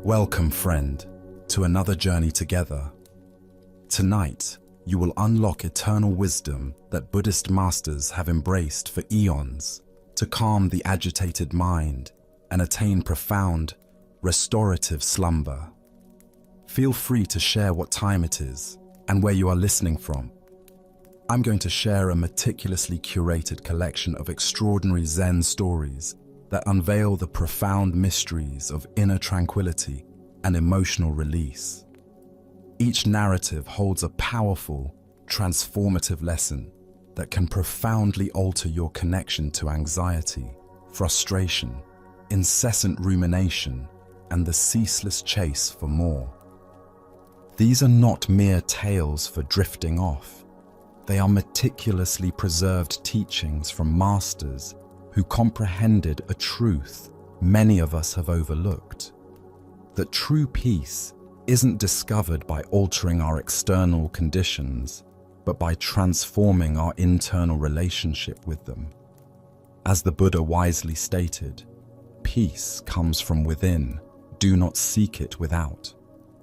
Welcome, friend, to another journey together. Tonight, you will unlock eternal wisdom that Buddhist masters have embraced for eons to calm the agitated mind and attain profound, restorative slumber. Feel free to share what time it is and where you are listening from. I'm going to share a meticulously curated collection of extraordinary Zen stories that unveil the profound mysteries of inner tranquility and emotional release. Each narrative holds a powerful, transformative lesson that can profoundly alter your connection to anxiety, frustration, incessant rumination, and the ceaseless chase for more. These are not mere tales for drifting off. They are meticulously preserved teachings from masters who comprehended a truth many of us have overlooked. That true peace isn't discovered by altering our external conditions, but by transforming our internal relationship with them. As the Buddha wisely stated, peace comes from within, do not seek it without.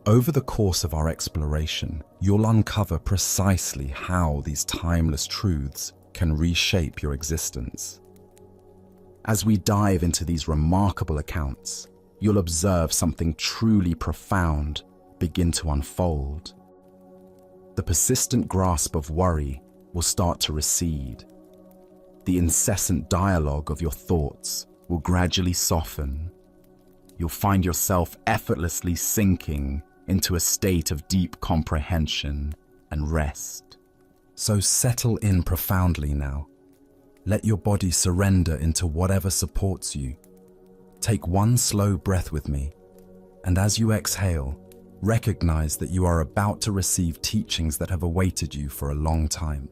Over the course of our exploration, you'll uncover precisely how these timeless truths can reshape your existence. As we dive into these remarkable accounts, you'll observe something truly profound begin to unfold. The persistent grasp of worry will start to recede. The incessant dialogue of your thoughts will gradually soften. You'll find yourself effortlessly sinking into a state of deep comprehension and rest. So settle in profoundly now. Let your body surrender into whatever supports you. Take one slow breath with me, and as you exhale, recognize that you are about to receive teachings that have awaited you for a long time.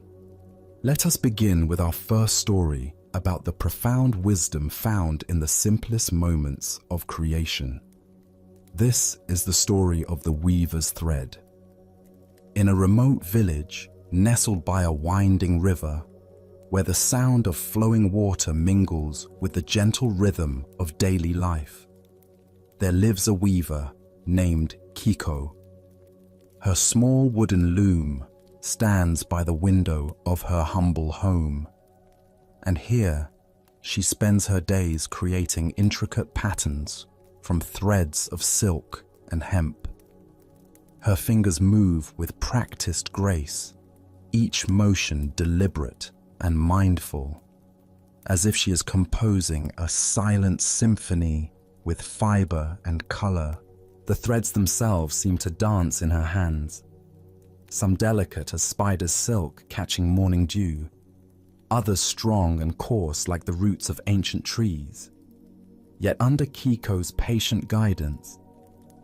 Let us begin with our first story about the profound wisdom found in the simplest moments of creation. This is the story of the weaver's thread. In a remote village, nestled by a winding river, where the sound of flowing water mingles with the gentle rhythm of daily life, there lives a weaver named Kiko. Her small wooden loom stands by the window of her humble home, and here she spends her days creating intricate patterns from threads of silk and hemp. Her fingers move with practiced grace, each motion deliberate and mindful, as if she is composing a silent symphony with fiber and color. The threads themselves seem to dance in her hands, some delicate as spider's silk catching morning dew, others strong and coarse like the roots of ancient trees. Yet under Kiko's patient guidance,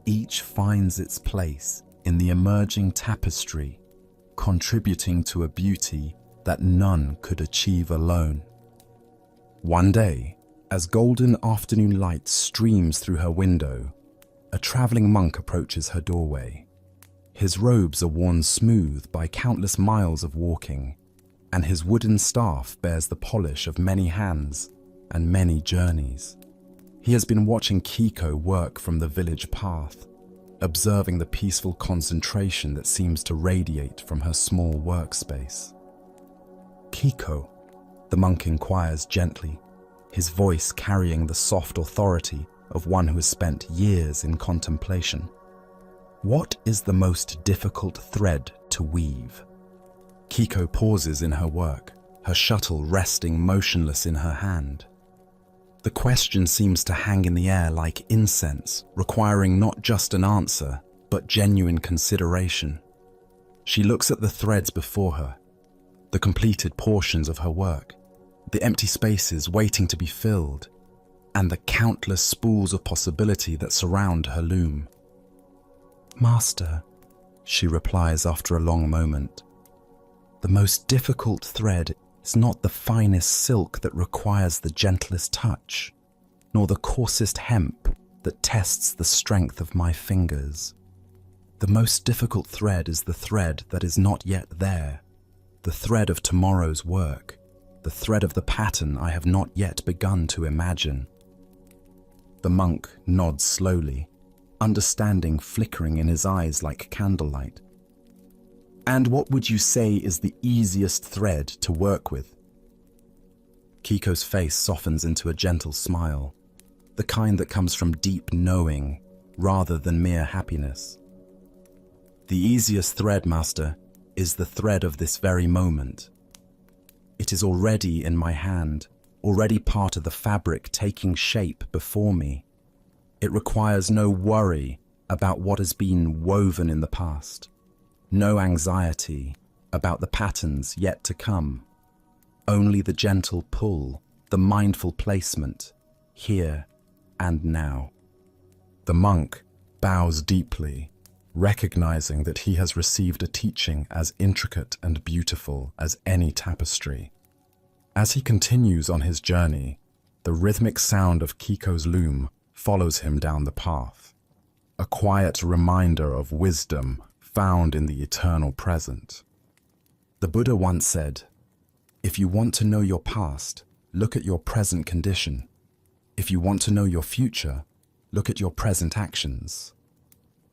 each finds its place in the emerging tapestry, contributing to a beauty that none could achieve alone. One day, as golden afternoon light streams through her window, a traveling monk approaches her doorway. His robes are worn smooth by countless miles of walking, and his wooden staff bears the polish of many hands and many journeys. He has been watching Kiko work from the village path, observing the peaceful concentration that seems to radiate from her small workspace. "Kiko," the monk inquires gently, his voice carrying the soft authority of one who has spent years in contemplation. "What is the most difficult thread to weave?" Kiko pauses in her work, her shuttle resting motionless in her hand. The question seems to hang in the air like incense, requiring not just an answer, but genuine consideration. She looks at the threads before her, the completed portions of her work, the empty spaces waiting to be filled, and the countless spools of possibility that surround her loom. "Master," she replies after a long moment, "the most difficult thread is not the finest silk that requires the gentlest touch, nor the coarsest hemp that tests the strength of my fingers. The most difficult thread is the thread that is not yet there, the thread of tomorrow's work, the thread of the pattern I have not yet begun to imagine." The monk nods slowly, understanding flickering in his eyes like candlelight. And what would you say is the easiest thread to work with? Kiko's face softens into a gentle smile, the kind that comes from deep knowing rather than mere happiness. The easiest thread, Master, is the thread of this very moment. It is already in my hand, already part of the fabric taking shape before me. It requires no worry about what has been woven in the past, no anxiety about the patterns yet to come, only the gentle pull, the mindful placement, here and now. The monk bows deeply, recognizing that he has received a teaching as intricate and beautiful as any tapestry. As he continues on his journey, the rhythmic sound of Kiko's loom follows him down the path, a quiet reminder of wisdom found in the eternal present. The Buddha once said, "If you want to know your past, look at your present condition. If you want to know your future, look at your present actions."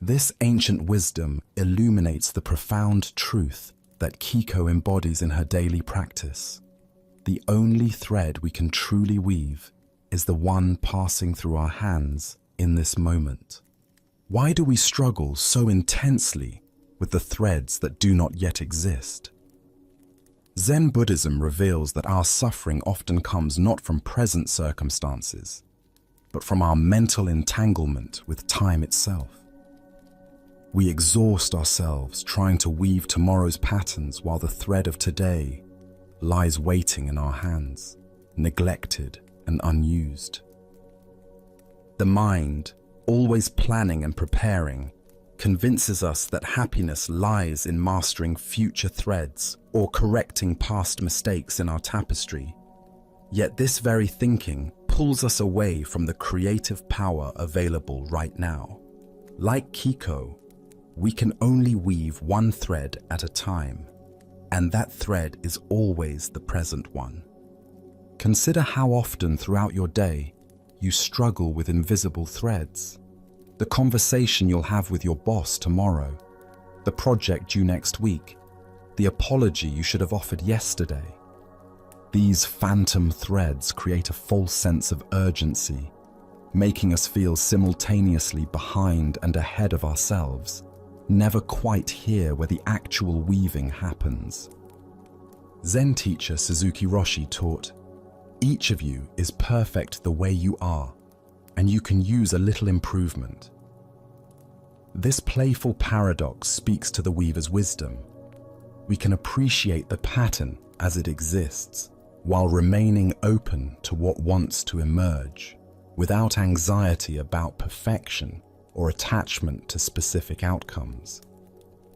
This ancient wisdom illuminates the profound truth that Kiko embodies in her daily practice. The only thread we can truly weave is the one passing through our hands in this moment. Why do we struggle so intensely with the threads that do not yet exist? Zen Buddhism reveals that our suffering often comes not from present circumstances, but from our mental entanglement with time itself. We exhaust ourselves trying to weave tomorrow's patterns while the thread of today lies waiting in our hands, neglected and unused. The mind, always planning and preparing, convinces us that happiness lies in mastering future threads or correcting past mistakes in our tapestry. Yet this very thinking pulls us away from the creative power available right now. Like Kiko, we can only weave one thread at a time, and that thread is always the present one. Consider how often throughout your day you struggle with invisible threads. The conversation you'll have with your boss tomorrow, the project due next week, the apology you should have offered yesterday. These phantom threads create a false sense of urgency, making us feel simultaneously behind and ahead of ourselves, never quite here where the actual weaving happens. Zen teacher Suzuki Roshi taught, "Each of you is perfect the way you are, and you can use a little improvement." This playful paradox speaks to the weaver's wisdom. We can appreciate the pattern as it exists, while remaining open to what wants to emerge, without anxiety about perfection or attachment to specific outcomes.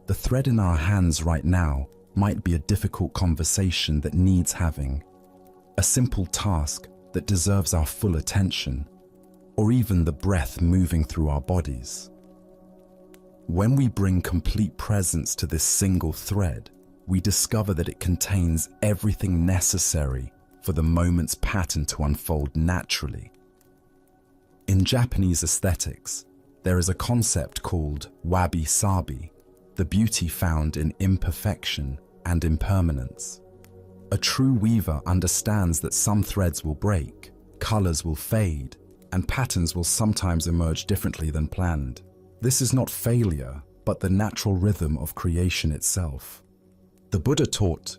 The thread in our hands right now might be a difficult conversation that needs having, a simple task that deserves our full attention, or even the breath moving through our bodies. When we bring complete presence to this single thread, we discover that it contains everything necessary for the moment's pattern to unfold naturally. In Japanese aesthetics, there is a concept called wabi-sabi, the beauty found in imperfection and impermanence. A true weaver understands that some threads will break, colors will fade, and patterns will sometimes emerge differently than planned. This is not failure, but the natural rhythm of creation itself. The Buddha taught,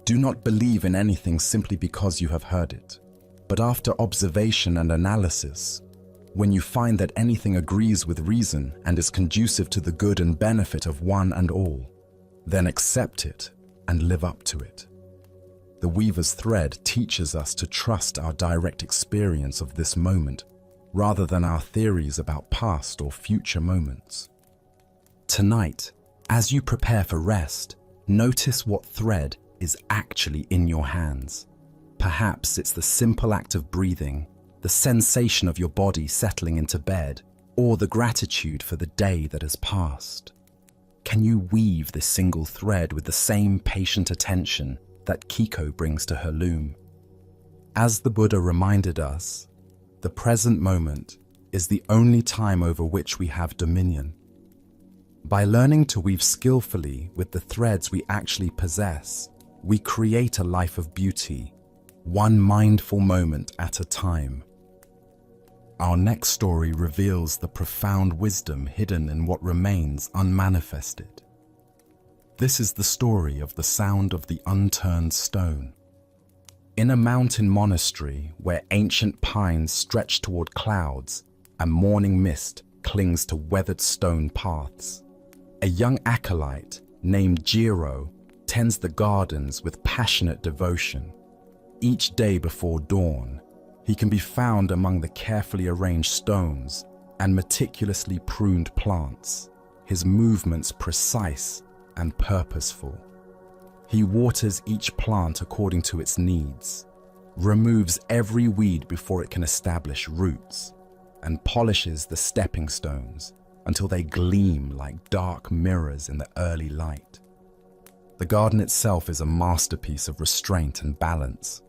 "Do not believe in anything simply because you have heard it, but after observation and analysis, when you find that anything agrees with reason and is conducive to the good and benefit of one and all, then accept it and live up to it." The weaver's thread teaches us to trust our direct experience of this moment rather than our theories about past or future moments. Tonight, as you prepare for rest, notice what thread is actually in your hands. Perhaps it's the simple act of breathing, the sensation of your body settling into bed, or the gratitude for the day that has passed. Can you weave this single thread with the same patient attention that Kiko brings to her loom? As the Buddha reminded us, the present moment is the only time over which we have dominion. By learning to weave skillfully with the threads we actually possess, we create a life of beauty, one mindful moment at a time. Our next story reveals the profound wisdom hidden in what remains unmanifested. This is the story of the sound of the unturned stone. In a mountain monastery where ancient pines stretch toward clouds and morning mist clings to weathered stone paths, a young acolyte named Jiro tends the gardens with passionate devotion. Each day before dawn, he can be found among the carefully arranged stones and meticulously pruned plants, his movements precise and purposeful. He waters each plant according to its needs, removes every weed before it can establish roots, and polishes the stepping stones until they gleam like dark mirrors in the early light. The garden itself is a masterpiece of restraint and balance.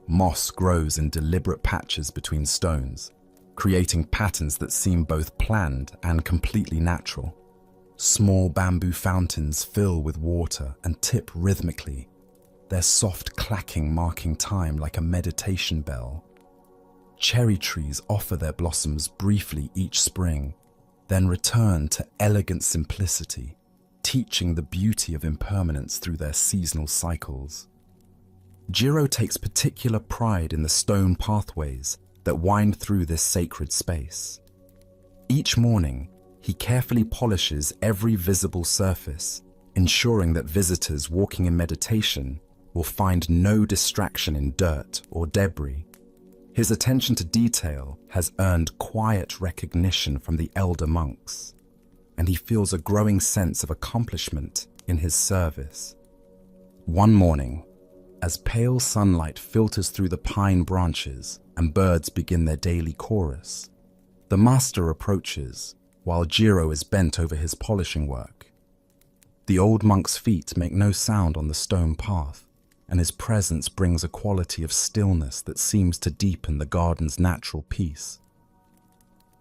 Moss grows in deliberate patches between stones, creating patterns that seem both planned and completely natural. Small bamboo fountains fill with water and tip rhythmically, their soft clacking marking time like a meditation bell. Cherry trees offer their blossoms briefly each spring, then return to elegant simplicity, teaching the beauty of impermanence through their seasonal cycles. Jiro takes particular pride in the stone pathways that wind through this sacred space. Each morning, he carefully polishes every visible surface, ensuring that visitors walking in meditation will find no distraction in dirt or debris. His attention to detail has earned quiet recognition from the elder monks, and he feels a growing sense of accomplishment in his service. One morning, as pale sunlight filters through the pine branches and birds begin their daily chorus, the master approaches while Jiro is bent over his polishing work. The old monk's feet make no sound on the stone path, and his presence brings a quality of stillness that seems to deepen the garden's natural peace.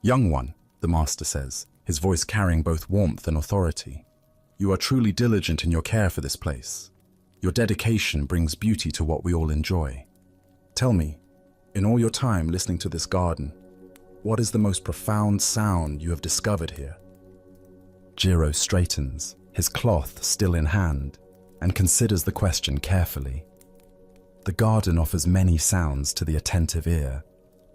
"Young one," the master says, his voice carrying both warmth and authority, "you are truly diligent in your care for this place. Your dedication brings beauty to what we all enjoy. Tell me, in all your time listening to this garden, what is the most profound sound you have discovered here?" Jiro straightens, his cloth still in hand, and considers the question carefully. The garden offers many sounds to the attentive ear: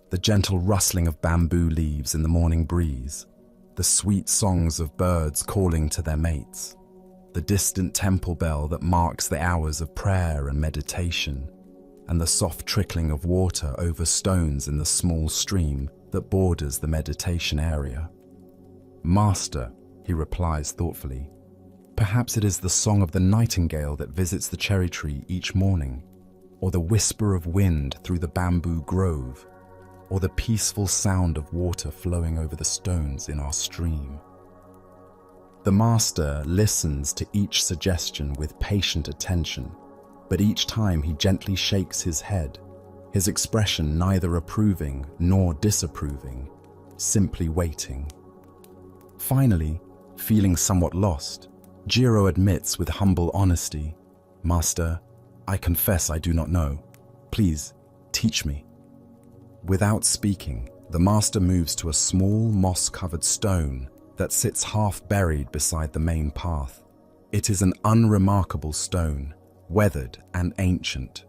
the gentle rustling of bamboo leaves in the morning breeze, the sweet songs of birds calling to their mates, the distant temple bell that marks the hours of prayer and meditation, and the soft trickling of water over stones in the small stream that borders the meditation area. "Master," he replies thoughtfully, "perhaps it is the song of the nightingale that visits the cherry tree each morning, or the whisper of wind through the bamboo grove, or the peaceful sound of water flowing over the stones in our stream." The master listens to each suggestion with patient attention, but each time he gently shakes his head, his expression neither approving nor disapproving, simply waiting. Finally, feeling somewhat lost, Jiro admits with humble honesty, "Master, I confess I do not know. Please, teach me." Without speaking, the master moves to a small moss-covered stone that sits half buried beside the main path. It is an unremarkable stone, weathered and ancient,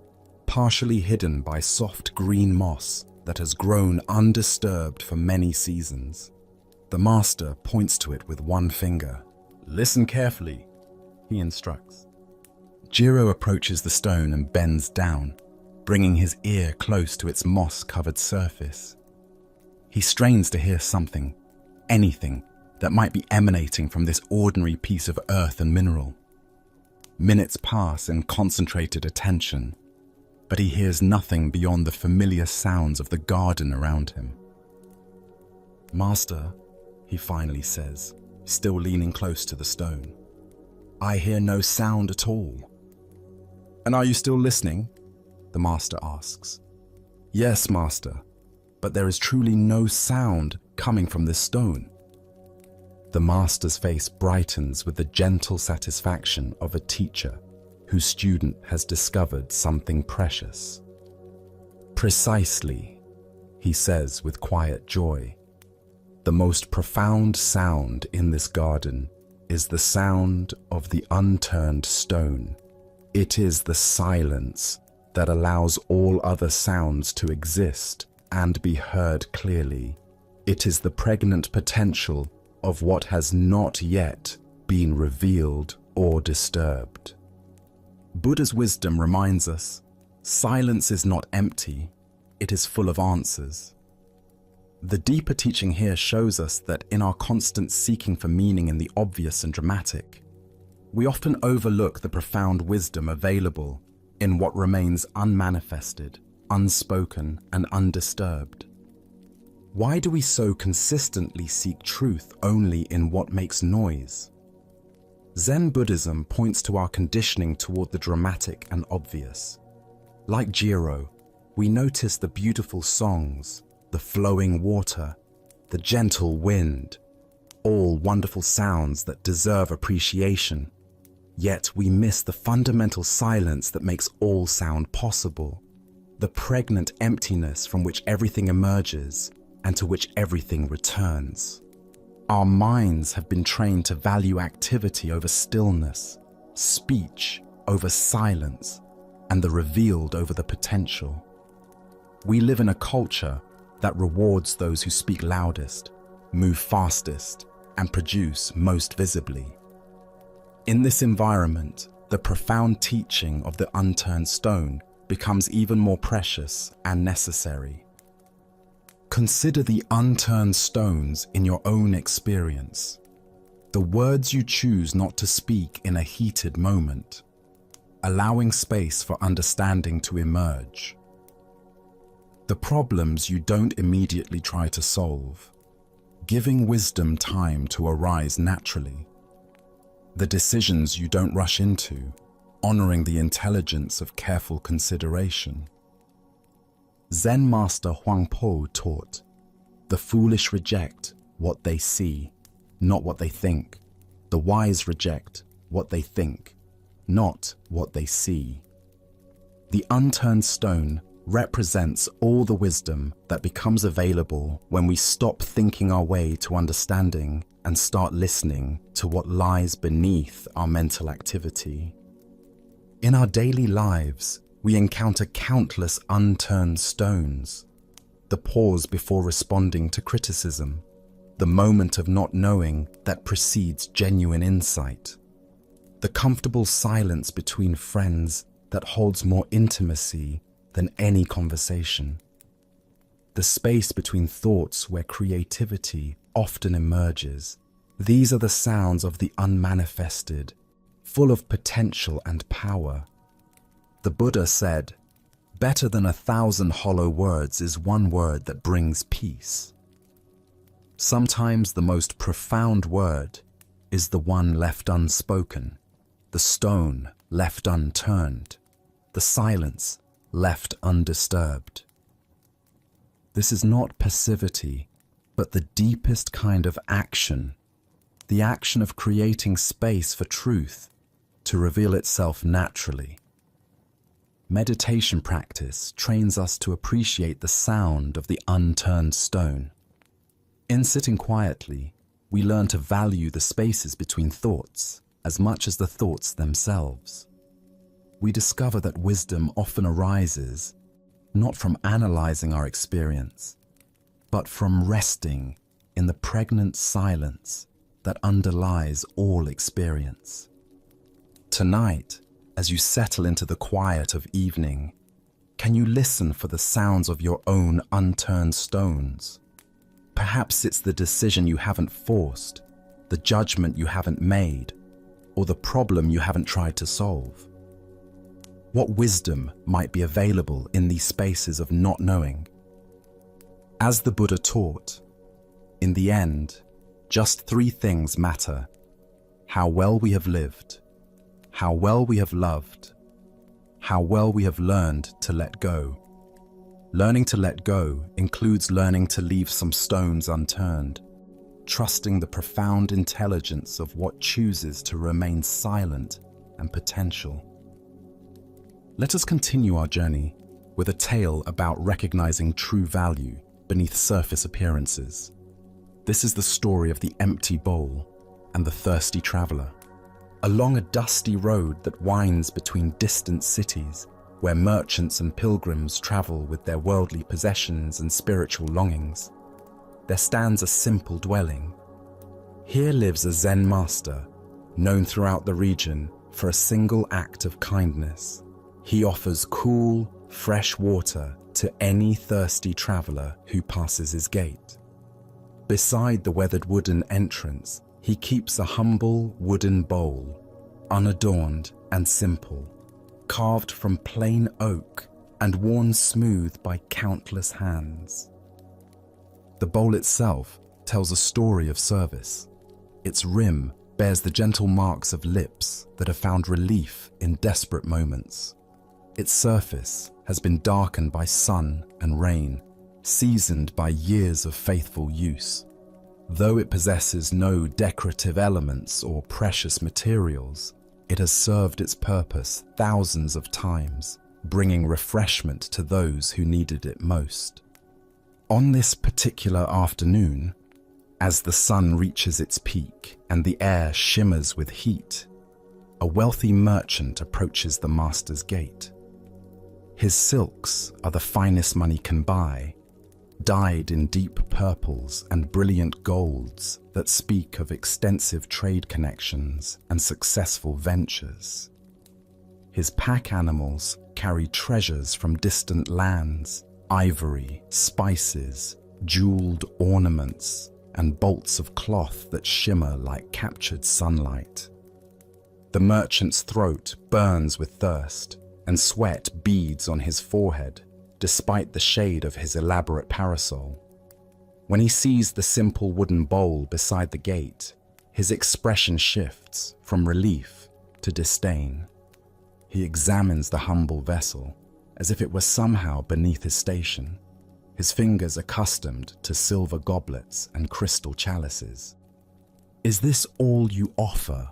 partially hidden by soft green moss that has grown undisturbed for many seasons. The master points to it with one finger. "Listen carefully," he instructs. Jiro approaches the stone and bends down, bringing his ear close to its moss-covered surface. He strains to hear something, anything, that might be emanating from this ordinary piece of earth and mineral. Minutes pass in concentrated attention, but he hears nothing beyond the familiar sounds of the garden around him. "Master," he finally says, still leaning close to the stone, "I hear no sound at all." "And are you still listening?" the master asks. "Yes, master, but there is truly no sound coming from this stone? The master's face brightens with the gentle satisfaction of a teacher whose student has discovered something precious. Precisely, he says with quiet joy. The most profound sound in this garden is the sound of the unturned stone. It is the silence that allows all other sounds to exist and be heard clearly. It is the pregnant potential of what has not yet been revealed or disturbed. Buddha's wisdom reminds us, silence is not empty, it is full of answers. The deeper teaching here shows us that in our constant seeking for meaning in the obvious and dramatic, we often overlook the profound wisdom available in what remains unmanifested, unspoken, and undisturbed. Why do we so consistently seek truth only in what makes noise? Zen Buddhism points to our conditioning toward the dramatic and obvious. Like Jiro, we notice the beautiful songs, the flowing water, the gentle wind, all wonderful sounds that deserve appreciation. Yet we miss the fundamental silence that makes all sound possible, the pregnant emptiness from which everything emerges and to which everything returns. Our minds have been trained to value activity over stillness, speech over silence, and the revealed over the potential. We live in a culture that rewards those who speak loudest, move fastest, and produce most visibly. In this environment, the profound teaching of the unturned stone becomes even more precious and necessary. Consider the unturned stones in your own experience, the words you choose not to speak in a heated moment, allowing space for understanding to emerge. The problems you don't immediately try to solve, giving wisdom time to arise naturally. The decisions you don't rush into, honoring the intelligence of careful consideration. Zen master Huangpo taught, the foolish reject what they see, not what they think. The wise reject what they think, not what they see. The unturned stone represents all the wisdom that becomes available when we stop thinking our way to understanding and start listening to what lies beneath our mental activity. In our daily lives, we encounter countless unturned stones. The pause before responding to criticism, the moment of not knowing that precedes genuine insight, the comfortable silence between friends that holds more intimacy than any conversation, the space between thoughts where creativity often emerges. These are the sounds of the unmanifested, full of potential and power. The Buddha said, "Better than 1,000 hollow words is one word that brings peace." Sometimes the most profound word is the one left unspoken, the stone left unturned, the silence left undisturbed. This is not passivity, but the deepest kind of action, the action of creating space for truth to reveal itself naturally. Meditation practice trains us to appreciate the sound of the unturned stone. In sitting quietly, we learn to value the spaces between thoughts as much as the thoughts themselves. We discover that wisdom often arises not from analyzing our experience, but from resting in the pregnant silence that underlies all experience. Tonight, as you settle into the quiet of evening, can you listen for the sounds of your own unturned stones? Perhaps it's the decision you haven't forced, the judgment you haven't made, or the problem you haven't tried to solve. What wisdom might be available in these spaces of not knowing? As the Buddha taught, in the end, just 3 things matter: how well we have lived, how well we have loved, how well we have learned to let go. Learning to let go includes learning to leave some stones unturned, trusting the profound intelligence of what chooses to remain silent and potential. Let us continue our journey with a tale about recognizing true value beneath surface appearances. This is the story of the empty bowl and the thirsty traveler. Along a dusty road that winds between distant cities, where merchants and pilgrims travel with their worldly possessions and spiritual longings, there stands a simple dwelling. Here lives a Zen master, known throughout the region for a single act of kindness. He offers cool, fresh water to any thirsty traveler who passes his gate. Beside the weathered wooden entrance, he keeps a humble wooden bowl, unadorned and simple, carved from plain oak and worn smooth by countless hands. The bowl itself tells a story of service. Its rim bears the gentle marks of lips that have found relief in desperate moments. Its surface has been darkened by sun and rain, seasoned by years of faithful use. Though it possesses no decorative elements or precious materials, it has served its purpose thousands of times, bringing refreshment to those who needed it most. On this particular afternoon, as the sun reaches its peak and the air shimmers with heat, a wealthy merchant approaches the master's gate. His silks are the finest money can buy, dyed in deep purples and brilliant golds that speak of extensive trade connections and successful ventures. His pack animals carry treasures from distant lands, ivory, spices, jeweled ornaments, and bolts of cloth that shimmer like captured sunlight. The merchant's throat burns with thirst, and sweat beads on his forehead, despite the shade of his elaborate parasol. When he sees the simple wooden bowl beside the gate, his expression shifts from relief to disdain. He examines the humble vessel as if it were somehow beneath his station, his fingers accustomed to silver goblets and crystal chalices. "Is this all you offer?"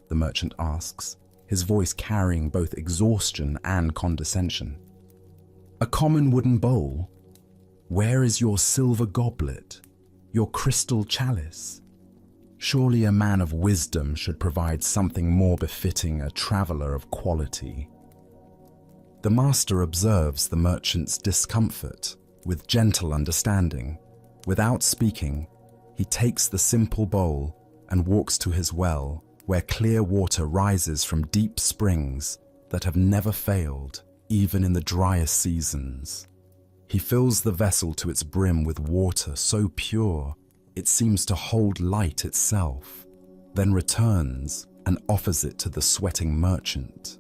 the merchant asks, his voice carrying both exhaustion and condescension. "A common wooden bowl? Where is your silver goblet, your crystal chalice? Surely a man of wisdom should provide something more befitting a traveler of quality." The master observes the merchant's discomfort with gentle understanding. Without speaking, he takes the simple bowl and walks to his well, where clear water rises from deep springs that have never failed, even in the driest seasons. He fills the vessel to its brim with water so pure it seems to hold light itself, then returns and offers it to the sweating merchant.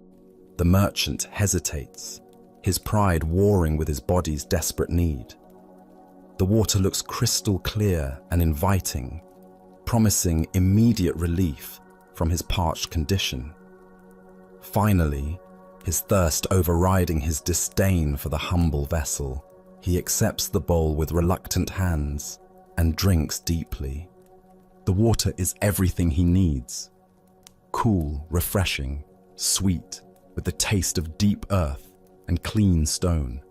The merchant hesitates, his pride warring with his body's desperate need. The water looks crystal clear and inviting, promising immediate relief from his parched condition. Finally, his thirst overriding his disdain for the humble vessel, he accepts the bowl with reluctant hands and drinks deeply. The water is everything he needs. Cool, refreshing, sweet, with the taste of deep earth and clean stone.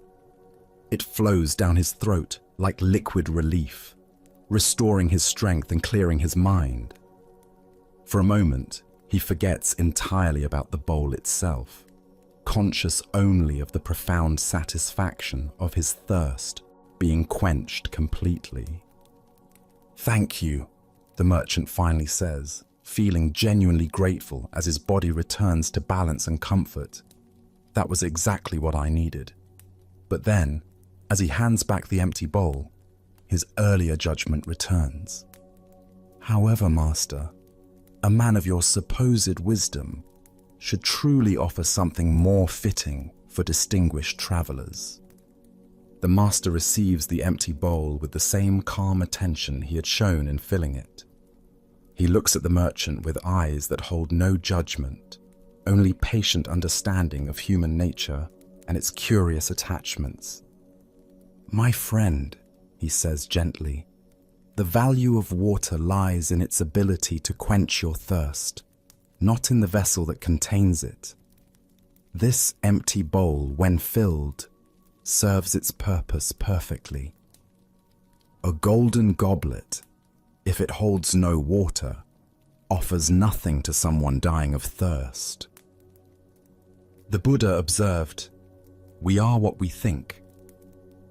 It flows down his throat like liquid relief, restoring his strength and clearing his mind. For a moment, he forgets entirely about the bowl itself, conscious only of the profound satisfaction of his thirst being quenched completely. "Thank you," the merchant finally says, feeling genuinely grateful as his body returns to balance and comfort. "That was exactly what I needed." But then, as he hands back the empty bowl, his earlier judgment returns. "However, master, a man of your supposed wisdom should truly offer something more fitting for distinguished travelers." The master receives the empty bowl with the same calm attention he had shown in filling it. He looks at the merchant with eyes that hold no judgment, only patient understanding of human nature and its curious attachments. My friend, he says gently, the value of water lies in its ability to quench your thirst, not in the vessel that contains it. This empty bowl, when filled, serves its purpose perfectly. A golden goblet, if it holds no water, offers nothing to someone dying of thirst. The Buddha observed, "We are what we think.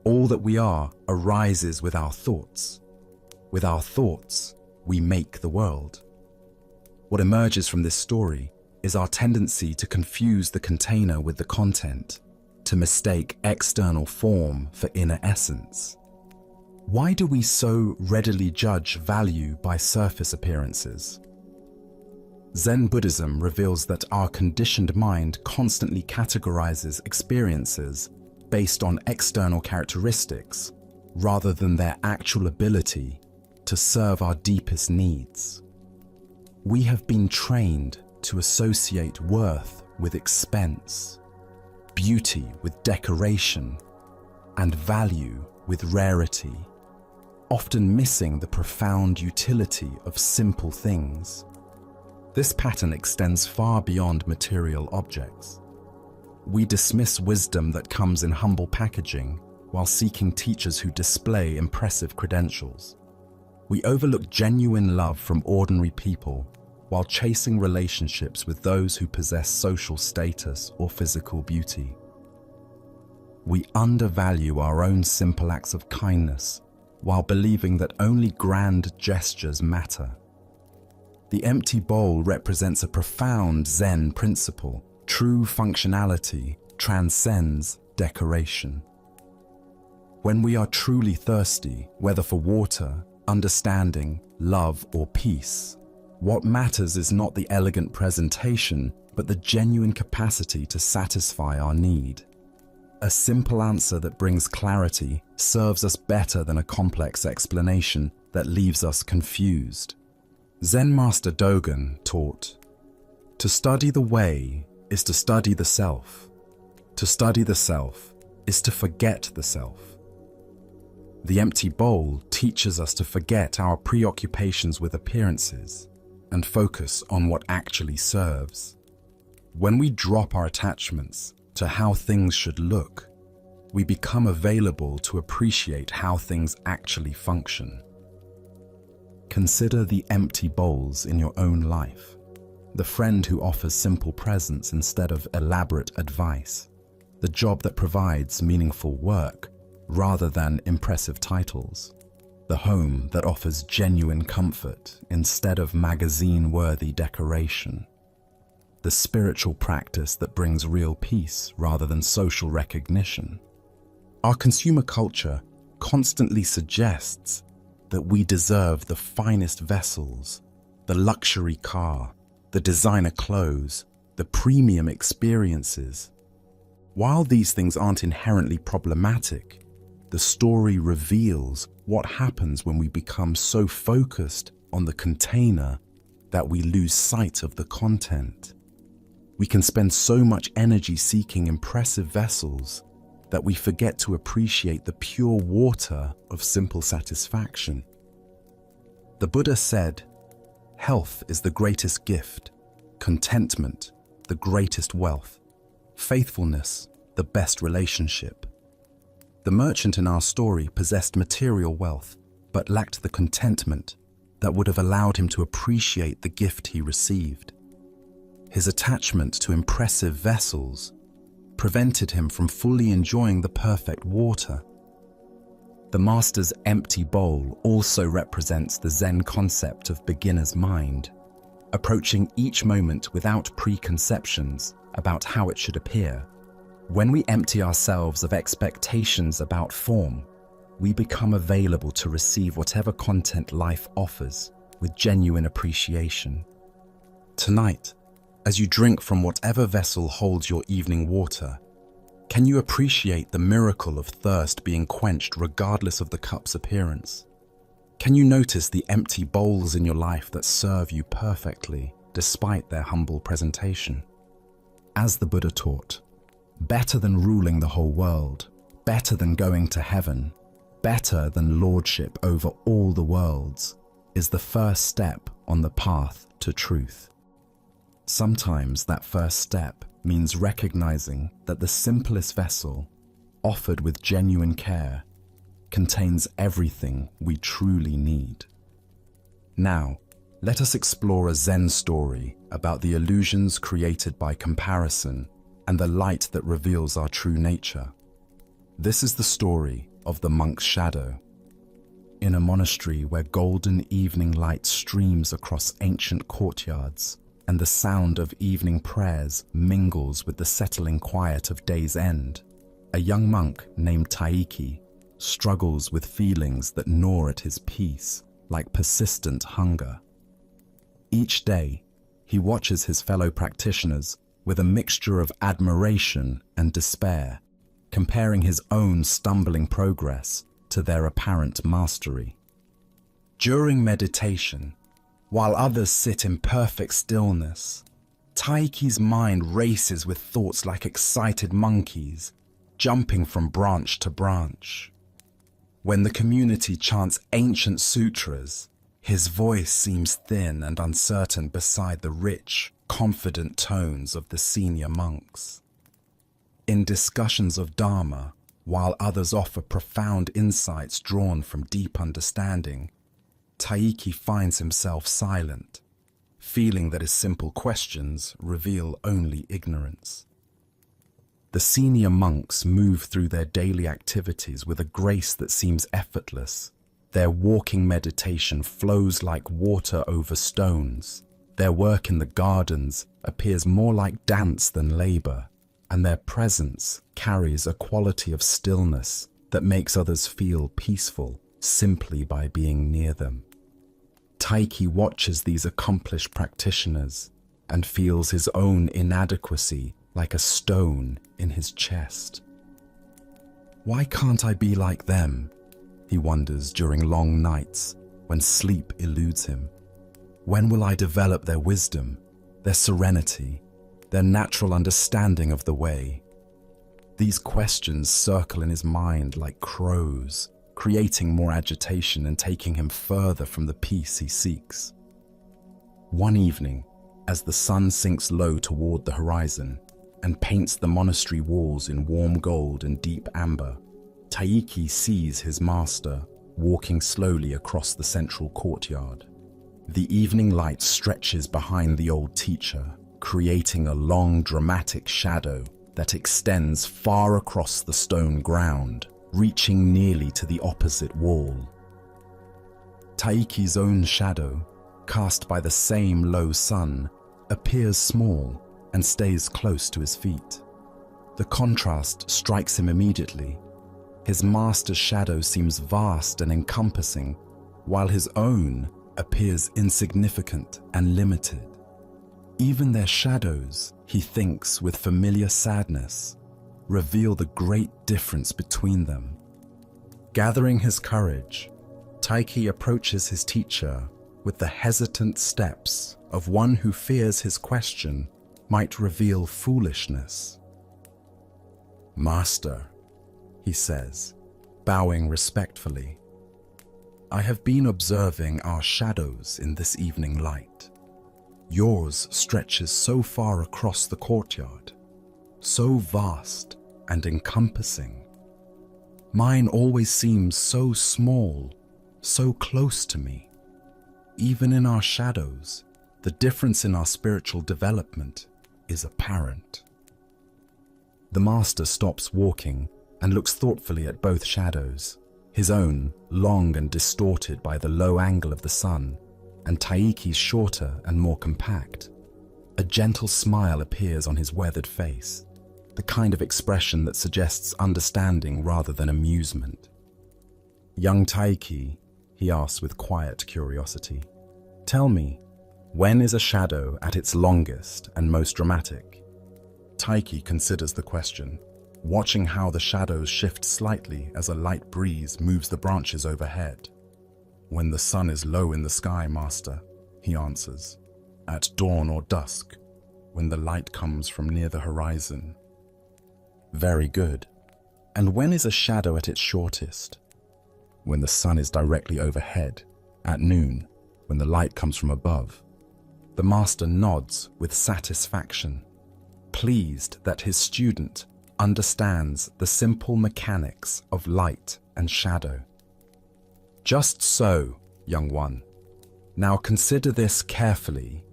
All that we are arises with our thoughts. With our thoughts, we make the world." What emerges from this story is our tendency to confuse the container with the content, to mistake external form for inner essence. Why do we so readily judge value by surface appearances? Zen Buddhism reveals that our conditioned mind constantly categorizes experiences based on external characteristics rather than their actual ability to serve our deepest needs. We have been trained to associate worth with expense, beauty with decoration, and value with rarity, often missing the profound utility of simple things. This pattern extends far beyond material objects. We dismiss wisdom that comes in humble packaging while seeking teachers who display impressive credentials. We overlook genuine love from ordinary people while chasing relationships with those who possess social status or physical beauty. We undervalue our own simple acts of kindness while believing that only grand gestures matter. The empty bowl represents a profound Zen principle. True functionality transcends decoration. When we are truly thirsty, whether for water, understanding, love, or peace, what matters is not the elegant presentation, but the genuine capacity to satisfy our need. A simple answer that brings clarity serves us better than a complex explanation that leaves us confused. Zen Master Dogen taught, "To study the way is to study the self. To study the self is to forget the self." The empty bowl teaches us to forget our preoccupations with appearances and focus on what actually serves. When we drop our attachments to how things should look, we become available to appreciate how things actually function. Consider the empty bowls in your own life. The friend who offers simple presents instead of elaborate advice. The job that provides meaningful work rather than impressive titles. The home that offers genuine comfort instead of magazine-worthy decoration. The spiritual practice that brings real peace rather than social recognition. Our consumer culture constantly suggests that we deserve the finest vessels, the luxury car, the designer clothes, the premium experiences. While these things aren't inherently problematic, the story reveals what happens when we become so focused on the container that we lose sight of the content. We can spend so much energy seeking impressive vessels that we forget to appreciate the pure water of simple satisfaction. The Buddha said, "Health is the greatest gift, contentment the greatest wealth, faithfulness the best relationship." The merchant in our story possessed material wealth, but lacked the contentment that would have allowed him to appreciate the gift he received. His attachment to impressive vessels prevented him from fully enjoying the perfect water. The master's empty bowl also represents the Zen concept of beginner's mind, approaching each moment without preconceptions about how it should appear. When we empty ourselves of expectations about form, we become available to receive whatever content life offers with genuine appreciation. Tonight, as you drink from whatever vessel holds your evening water, can you appreciate the miracle of thirst being quenched regardless of the cup's appearance? Can you notice the empty bowls in your life that serve you perfectly despite their humble presentation? As the Buddha taught, better than ruling the whole world better than going to heaven, better than lordship over all the worlds, is the first step on the path to truth. Sometimes that first step means recognizing that the simplest vessel, offered with genuine care, contains everything we truly need. Now, let us explore a Zen story about the illusions created by comparison and the light that reveals our true nature. This is the story of the monk's shadow. In a monastery where golden evening light streams across ancient courtyards and the sound of evening prayers mingles with the settling quiet of day's end, a young monk named Taiki struggles with feelings that gnaw at his peace like persistent hunger. Each day, he watches his fellow practitioners with a mixture of admiration and despair, comparing his own stumbling progress to their apparent mastery. During meditation, while others sit in perfect stillness, Taiki's mind races with thoughts like excited monkeys, jumping from branch to branch. When the community chants ancient sutras, his voice seems thin and uncertain beside the rich, confident tones of the senior monks. In discussions of Dharma, while others offer profound insights drawn from deep understanding, Taiki finds himself silent, feeling that his simple questions reveal only ignorance. The senior monks move through their daily activities with a grace that seems effortless. Their walking meditation flows like water over stones. Their work in the gardens appears more like dance than labor, and their presence carries a quality of stillness that makes others feel peaceful simply by being near them. Taiki watches these accomplished practitioners and feels his own inadequacy like a stone in his chest. Why can't I be like them? He wonders during long nights when sleep eludes him. When will I develop their wisdom, their serenity, their natural understanding of the way? These questions circle in his mind like crows, creating more agitation and taking him further from the peace he seeks. One evening, as the sun sinks low toward the horizon and paints the monastery walls in warm gold and deep amber, Taiki sees his master walking slowly across the central courtyard. The evening light stretches behind the old teacher, creating a long, dramatic shadow that extends far across the stone ground, reaching nearly to the opposite wall. Taiki's own shadow, cast by the same low sun, appears small and stays close to his feet. The contrast strikes him immediately. His master's shadow seems vast and encompassing, while his own appears insignificant and limited. Even their shadows, he thinks with familiar sadness, reveal the great difference between them. Gathering his courage, Taiki approaches his teacher with the hesitant steps of one who fears his question might reveal foolishness. "Master," he says, bowing respectfully, "I have been observing our shadows in this evening light. Yours stretches so far across the courtyard, so vast and encompassing. Mine always seems so small, so close to me. Even in our shadows, the difference in our spiritual development is apparent." The master stops walking and looks thoughtfully at both shadows, his own long and distorted by the low angle of the sun, and Taiki's shorter and more compact. A gentle smile appears on his weathered face, the kind of expression that suggests understanding rather than amusement. "Young Taiki," he asks with quiet curiosity, "tell me, when is a shadow at its longest and most dramatic?" Taiki considers the question, watching how the shadows shift slightly as a light breeze moves the branches overhead. "When the sun is low in the sky, master," he answers, "at dawn or dusk, when the light comes from near the horizon." "Very good. And when is a shadow at its shortest? When the sun is directly overhead, at noon, when the light comes from above. The master nods with satisfaction, pleased that his student understands the simple mechanics of light and shadow. Just so, young one. Now consider this carefully.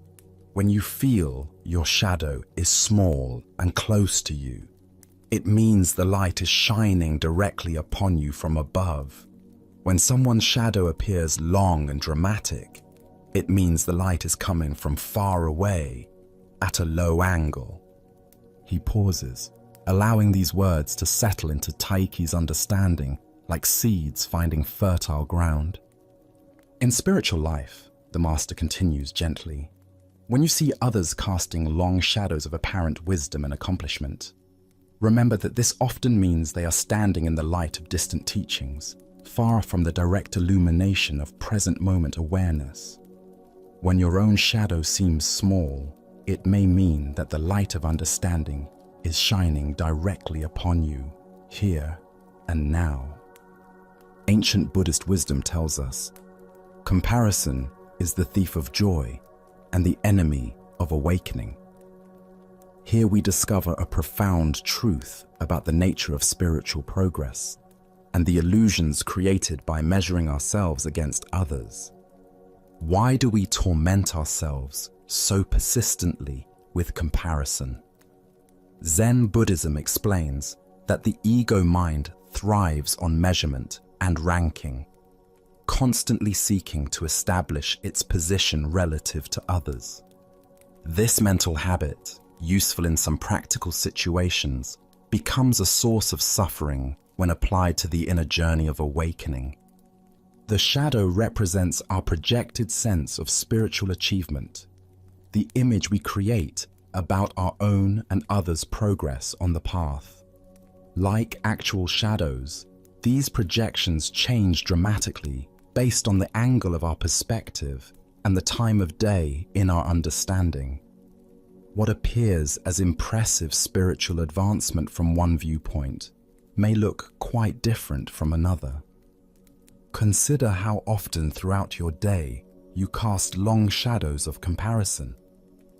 When you feel your shadow is small and close to you, it means the light is shining directly upon you from above. When someone's shadow appears long and dramatic, it means the light is coming from far away, at a low angle. He pauses, allowing these words to settle into Taiki's understanding like seeds finding fertile ground. In spiritual life, the master continues gently, when you see others casting long shadows of apparent wisdom and accomplishment, remember that this often means they are standing in the light of distant teachings, far from the direct illumination of present moment awareness. When your own shadow seems small, it may mean that the light of understanding is shining directly upon you, here and now. Ancient Buddhist wisdom tells us, comparison is the thief of joy and the enemy of awakening. Here we discover a profound truth about the nature of spiritual progress and the illusions created by measuring ourselves against others. Why do we torment ourselves so persistently with comparison? Zen Buddhism explains that the ego mind thrives on measurement and ranking, constantly seeking to establish its position relative to others. This mental habit, useful in some practical situations, becomes a source of suffering when applied to the inner journey of awakening. The shadow represents our projected sense of spiritual achievement, the image we create about our own and others' progress on the path. Like actual shadows, these projections change dramatically based on the angle of our perspective and the time of day in our understanding. What appears as impressive spiritual advancement from one viewpoint may look quite different from another. Consider how often throughout your day you cast long shadows of comparison.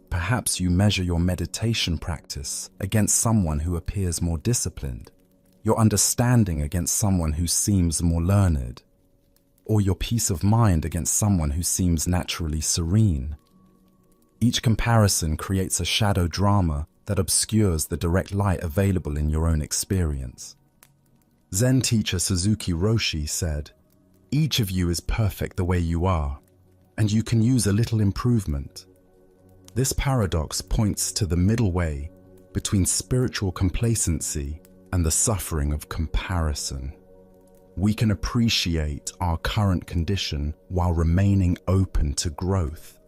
Perhaps you measure your meditation practice against someone who appears more disciplined, your understanding against someone who seems more learned, or your peace of mind against someone who seems naturally serene. Each comparison creates a shadow drama that obscures the direct light available in your own experience. Zen teacher Suzuki Roshi said, "Each of you is perfect the way you are, and you can use a little improvement." This paradox points to the middle way between spiritual complacency and the suffering of comparison. We can appreciate our current condition while remaining open to growth,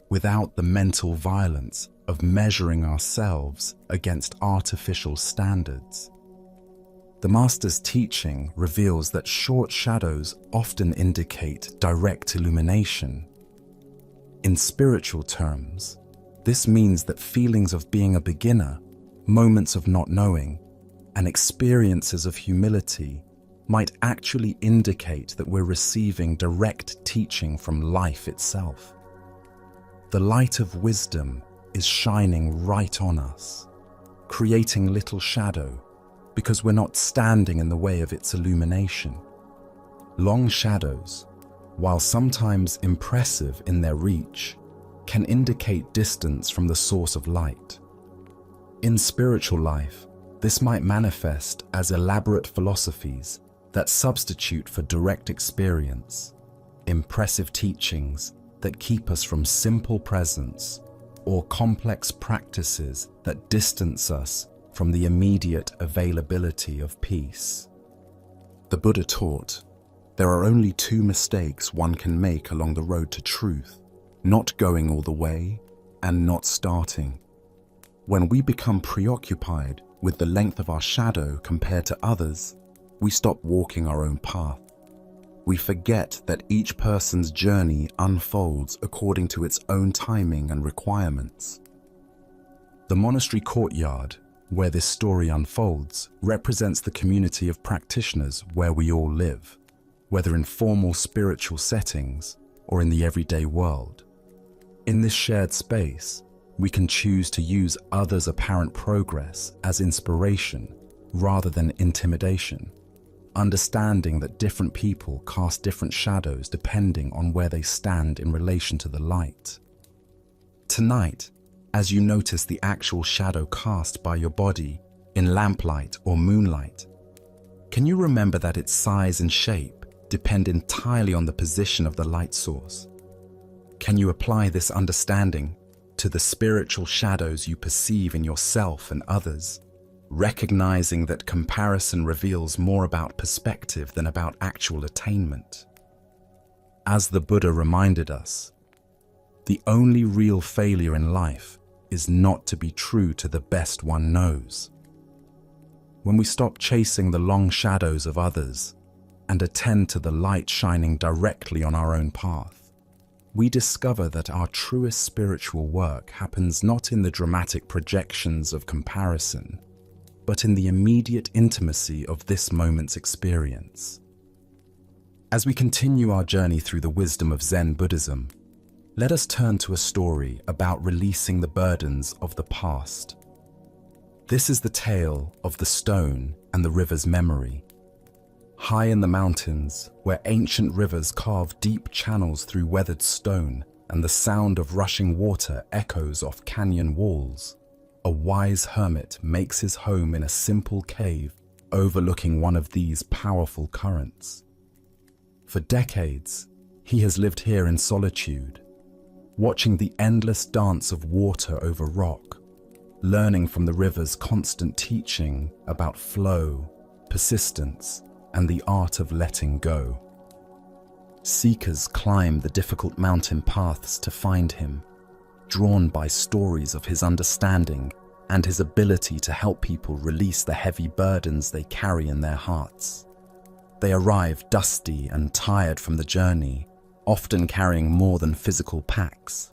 without the mental violence of measuring ourselves against artificial standards. The Master's teaching reveals that short shadows often indicate direct illumination. In spiritual terms, this means that feelings of being a beginner, moments of not knowing, and experiences of humility might actually indicate that we're receiving direct teaching from life itself. The light of wisdom is shining right on us, creating little shadow because we're not standing in the way of its illumination. Long shadows, while sometimes impressive in their reach, can indicate distance from the source of light. In spiritual life, this might manifest as elaborate philosophies that substitute for direct experience, impressive teachings that keep us from simple presence, or complex practices that distance us from the immediate availability of peace. The Buddha taught, there are only two mistakes one can make along the road to truth: not going all the way and not starting. When we become preoccupied with the length of our shadow compared to others, we stop walking our own path. We forget that each person's journey unfolds according to its own timing and requirements. The monastery courtyard where this story unfolds, represents the community of practitioners where we all live, whether in formal spiritual settings or in the everyday world. In this shared space, we can choose to use others' apparent progress as inspiration rather than intimidation, understanding that different people cast different shadows depending on where they stand in relation to the light. Tonight, as you notice the actual shadow cast by your body in lamplight or moonlight, can you remember that its size and shape depend entirely on the position of the light source? Can you apply this understanding to the spiritual shadows you perceive in yourself and others, recognizing that comparison reveals more about perspective than about actual attainment? As the Buddha reminded us, the only real failure in life is not to be true to the best one knows. When we stop chasing the long shadows of others and attend to the light shining directly on our own path, we discover that our truest spiritual work happens not in the dramatic projections of comparison, but in the immediate intimacy of this moment's experience. As we continue our journey through the wisdom of Zen Buddhism, let us turn to a story about releasing the burdens of the past. This is the tale of the stone and the river's memory. High in the mountains, where ancient rivers carve deep channels through weathered stone and the sound of rushing water echoes off canyon walls, a wise hermit makes his home in a simple cave overlooking one of these powerful currents. For decades, he has lived here in solitude, watching the endless dance of water over rock, learning from the river's constant teaching about flow, persistence, and the art of letting go. Seekers climb the difficult mountain paths to find him, drawn by stories of his understanding and his ability to help people release the heavy burdens they carry in their hearts. They arrive dusty and tired from the journey, often carrying more than physical packs.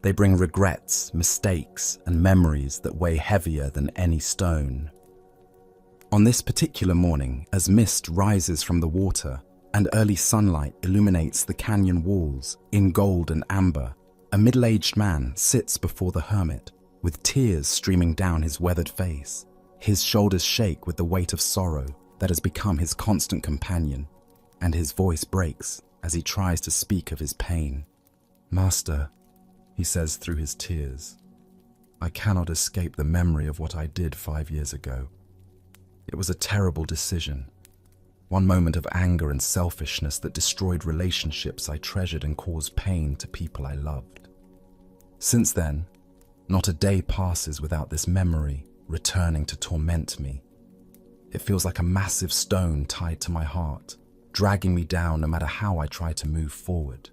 They bring regrets, mistakes, and memories that weigh heavier than any stone. On this particular morning, as mist rises from the water and early sunlight illuminates the canyon walls in gold and amber, a middle-aged man sits before the hermit, with tears streaming down his weathered face. His shoulders shake with the weight of sorrow that has become his constant companion, and his voice breaks as he tries to speak of his pain. "Master," he says through his tears, "I cannot escape the memory of what I did 5 years ago. It was a terrible decision, one moment of anger and selfishness that destroyed relationships I treasured and caused pain to people I loved. Since then, not a day passes without this memory returning to torment me. It feels like a massive stone tied to my heart, dragging me down no matter how I try to move forward."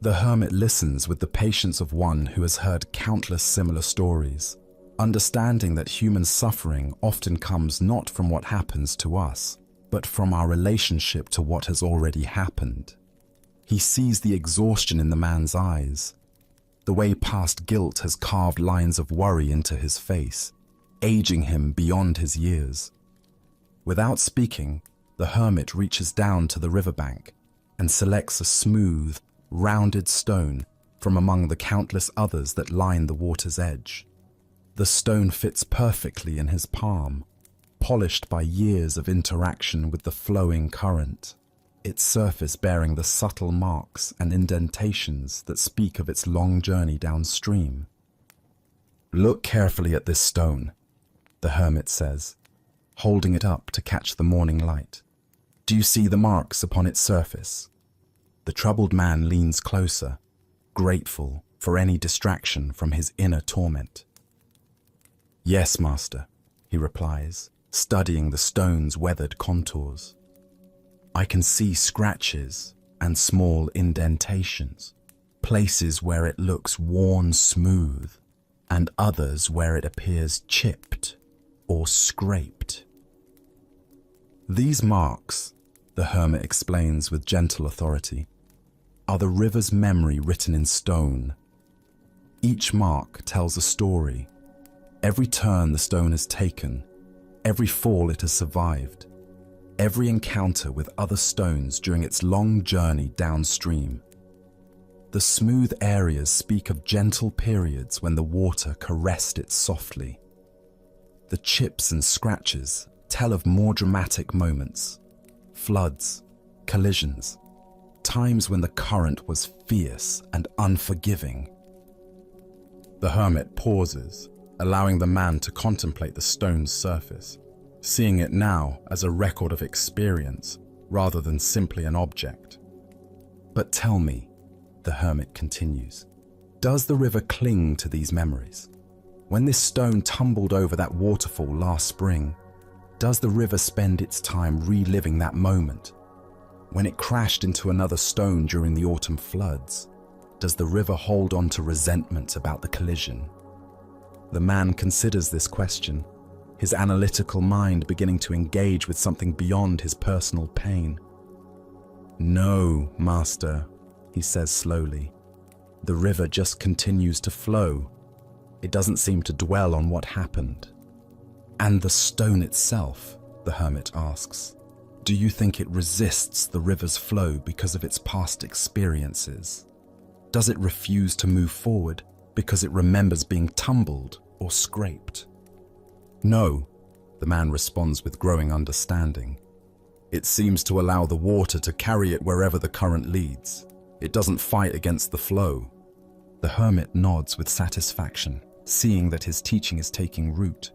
The hermit listens with the patience of one who has heard countless similar stories, understanding that human suffering often comes not from what happens to us, but from our relationship to what has already happened. He sees the exhaustion in the man's eyes, the way past guilt has carved lines of worry into his face, aging him beyond his years. Without speaking, the hermit reaches down to the riverbank and selects a smooth, rounded stone from among the countless others that line the water's edge. The stone fits perfectly in his palm, polished by years of interaction with the flowing current, its surface bearing the subtle marks and indentations that speak of its long journey downstream. "Look carefully at this stone," the hermit says, holding it up to catch the morning light. "Do you see the marks upon its surface?" The troubled man leans closer, grateful for any distraction from his inner torment. "Yes, master," he replies, studying the stone's weathered contours. "I can see scratches and small indentations, places where it looks worn smooth, and others where it appears chipped or scraped." These marks, the hermit explains with gentle authority, are the river's memory written in stone. Each mark tells a story, Every turn the stone has taken, every fall it has survived, every encounter with other stones during its long journey downstream. The smooth areas speak of gentle periods when the water caressed it softly. The chips and scratches tell of more dramatic moments, floods, collisions, times when the current was fierce and unforgiving. The hermit pauses, allowing the man to contemplate the stone's surface, seeing it now as a record of experience rather than simply an object. But tell me, the hermit continues, does the river cling to these memories? When this stone tumbled over that waterfall last spring, does the river spend its time reliving that moment? When it crashed into another stone during the autumn floods, does the river hold on to resentment about the collision? The man considers this question, his analytical mind beginning to engage with something beyond his personal pain. "No, master," he says slowly. "The river just continues to flow. It doesn't seem to dwell on what happened." "And the stone itself?" the hermit asks. "Do you think it resists the river's flow because of its past experiences? Does it refuse to move forward because it remembers being tumbled or scraped?" "No," the man responds with growing understanding. "It seems to allow the water to carry it wherever the current leads. It doesn't fight against the flow." The hermit nods with satisfaction, seeing that his teaching is taking root.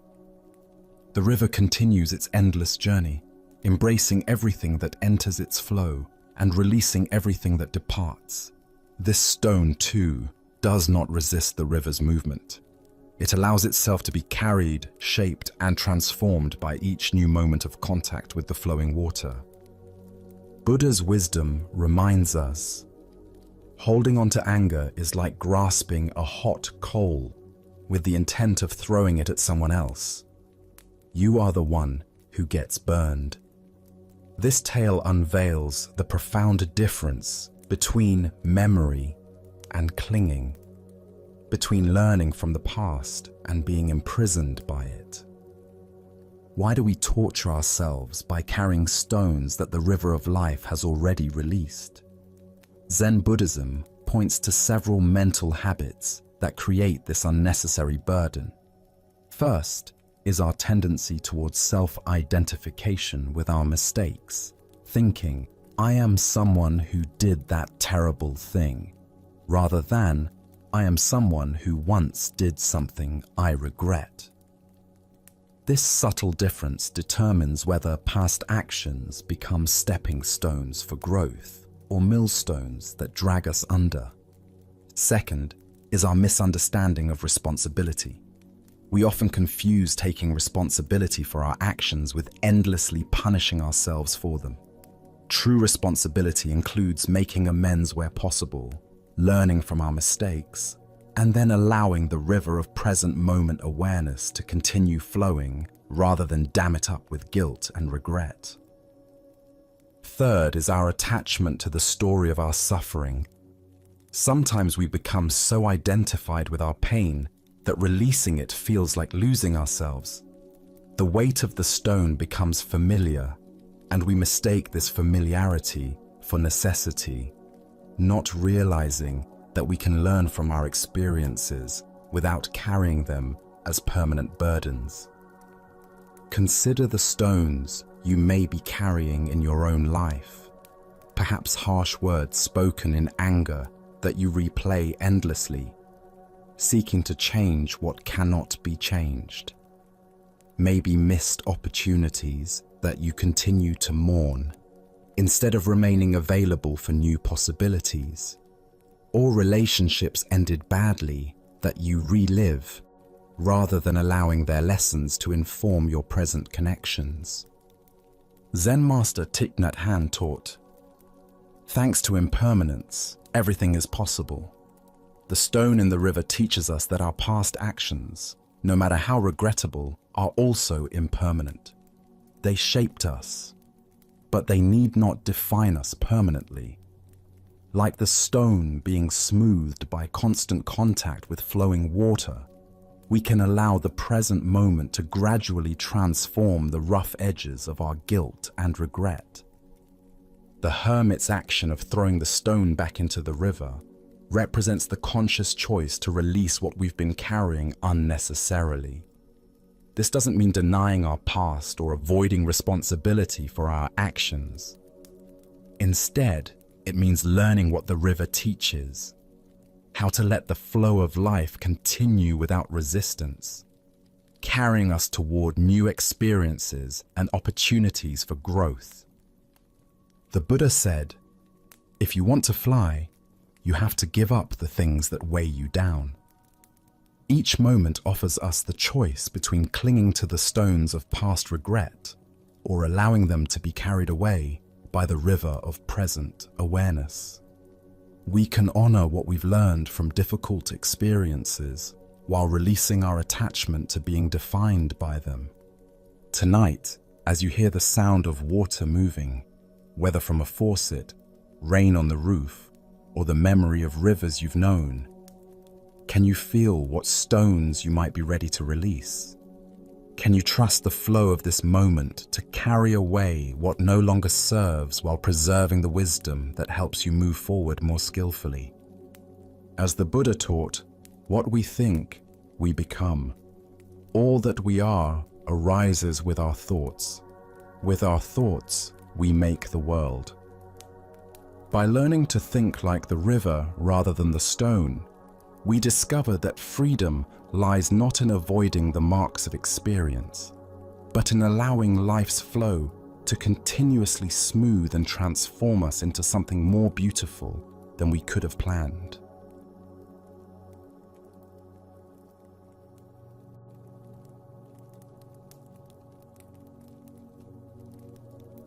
The river continues its endless journey, embracing everything that enters its flow and releasing everything that departs. This stone, too, does not resist the river's movement. It allows itself to be carried, shaped, and transformed by each new moment of contact with the flowing water. Buddha's wisdom reminds us, holding on to anger is like grasping a hot coal with the intent of throwing it at someone else. You are the one who gets burned. This tale unveils the profound difference between memory and clinging, between learning from the past and being imprisoned by it. Why do we torture ourselves by carrying stones that the river of life has already released? Zen Buddhism points to several mental habits that create this unnecessary burden. First is our tendency towards self-identification with our mistakes, thinking, "I am someone who did that terrible thing," rather than, "I am someone who once did something I regret." This subtle difference determines whether past actions become stepping stones for growth or millstones that drag us under. Second is our misunderstanding of responsibility. We often confuse taking responsibility for our actions with endlessly punishing ourselves for them. True responsibility includes making amends where possible, learning from our mistakes, and then allowing the river of present moment awareness to continue flowing rather than dam it up with guilt and regret. Third is our attachment to the story of our suffering. Sometimes we become so identified with our pain that releasing it feels like losing ourselves. The weight of the stone becomes familiar, and we mistake this familiarity for necessity, not realizing that we can learn from our experiences without carrying them as permanent burdens. Consider the stones you may be carrying in your own life, perhaps harsh words spoken in anger that you replay endlessly, seeking to change what cannot be changed. Maybe missed opportunities that you continue to mourn, instead of remaining available for new possibilities, or relationships ended badly that you relive, rather than allowing their lessons to inform your present connections. Zen master Thich Nhat Hanh taught, "Thanks to impermanence, everything is possible." The stone in the river teaches us that our past actions, no matter how regrettable, are also impermanent. They shaped us, but they need not define us permanently. Like the stone being smoothed by constant contact with flowing water, we can allow the present moment to gradually transform the rough edges of our guilt and regret. The hermit's action of throwing the stone back into the river represents the conscious choice to release what we've been carrying unnecessarily. This doesn't mean denying our past or avoiding responsibility for our actions. Instead, it means learning what the river teaches, how to let the flow of life continue without resistance, carrying us toward new experiences and opportunities for growth. The Buddha said, "If you want to fly, you have to give up the things that weigh you down." Each moment offers us the choice between clinging to the stones of past regret or allowing them to be carried away by the river of present awareness. We can honor what we've learned from difficult experiences while releasing our attachment to being defined by them. Tonight, as you hear the sound of water moving, whether from a faucet, rain on the roof, or the memory of rivers you've known, can you feel what stones you might be ready to release? Can you trust the flow of this moment to carry away what no longer serves while preserving the wisdom that helps you move forward more skillfully? As the Buddha taught, what we think, we become. All that we are arises with our thoughts. With our thoughts, we make the world. By learning to think like the river rather than the stone, we discover that freedom lies not in avoiding the marks of experience, but in allowing life's flow to continuously smooth and transform us into something more beautiful than we could have planned.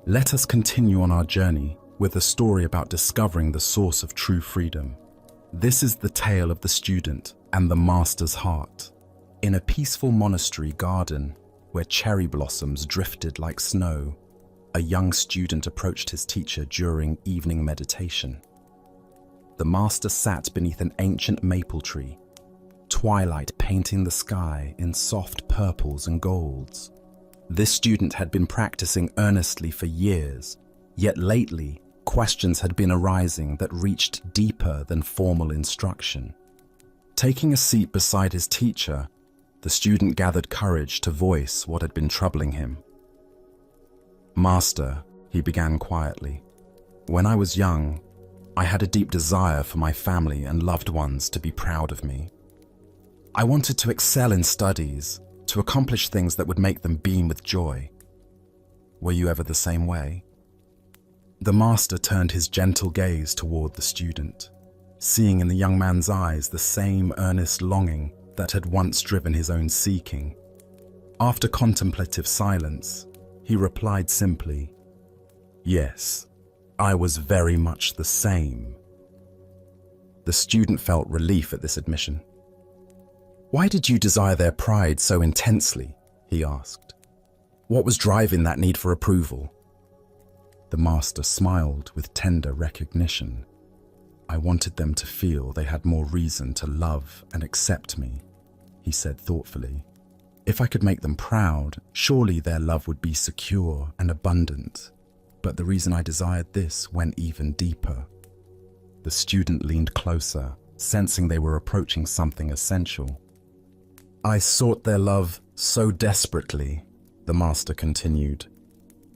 Let us continue on our journey with a story about discovering the source of true freedom. This is the tale of the student and the master's heart. In a peaceful monastery garden where cherry blossoms drifted like snow, a young student approached his teacher during evening meditation. The master sat beneath an ancient maple tree, twilight painting the sky in soft purples and golds. This student had been practicing earnestly for years, yet lately questions had been arising that reached deeper than formal instruction. Taking a seat beside his teacher, the student gathered courage to voice what had been troubling him. "Master," he began quietly, "when I was young, I had a deep desire for my family and loved ones to be proud of me. I wanted to excel in studies, to accomplish things that would make them beam with joy. Were you ever the same way?" The master turned his gentle gaze toward the student, seeing in the young man's eyes the same earnest longing that had once driven his own seeking. After contemplative silence, he replied simply, "Yes, I was very much the same." The student felt relief at this admission. "Why did you desire their pride so intensely?" he asked. "What was driving that need for approval?" The master smiled with tender recognition. "I wanted them to feel they had more reason to love and accept me," he said thoughtfully. "If I could make them proud, surely their love would be secure and abundant. But the reason I desired this went even deeper." The student leaned closer, sensing they were approaching something essential. "I sought their love so desperately," the master continued,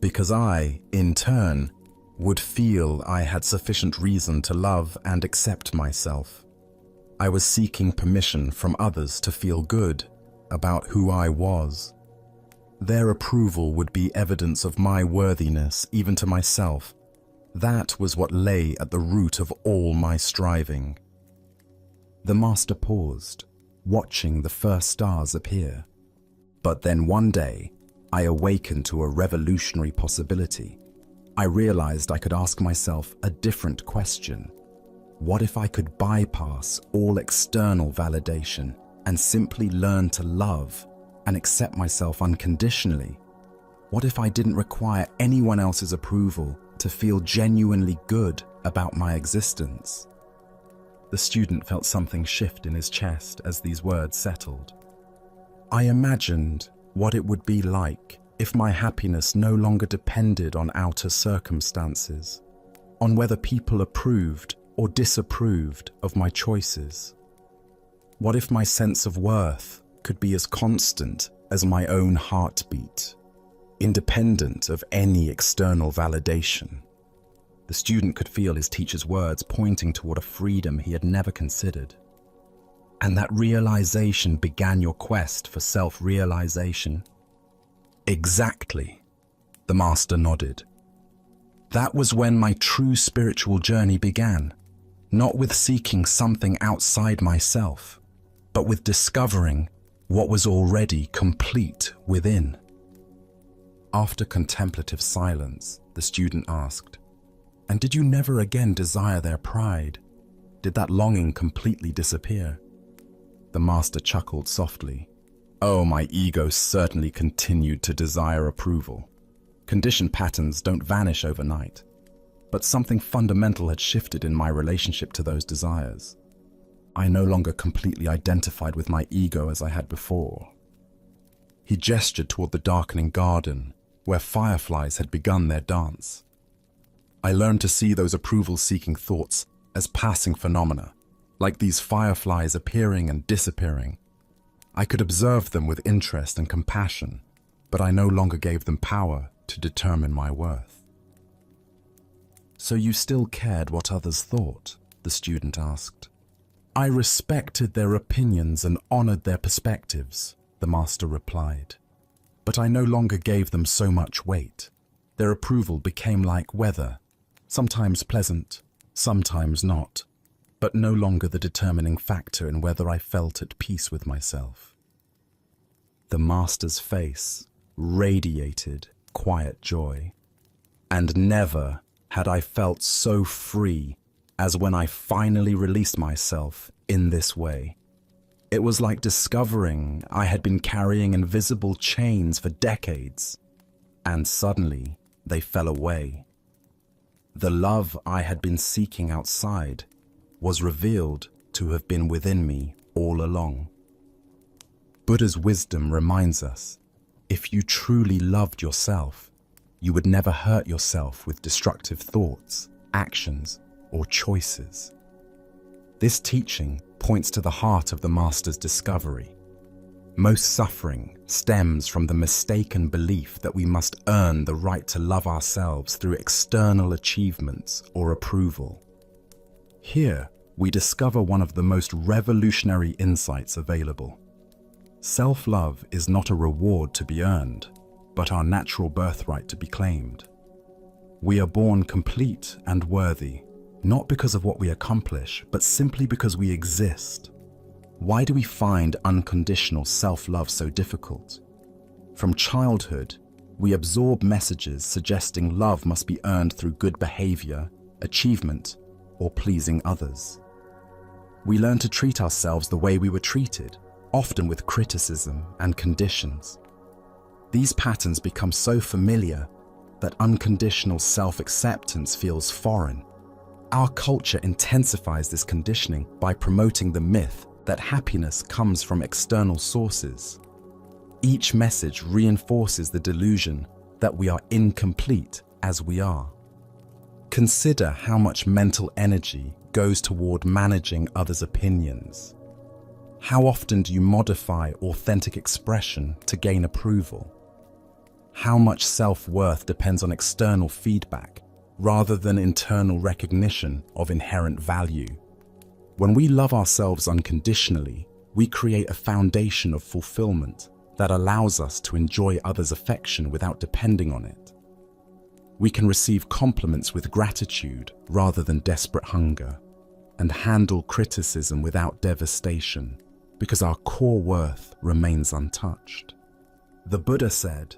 "because I, in turn, would feel I had sufficient reason to love and accept myself. I was seeking permission from others to feel good about who I was. Their approval would be evidence of my worthiness even to myself. That was what lay at the root of all my striving." The master paused, watching the first stars appear. "But then one day, I awakened to a revolutionary possibility. I realized I could ask myself a different question. What if I could bypass all external validation and simply learn to love and accept myself unconditionally? What if I didn't require anyone else's approval to feel genuinely good about my existence?" The student felt something shift in his chest as these words settled. I imagined what it would be like if my happiness no longer depended on outer circumstances, on whether people approved or disapproved of my choices. What if my sense of worth could be as constant as my own heartbeat, independent of any external validation? The student could feel his teacher's words pointing toward a freedom he had never considered. And that realization began your quest for self-realization? Exactly, the master nodded. That was when my true spiritual journey began, not with seeking something outside myself, but with discovering what was already complete within. After contemplative silence, the student asked, "And did you never again desire their pride? Did that longing completely disappear?" The master chuckled softly. "Oh, my ego certainly continued to desire approval. Conditioned patterns don't vanish overnight, but something fundamental had shifted in my relationship to those desires. I no longer completely identified with my ego as I had before." He gestured toward the darkening garden, where fireflies had begun their dance. "I learned to see those approval-seeking thoughts as passing phenomena, like these fireflies appearing and disappearing. I could observe them with interest and compassion, but I no longer gave them power to determine my worth." "So you still cared what others thought?" the student asked. "I respected their opinions and honored their perspectives," the master replied. "But I no longer gave them so much weight. Their approval became like weather, sometimes pleasant, sometimes not, but no longer the determining factor in whether I felt at peace with myself." The master's face radiated quiet joy. "And never had I felt so free as when I finally released myself in this way. It was like discovering I had been carrying invisible chains for decades, and suddenly they fell away. The love I had been seeking outside was revealed to have been within me all along." Buddha's wisdom reminds us, if you truly loved yourself, you would never hurt yourself with destructive thoughts, actions, or choices. This teaching points to the heart of the master's discovery. Most suffering stems from the mistaken belief that we must earn the right to love ourselves through external achievements or approval. Here, we discover one of the most revolutionary insights available. Self-love is not a reward to be earned, but our natural birthright to be claimed. We are born complete and worthy, not because of what we accomplish, but simply because we exist. Why do we find unconditional self-love so difficult? From childhood, we absorb messages suggesting love must be earned through good behavior, achievement, or pleasing others. We learn to treat ourselves the way we were treated, often with criticism and conditions. These patterns become so familiar that unconditional self-acceptance feels foreign. Our culture intensifies this conditioning by promoting the myth that happiness comes from external sources. Each message reinforces the delusion that we are incomplete as we are. Consider how much mental energy goes toward managing others' opinions. How often do you modify authentic expression to gain approval? How much self-worth depends on external feedback rather than internal recognition of inherent value? When we love ourselves unconditionally, we create a foundation of fulfillment that allows us to enjoy others' affection without depending on it. We can receive compliments with gratitude rather than desperate hunger, and handle criticism without devastation, because our core worth remains untouched. The Buddha said,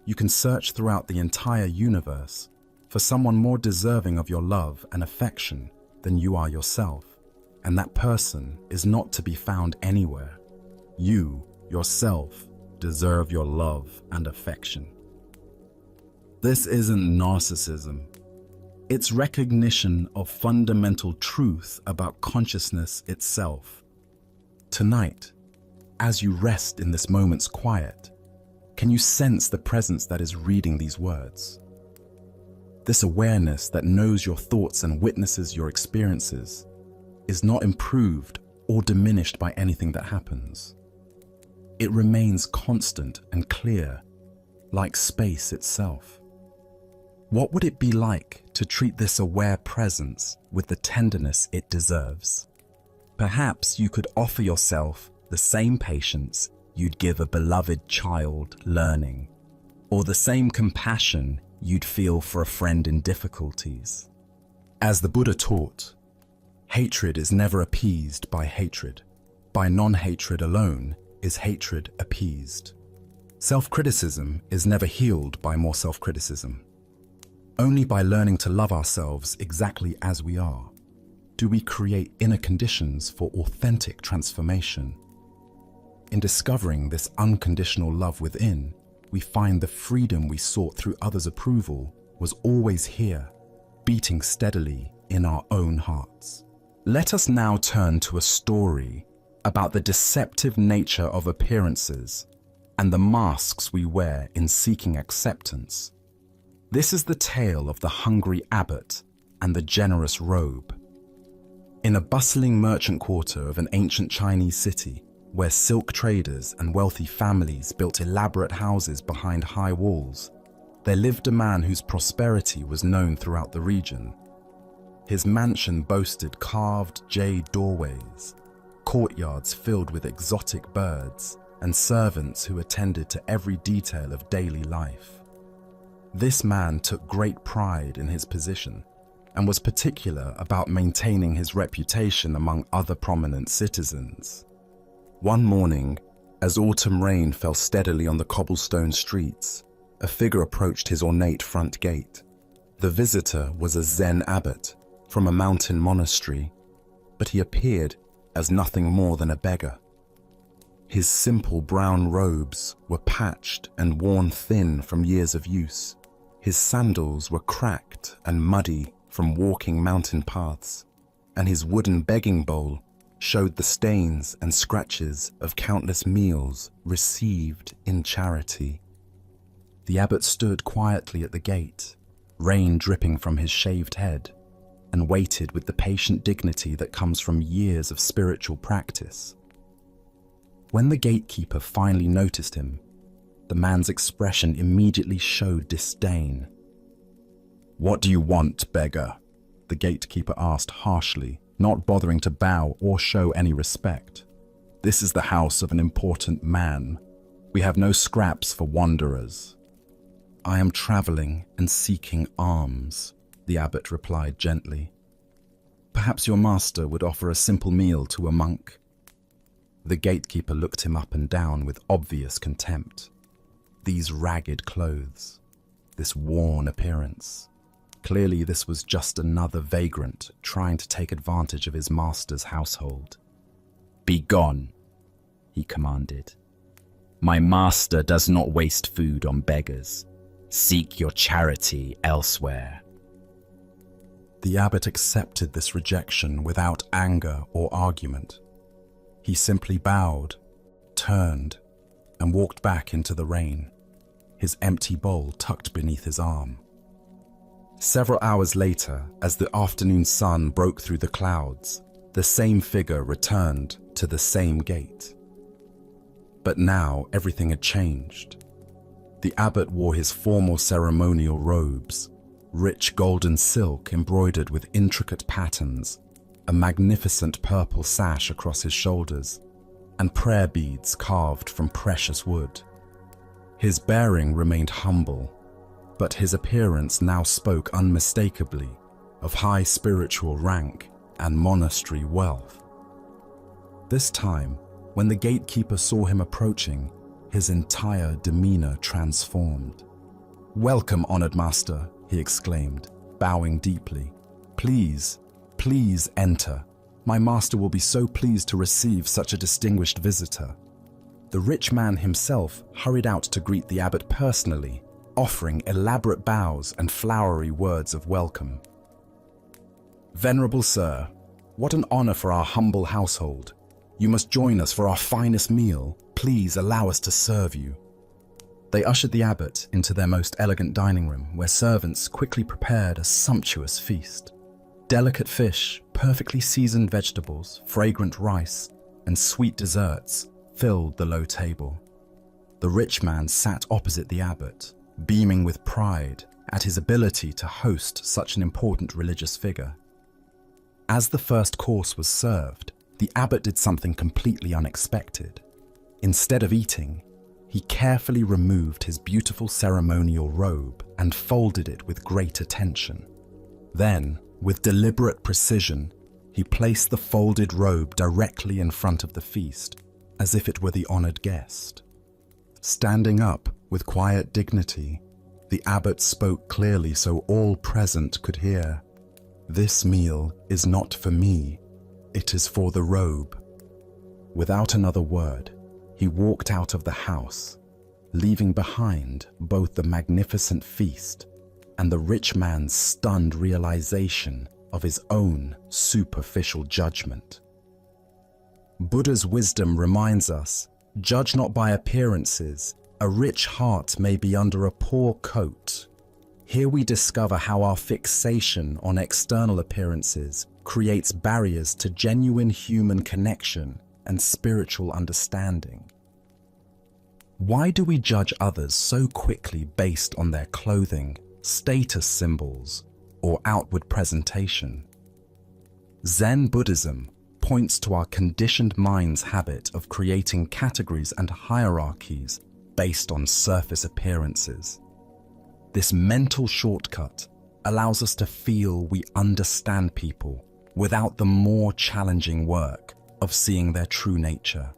"You can search throughout the entire universe for someone more deserving of your love and affection than you are yourself, and that person is not to be found anywhere. You, yourself, deserve your love and affection." This isn't narcissism. It's recognition of fundamental truth about consciousness itself. Tonight, As you rest in this moment's quiet, can you sense the presence that is reading these words? This awareness that knows your thoughts and witnesses your experiences is not improved or diminished by anything that happens. It remains constant and clear, like space itself. What would it be like to treat this aware presence with the tenderness it deserves? Perhaps you could offer yourself the same patience you'd give a beloved child learning, or the same compassion you'd feel for a friend in difficulties. As the Buddha taught, hatred is never appeased by hatred. By non-hatred alone is hatred appeased. Self-criticism is never healed by more self-criticism. Only by learning to love ourselves exactly as we are do we create inner conditions for authentic transformation. In discovering this unconditional love within, we find the freedom we sought through others' approval was always here, beating steadily in our own hearts. Let us now turn to a story about the deceptive nature of appearances and the masks we wear in seeking acceptance. This is the tale of the hungry abbot and the generous robe. In a bustling merchant quarter of an ancient Chinese city, where silk traders and wealthy families built elaborate houses behind high walls, there lived a man whose prosperity was known throughout the region. His mansion boasted carved jade doorways, courtyards filled with exotic birds, and servants who attended to every detail of daily life. This man took great pride in his position and was particular about maintaining his reputation among other prominent citizens. One morning, as autumn rain fell steadily on the cobblestone streets, a figure approached his ornate front gate. The visitor was a Zen abbot from a mountain monastery, but he appeared as nothing more than a beggar. His simple brown robes were patched and worn thin from years of use. His sandals were cracked and muddy from walking mountain paths, and his wooden begging bowl showed the stains and scratches of countless meals received in charity. The abbot stood quietly at the gate, rain dripping from his shaved head, and waited with the patient dignity that comes from years of spiritual practice. When the gatekeeper finally noticed him, the man's expression immediately showed disdain. "What do you want, beggar?" the gatekeeper asked harshly, not bothering to bow or show any respect. "This is the house of an important man. We have no scraps for wanderers." "I am traveling and seeking alms," the abbot replied gently. "Perhaps your master would offer a simple meal to a monk." The gatekeeper looked him up and down with obvious contempt. These ragged clothes, this worn appearance. Clearly this was just another vagrant trying to take advantage of his master's household. "Be gone," he commanded. "My master does not waste food on beggars. Seek your charity elsewhere." The abbot accepted this rejection without anger or argument. He simply bowed, turned, and walked back into the rain, his empty bowl tucked beneath his arm. Several hours later, as the afternoon sun broke through the clouds, the same figure returned to the same gate. But now everything had changed. The abbot wore his formal ceremonial robes, rich golden silk embroidered with intricate patterns, a magnificent purple sash across his shoulders, and prayer beads carved from precious wood. His bearing remained humble, but his appearance now spoke unmistakably of high spiritual rank and monastery wealth. This time, when the gatekeeper saw him approaching, his entire demeanor transformed. "Welcome, honored master," he exclaimed, bowing deeply. Please enter. My master will be so pleased to receive such a distinguished visitor." The rich man himself hurried out to greet the abbot personally, offering elaborate bows and flowery words of welcome. "Venerable sir, what an honor for our humble household. You must join us for our finest meal. Please allow us to serve you." They ushered the abbot into their most elegant dining room, where servants quickly prepared a sumptuous feast. Delicate fish, perfectly seasoned vegetables, fragrant rice, and sweet desserts filled the low table. The rich man sat opposite the abbot, beaming with pride at his ability to host such an important religious figure. As the first course was served, the abbot did something completely unexpected. Instead of eating, he carefully removed his beautiful ceremonial robe and folded it with great attention. Then, with deliberate precision, he placed the folded robe directly in front of the feast, as if it were the honored guest. Standing up with quiet dignity, the abbot spoke clearly so all present could hear. "This meal is not for me, it is for the robe." Without another word, he walked out of the house, leaving behind both the magnificent feast and the rich man's stunned realization of his own superficial judgment. Buddha's wisdom reminds us, judge not by appearances, a rich heart may be under a poor coat. Here we discover how our fixation on external appearances creates barriers to genuine human connection and spiritual understanding. Why do we judge others so quickly based on their clothing, status symbols, or outward presentation? Zen Buddhism points to our conditioned mind's habit of creating categories and hierarchies based on surface appearances. This mental shortcut allows us to feel we understand people without the more challenging work of seeing their true nature.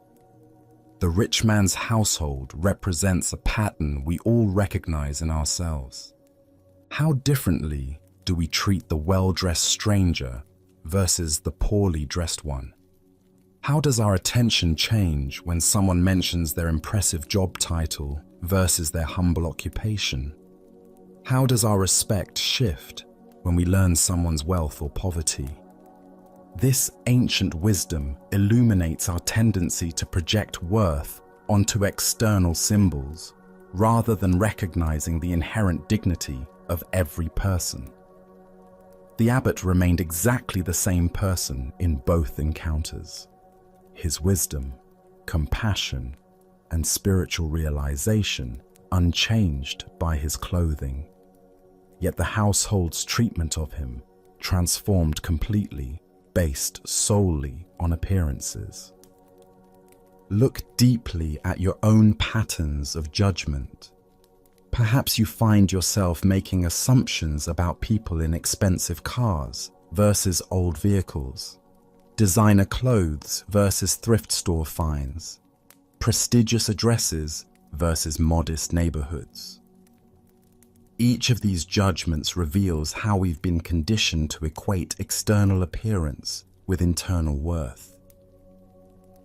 The rich man's household represents a pattern we all recognize in ourselves. How differently do we treat the well-dressed stranger versus the poorly dressed one? How does our attention change when someone mentions their impressive job title versus their humble occupation? How does our respect shift when we learn someone's wealth or poverty? This ancient wisdom illuminates our tendency to project worth onto external symbols, rather than recognizing the inherent dignity of every person. The abbot remained exactly the same person in both encounters. His wisdom, compassion, and spiritual realization unchanged by his clothing. Yet the household's treatment of him transformed completely, based solely on appearances. Look deeply at your own patterns of judgment. Perhaps you find yourself making assumptions about people in expensive cars versus old vehicles, designer clothes versus thrift store finds, prestigious addresses versus modest neighborhoods. Each of these judgments reveals how we've been conditioned to equate external appearance with internal worth.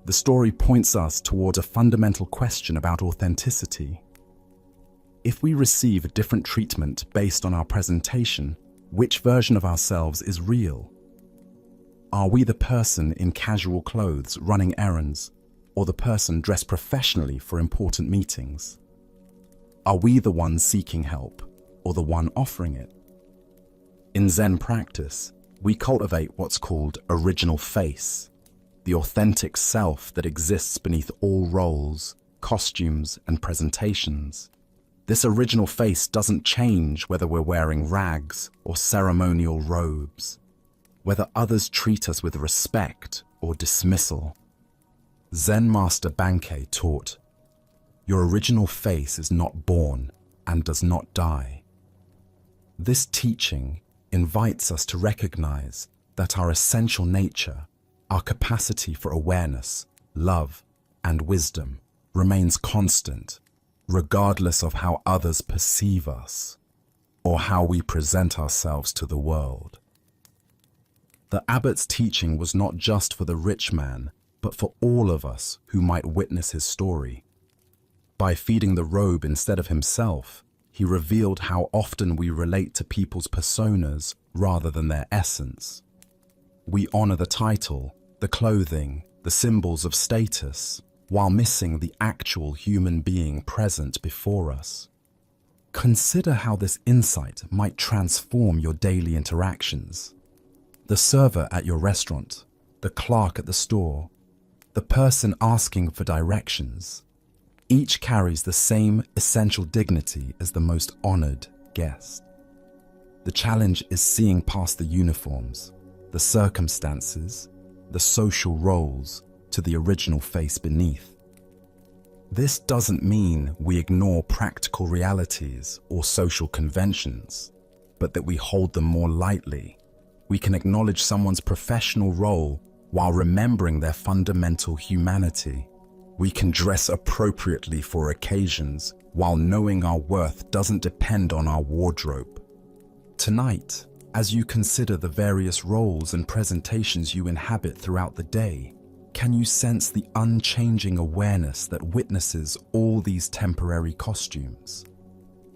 The story points us toward a fundamental question about authenticity. If we receive a different treatment based on our presentation, which version of ourselves is real? Are we the person in casual clothes running errands, or the person dressed professionally for important meetings? Are we the one seeking help, or the one offering it? In Zen practice, we cultivate what's called original face, the authentic self that exists beneath all roles, costumes, and presentations. This original face doesn't change whether we're wearing rags or ceremonial robes, whether others treat us with respect or dismissal. Zen Master Bankei taught, "Your original face is not born and does not die." This teaching invites us to recognize that our essential nature, our capacity for awareness, love, and wisdom remains constant, regardless of how others perceive us or how we present ourselves to the world. The abbot's teaching was not just for the rich man, but for all of us who might witness his story. By feeding the robe instead of himself, he revealed how often we relate to people's personas rather than their essence. We honor the title, the clothing, the symbols of status, while missing the actual human being present before us. Consider how this insight might transform your daily interactions. The server at your restaurant, the clerk at the store, the person asking for directions, each carries the same essential dignity as the most honored guest. The challenge is seeing past the uniforms, the circumstances, the social roles to the original face beneath. This doesn't mean we ignore practical realities or social conventions, but that we hold them more lightly. We can acknowledge someone's professional role while remembering their fundamental humanity. We can dress appropriately for occasions while knowing our worth doesn't depend on our wardrobe. Tonight, as you consider the various roles and presentations you inhabit throughout the day, can you sense the unchanging awareness that witnesses all these temporary costumes?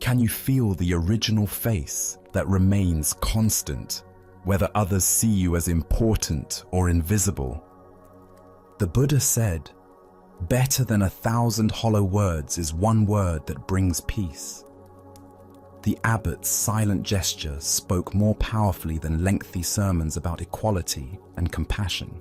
Can you feel the original face that remains constant, whether others see you as important or invisible? The Buddha said, "Better than 1,000 hollow words is one word that brings peace." The abbot's silent gesture spoke more powerfully than lengthy sermons about equality and compassion.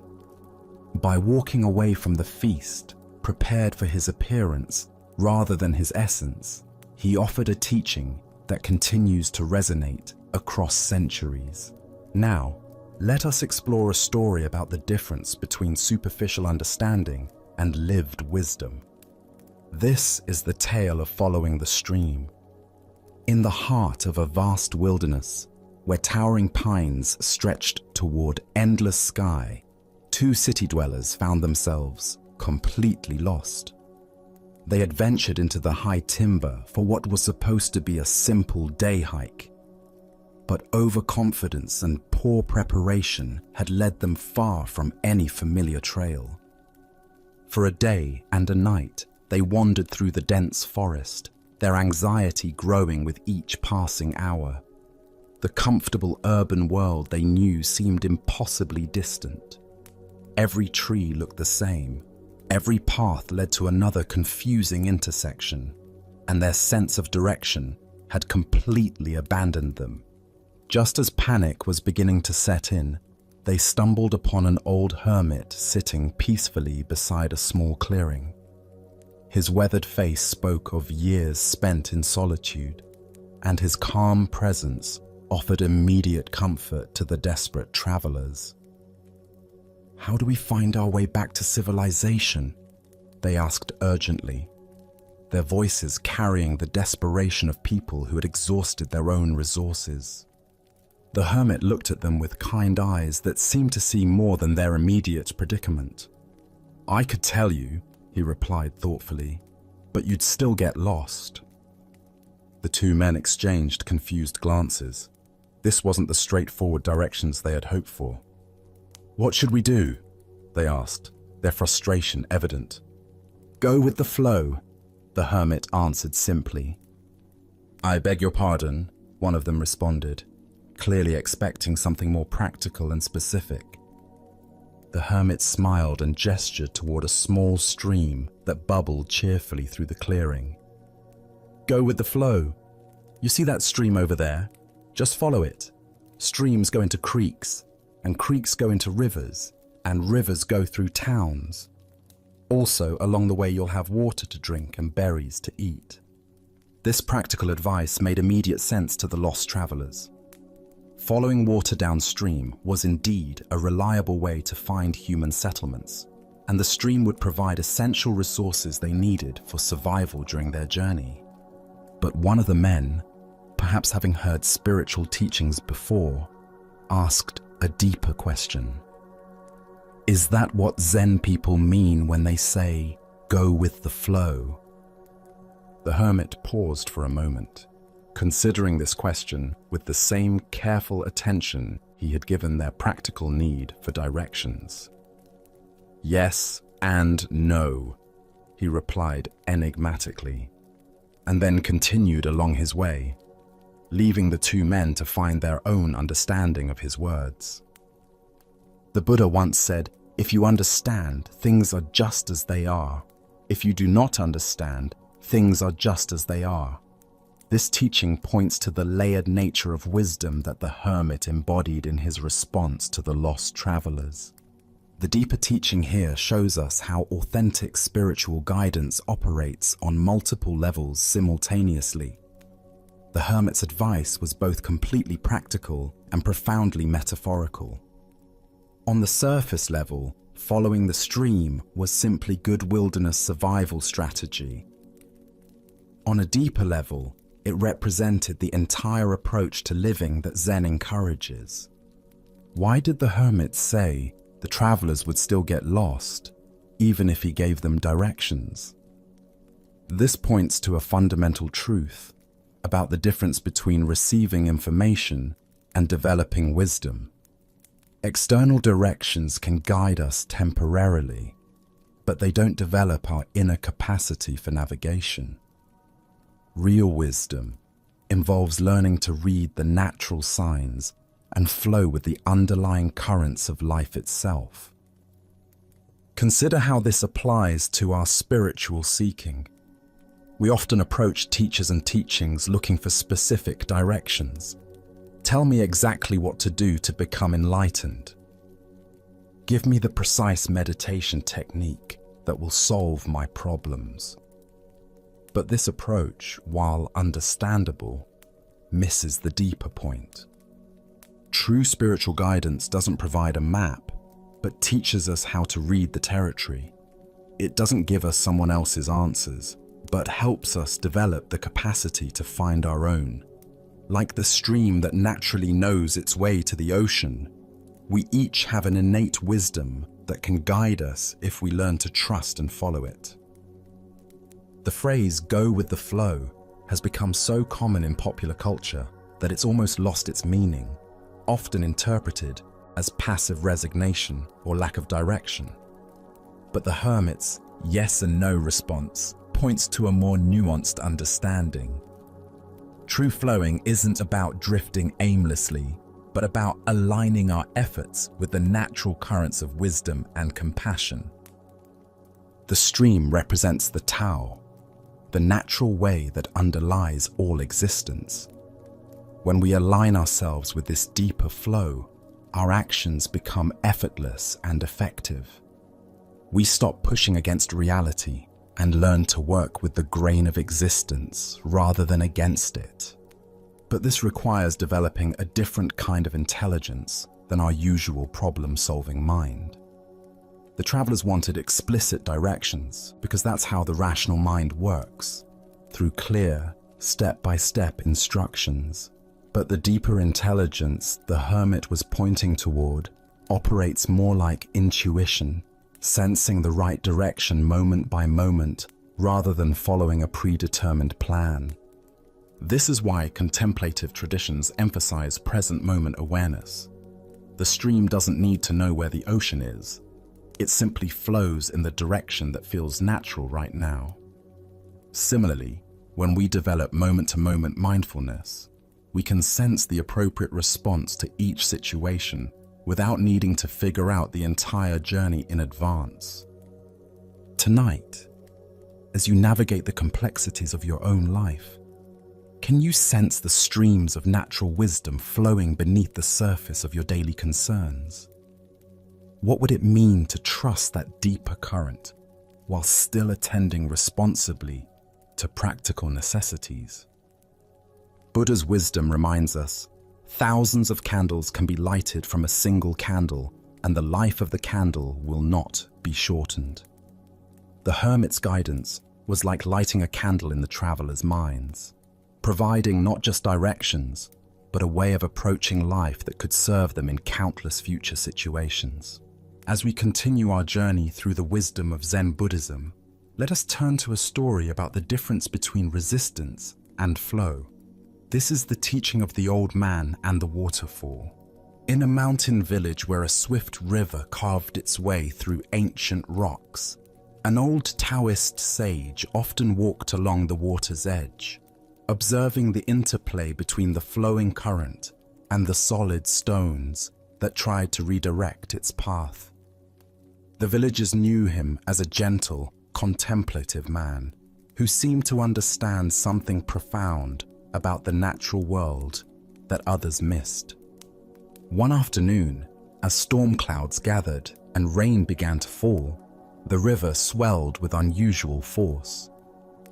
By walking away from the feast, prepared for his appearance rather than his essence, he offered a teaching that continues to resonate across centuries. Now, let us explore a story about the difference between superficial understanding and lived wisdom. This is the tale of following the stream. In the heart of a vast wilderness, where towering pines stretched toward endless sky, two city dwellers found themselves completely lost. They had ventured into the high timber for what was supposed to be a simple day hike, but overconfidence and poor preparation had led them far from any familiar trail. For a day and a night, they wandered through the dense forest, their anxiety growing with each passing hour. The comfortable urban world they knew seemed impossibly distant. Every tree looked the same. Every path led to another confusing intersection, and their sense of direction had completely abandoned them. Just as panic was beginning to set in, they stumbled upon an old hermit sitting peacefully beside a small clearing. His weathered face spoke of years spent in solitude, and his calm presence offered immediate comfort to the desperate travelers. "How do we find our way back to civilization?" they asked urgently, their voices carrying the desperation of people who had exhausted their own resources. The hermit looked at them with kind eyes that seemed to see more than their immediate predicament. "I could tell you," he replied thoughtfully, "but you'd still get lost." The two men exchanged confused glances. This wasn't the straightforward directions they had hoped for. "What should we do?" they asked, their frustration evident. "Go with the flow," the hermit answered simply. "I beg your pardon," one of them responded, clearly expecting something more practical and specific. The hermit smiled and gestured toward a small stream that bubbled cheerfully through the clearing. "Go with the flow. You see that stream over there? Just follow it. Streams go into creeks, and creeks go into rivers, and rivers go through towns. Also, along the way you'll have water to drink and berries to eat." This practical advice made immediate sense to the lost travelers. Following water downstream was indeed a reliable way to find human settlements, and the stream would provide essential resources they needed for survival during their journey. But one of the men, perhaps having heard spiritual teachings before, asked a deeper question. "Is that what Zen people mean when they say, 'go with the flow'?" The hermit paused for a moment, considering this question with the same careful attention he had given their practical need for directions. "Yes and no," he replied enigmatically, and then continued along his way, leaving the two men to find their own understanding of his words. The Buddha once said, If you understand, things are just as they are. If you do not understand, things are just as they are. This teaching points to the layered nature of wisdom that the hermit embodied in his response to the lost travelers. The deeper teaching here shows us how authentic spiritual guidance operates on multiple levels simultaneously. The hermit's advice was both completely practical and profoundly metaphorical. On the surface level, following the stream was simply good wilderness survival strategy. On a deeper level, it represented the entire approach to living that Zen encourages. Why did the hermit say the travelers would still get lost, even if he gave them directions? This points to a fundamental truth about the difference between receiving information and developing wisdom. External directions can guide us temporarily, but they don't develop our inner capacity for navigation. Real wisdom involves learning to read the natural signs and flow with the underlying currents of life itself. Consider how this applies to our spiritual seeking. We often approach teachers and teachings looking for specific directions. Tell me exactly what to do to become enlightened. Give me the precise meditation technique that will solve my problems. But this approach, while understandable, misses the deeper point. True spiritual guidance doesn't provide a map, but teaches us how to read the territory. It doesn't give us someone else's answers, but helps us develop the capacity to find our own. Like the stream that naturally knows its way to the ocean, we each have an innate wisdom that can guide us if we learn to trust and follow it. The phrase "go with the flow" has become so common in popular culture that it's almost lost its meaning, often interpreted as passive resignation or lack of direction. But the hermit's yes and no response points to a more nuanced understanding. True flowing isn't about drifting aimlessly, but about aligning our efforts with the natural currents of wisdom and compassion. The stream represents the Tao, the natural way that underlies all existence. When we align ourselves with this deeper flow, our actions become effortless and effective. We stop pushing against reality and learn to work with the grain of existence rather than against it. But this requires developing a different kind of intelligence than our usual problem-solving mind. The travelers wanted explicit directions because that's how the rational mind works, through clear, step-by-step instructions. But the deeper intelligence the hermit was pointing toward operates more like intuition, sensing the right direction moment by moment rather than following a predetermined plan. This is why contemplative traditions emphasize present moment awareness. The stream doesn't need to know where the ocean is. It simply flows in the direction that feels natural right now. Similarly, when we develop moment-to-moment mindfulness, we can sense the appropriate response to each situation without needing to figure out the entire journey in advance. Tonight, as you navigate the complexities of your own life, can you sense the streams of natural wisdom flowing beneath the surface of your daily concerns? What would it mean to trust that deeper current while still attending responsibly to practical necessities? Buddha's wisdom reminds us, thousands of candles can be lighted from a single candle, and the life of the candle will not be shortened. The hermit's guidance was like lighting a candle in the travelers' minds, providing not just directions, but a way of approaching life that could serve them in countless future situations. As we continue our journey through the wisdom of Zen Buddhism, let us turn to a story about the difference between resistance and flow. This is the teaching of the old man and the waterfall. In a mountain village where a swift river carved its way through ancient rocks, an old Taoist sage often walked along the water's edge, observing the interplay between the flowing current and the solid stones that tried to redirect its path. The villagers knew him as a gentle, contemplative man who seemed to understand something profound about the natural world that others missed. One afternoon, as storm clouds gathered and rain began to fall, the river swelled with unusual force.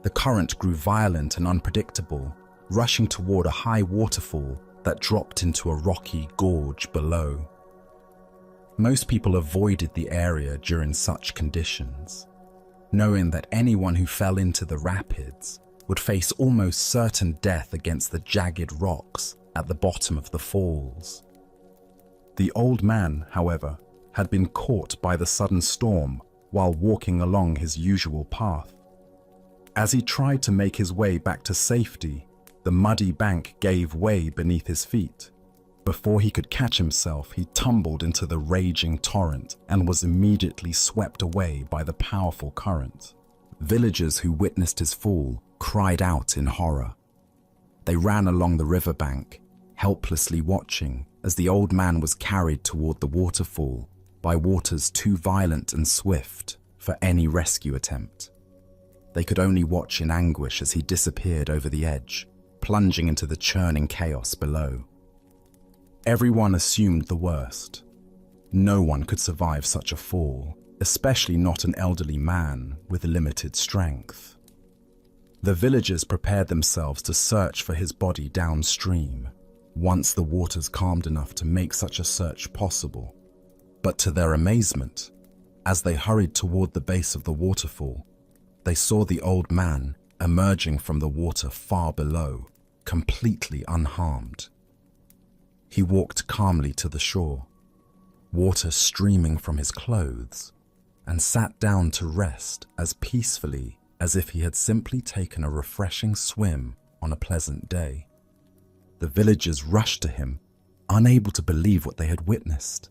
The current grew violent and unpredictable, rushing toward a high waterfall that dropped into a rocky gorge below. Most people avoided the area during such conditions, knowing that anyone who fell into the rapids would face almost certain death against the jagged rocks at the bottom of the falls. The old man, however, had been caught by the sudden storm while walking along his usual path. As he tried to make his way back to safety, the muddy bank gave way beneath his feet. Before he could catch himself, he tumbled into the raging torrent and was immediately swept away by the powerful current. Villagers who witnessed his fall cried out in horror. They ran along the riverbank, helplessly watching as the old man was carried toward the waterfall by waters too violent and swift for any rescue attempt. They could only watch in anguish as he disappeared over the edge, plunging into the churning chaos below. Everyone assumed the worst. No one could survive such a fall, especially not an elderly man with limited strength. The villagers prepared themselves to search for his body downstream, once the waters calmed enough to make such a search possible. But to their amazement, as they hurried toward the base of the waterfall, they saw the old man emerging from the water far below, completely unharmed. He walked calmly to the shore, water streaming from his clothes, and sat down to rest as peacefully as if he had simply taken a refreshing swim on a pleasant day. The villagers rushed to him, unable to believe what they had witnessed.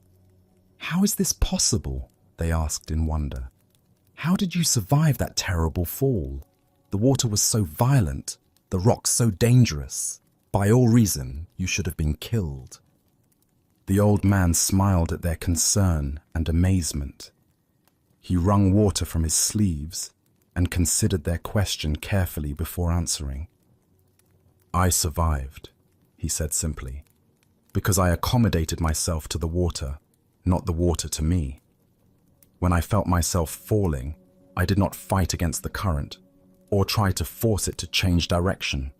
"How is this possible?" they asked in wonder. "How did you survive that terrible fall? The water was so violent, the rocks so dangerous. By all reason, you should have been killed." The old man smiled at their concern and amazement. He wrung water from his sleeves and considered their question carefully before answering. "I survived," he said simply, "because I accommodated myself to the water, not the water to me. When I felt myself falling, I did not fight against the current or try to force it to change direction.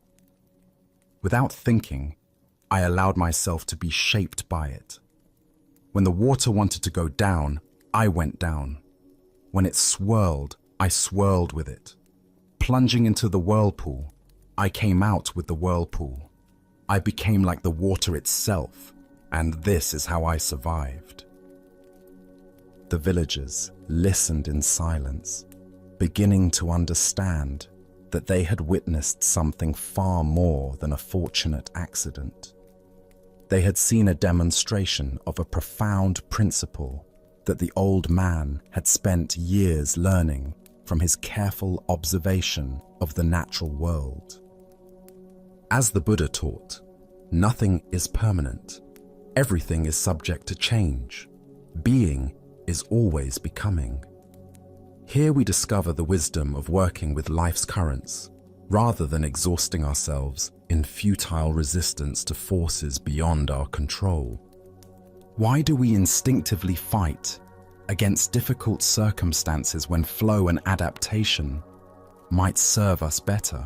Without thinking, I allowed myself to be shaped by it. When the water wanted to go down, I went down. When it swirled, I swirled with it. Plunging into the whirlpool, I came out with the whirlpool. I became like the water itself, and this is how I survived." The villagers listened in silence, beginning to understand that they had witnessed something far more than a fortunate accident. They had seen a demonstration of a profound principle that the old man had spent years learning from his careful observation of the natural world. As the Buddha taught, nothing is permanent. Everything is subject to change. Being is always becoming. Here we discover the wisdom of working with life's currents, rather than exhausting ourselves in futile resistance to forces beyond our control. Why do we instinctively fight against difficult circumstances when flow and adaptation might serve us better?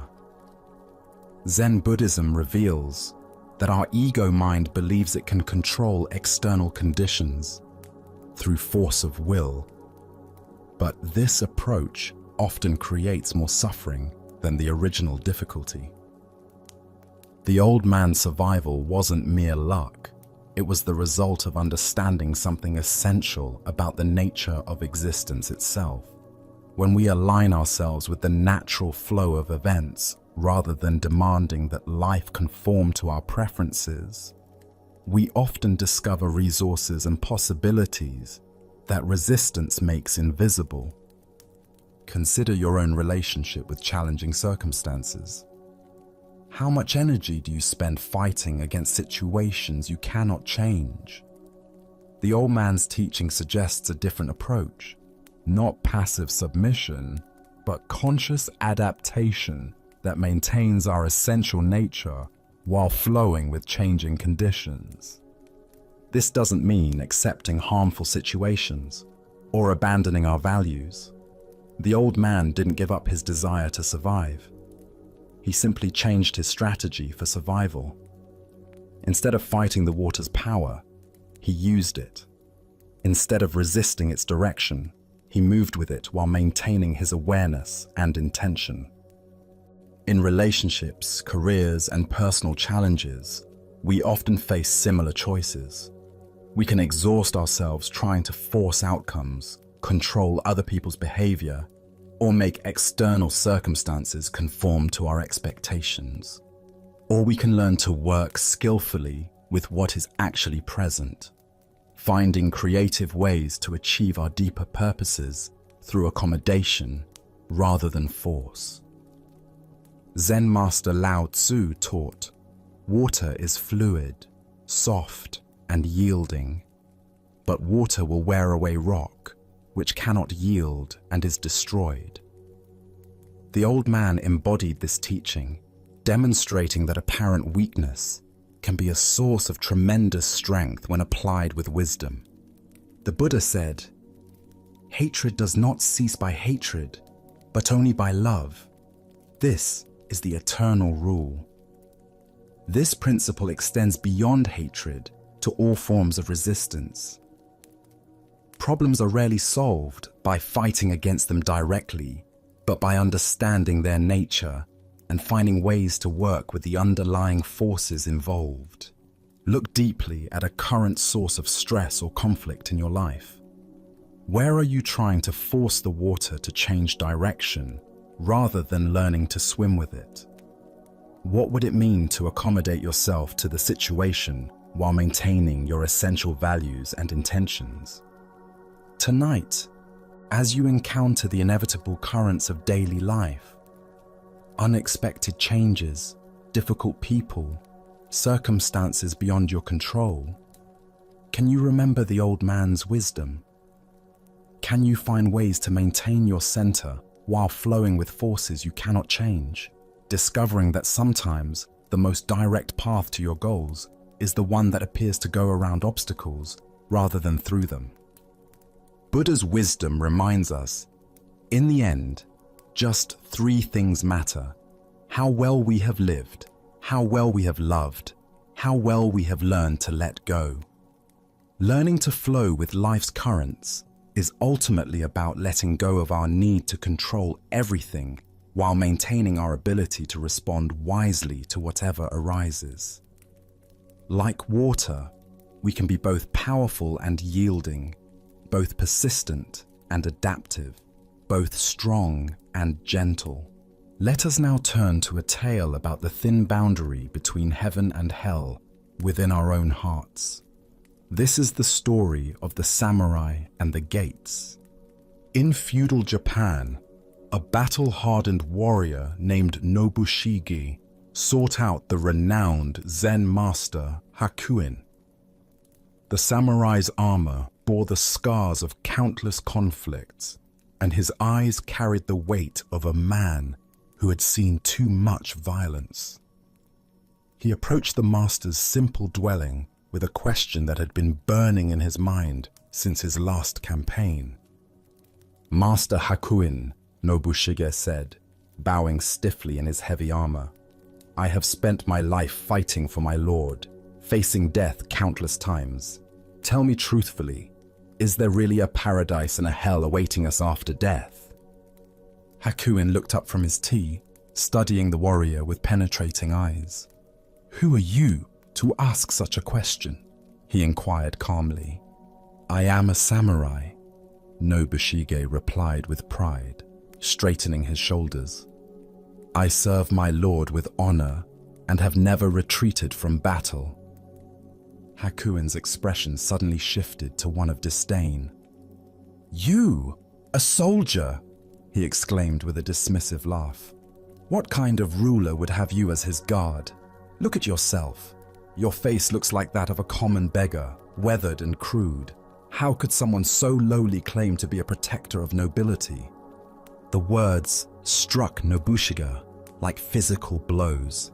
Zen Buddhism reveals that our ego mind believes it can control external conditions through force of will. But this approach often creates more suffering than the original difficulty. The old man's survival wasn't mere luck. It was the result of understanding something essential about the nature of existence itself. When we align ourselves with the natural flow of events, rather than demanding that life conform to our preferences, we often discover resources and possibilities that resistance makes invisible. Consider your own relationship with challenging circumstances. How much energy do you spend fighting against situations you cannot change? The old man's teaching suggests a different approach. not passive submission, but conscious adaptation that maintains our essential nature while flowing with changing conditions. This doesn't mean accepting harmful situations or abandoning our values. The old man didn't give up his desire to survive. He simply changed his strategy for survival. Instead of fighting the water's power, he used it. Instead of resisting its direction, he moved with it while maintaining his awareness and intention. In relationships, careers, and personal challenges, we often face similar choices. We can exhaust ourselves trying to force outcomes, control other people's behavior, or make external circumstances conform to our expectations. Or we can learn to work skillfully with what is actually present, finding creative ways to achieve our deeper purposes through accommodation rather than force. Zen master Lao Tzu taught, "Water is fluid, soft, and yielding, but water will wear away rock, which cannot yield and is destroyed." The old man embodied this teaching, demonstrating that apparent weakness can be a source of tremendous strength when applied with wisdom. The Buddha said, "Hatred does not cease by hatred, but only by love. This is the eternal rule." This principle extends beyond hatred to all forms of resistance. Problems are rarely solved by fighting against them directly, but by understanding their nature and finding ways to work with the underlying forces involved. Look deeply at a current source of stress or conflict in your life. Where are you trying to force the water to change direction rather than learning to swim with it? What would it mean to accommodate yourself to the situation while maintaining your essential values and intentions? Tonight, as you encounter the inevitable currents of daily life, unexpected changes, difficult people, circumstances beyond your control, can you remember the old man's wisdom? Can you find ways to maintain your center while flowing with forces you cannot change, discovering that sometimes the most direct path to your goals is the one that appears to go around obstacles rather than through them? Buddha's wisdom reminds us, in the end, just three things matter: how well we have lived, how well we have loved, how well we have learned to let go. Learning to flow with life's currents is ultimately about letting go of our need to control everything while maintaining our ability to respond wisely to whatever arises. Like water, we can be both powerful and yielding, both persistent and adaptive, both strong and gentle. Let us now turn to a tale about the thin boundary between heaven and hell within our own hearts. This is the story of the samurai and the gates. In feudal Japan, a battle-hardened warrior named Nobushige sought out the renowned Zen master Hakuin. The samurai's armor bore the scars of countless conflicts, and his eyes carried the weight of a man who had seen too much violence. He approached the master's simple dwelling with a question that had been burning in his mind since his last campaign. "Master Hakuin," Nobushige said, bowing stiffly in his heavy armor, "I have spent my life fighting for my lord, facing death countless times. Tell me truthfully, is there really a paradise and a hell awaiting us after death?" Hakuin looked up from his tea, studying the warrior with penetrating eyes. "Who are you to ask such a question?" he inquired calmly. "I am a samurai," Nobushige replied with pride, straightening his shoulders. "I serve my lord with honor and have never retreated from battle." Hakuin's expression suddenly shifted to one of disdain. "You, a soldier?" he exclaimed with a dismissive laugh. "What kind of ruler would have you as his guard? Look at yourself. Your face looks like that of a common beggar, weathered and crude. How could someone so lowly claim to be a protector of nobility? The words struck Nobushiga like physical blows.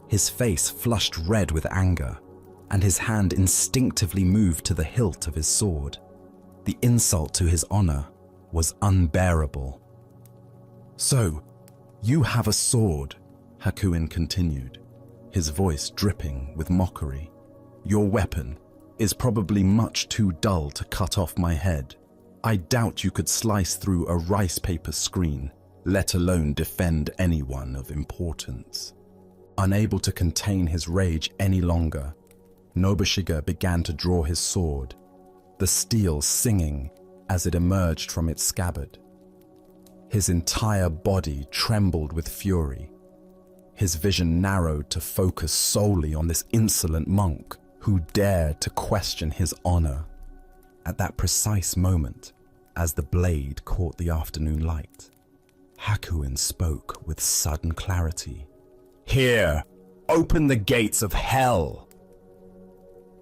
His face flushed red with anger, and his hand instinctively moved to the hilt of his sword. The insult to his honor was unbearable. "So, you have a sword," Hakuin continued, his voice dripping with mockery. "Your weapon is probably much too dull to cut off my head. I doubt you could slice through a rice paper screen, let alone defend anyone of importance." Unable to contain his rage any longer, Nobushiga began to draw his sword, the steel singing as it emerged from its scabbard. His entire body trembled with fury. His vision narrowed to focus solely on this insolent monk who dared to question his honor. At that precise moment, as the blade caught the afternoon light, Hakuin spoke with sudden clarity. "Here, open the gates of hell!"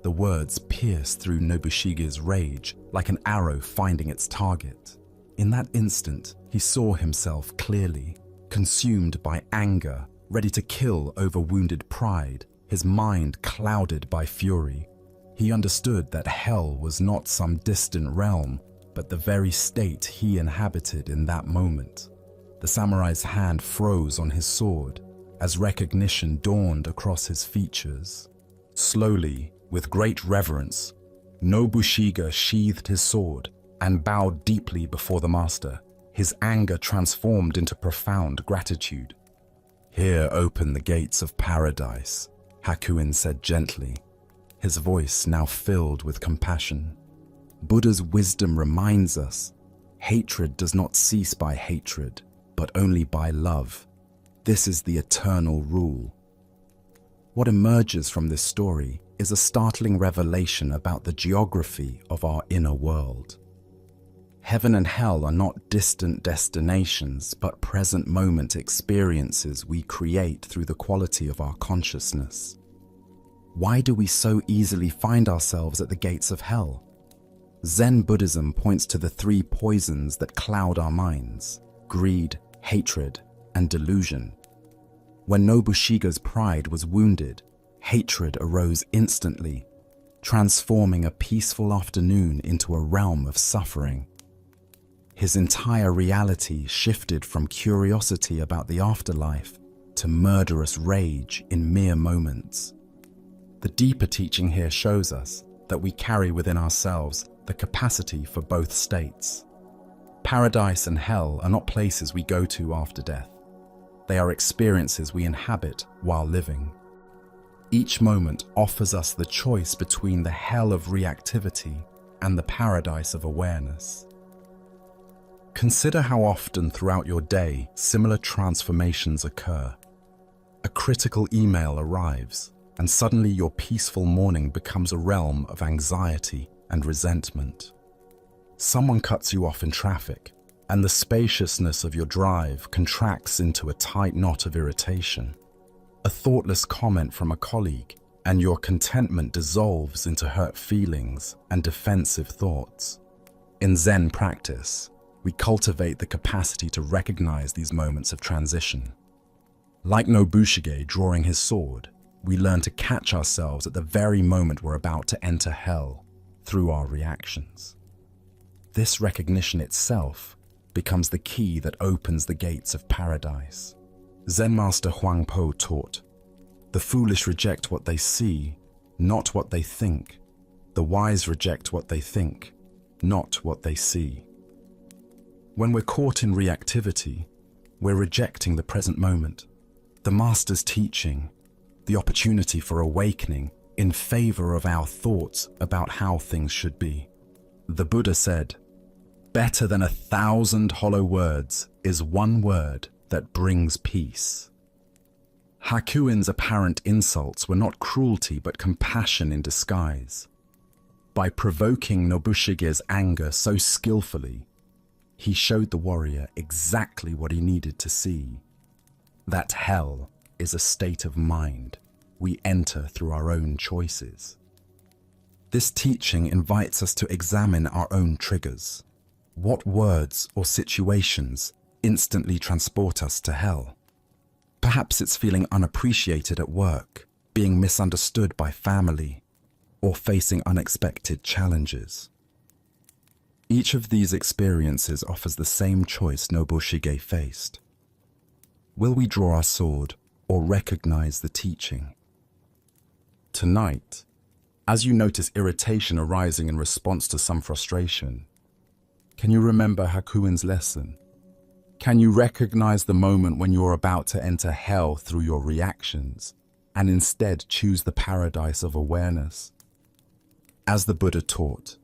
The words pierced through Nobushiga's rage like an arrow finding its target. In that instant, he saw himself clearly, consumed by anger, ready to kill over wounded pride, his mind clouded by fury. He understood that hell was not some distant realm, but the very state he inhabited in that moment. The samurai's hand froze on his sword as recognition dawned across his features. Slowly, with great reverence, Nobushiga sheathed his sword and bowed deeply before the master, his anger transformed into profound gratitude. "Here open the gates of paradise," Hakuin said gently, his voice now filled with compassion. Buddha's wisdom reminds us, hatred does not cease by hatred, but only by love. This is the eternal rule. What emerges from this story is a startling revelation about the geography of our inner world. Heaven and hell are not distant destinations, but present moment experiences we create through the quality of our consciousness. Why do we so easily find ourselves at the gates of hell? Zen Buddhism points to the three poisons that cloud our minds: greed, hatred, and delusion. When Nobushiga's pride was wounded, hatred arose instantly, transforming a peaceful afternoon into a realm of suffering. His entire reality shifted from curiosity about the afterlife to murderous rage in mere moments. The deeper teaching here shows us that we carry within ourselves the capacity for both states. Paradise and hell are not places we go to after death. They are experiences we inhabit while living. Each moment offers us the choice between the hell of reactivity and the paradise of awareness. Consider how often throughout your day similar transformations occur. A critical email arrives, and suddenly your peaceful morning becomes a realm of anxiety and resentment. Someone cuts you off in traffic, and the spaciousness of your drive contracts into a tight knot of irritation. A thoughtless comment from a colleague, and your contentment dissolves into hurt feelings and defensive thoughts. In Zen practice, we cultivate the capacity to recognize these moments of transition. Like Nobushige drawing his sword, we learn to catch ourselves at the very moment we're about to enter hell through our reactions. This recognition itself becomes the key that opens the gates of paradise. Zen master Huangpo taught, "The foolish reject what they see, not what they think. The wise reject what they think, not what they see." When we're caught in reactivity, we're rejecting the present moment, the master's teaching, the opportunity for awakening in favor of our thoughts about how things should be. The Buddha said, "Better than 1,000 hollow words is one word that brings peace." Hakuin's apparent insults were not cruelty but compassion in disguise. By provoking Nobushige's anger so skillfully, he showed the warrior exactly what he needed to see. That hell is a state of mind we enter through our own choices. This teaching invites us to examine our own triggers. What words or situations instantly transport us to hell? Perhaps it's feeling unappreciated at work, being misunderstood by family, or facing unexpected challenges. Each of these experiences offers the same choice Nobushige faced. Will we draw our sword or recognize the teaching? Tonight, as you notice irritation arising in response to some frustration, can you remember Hakuin's lesson? Can you recognize the moment when you're about to enter hell through your reactions and instead choose the paradise of awareness? As the Buddha taught,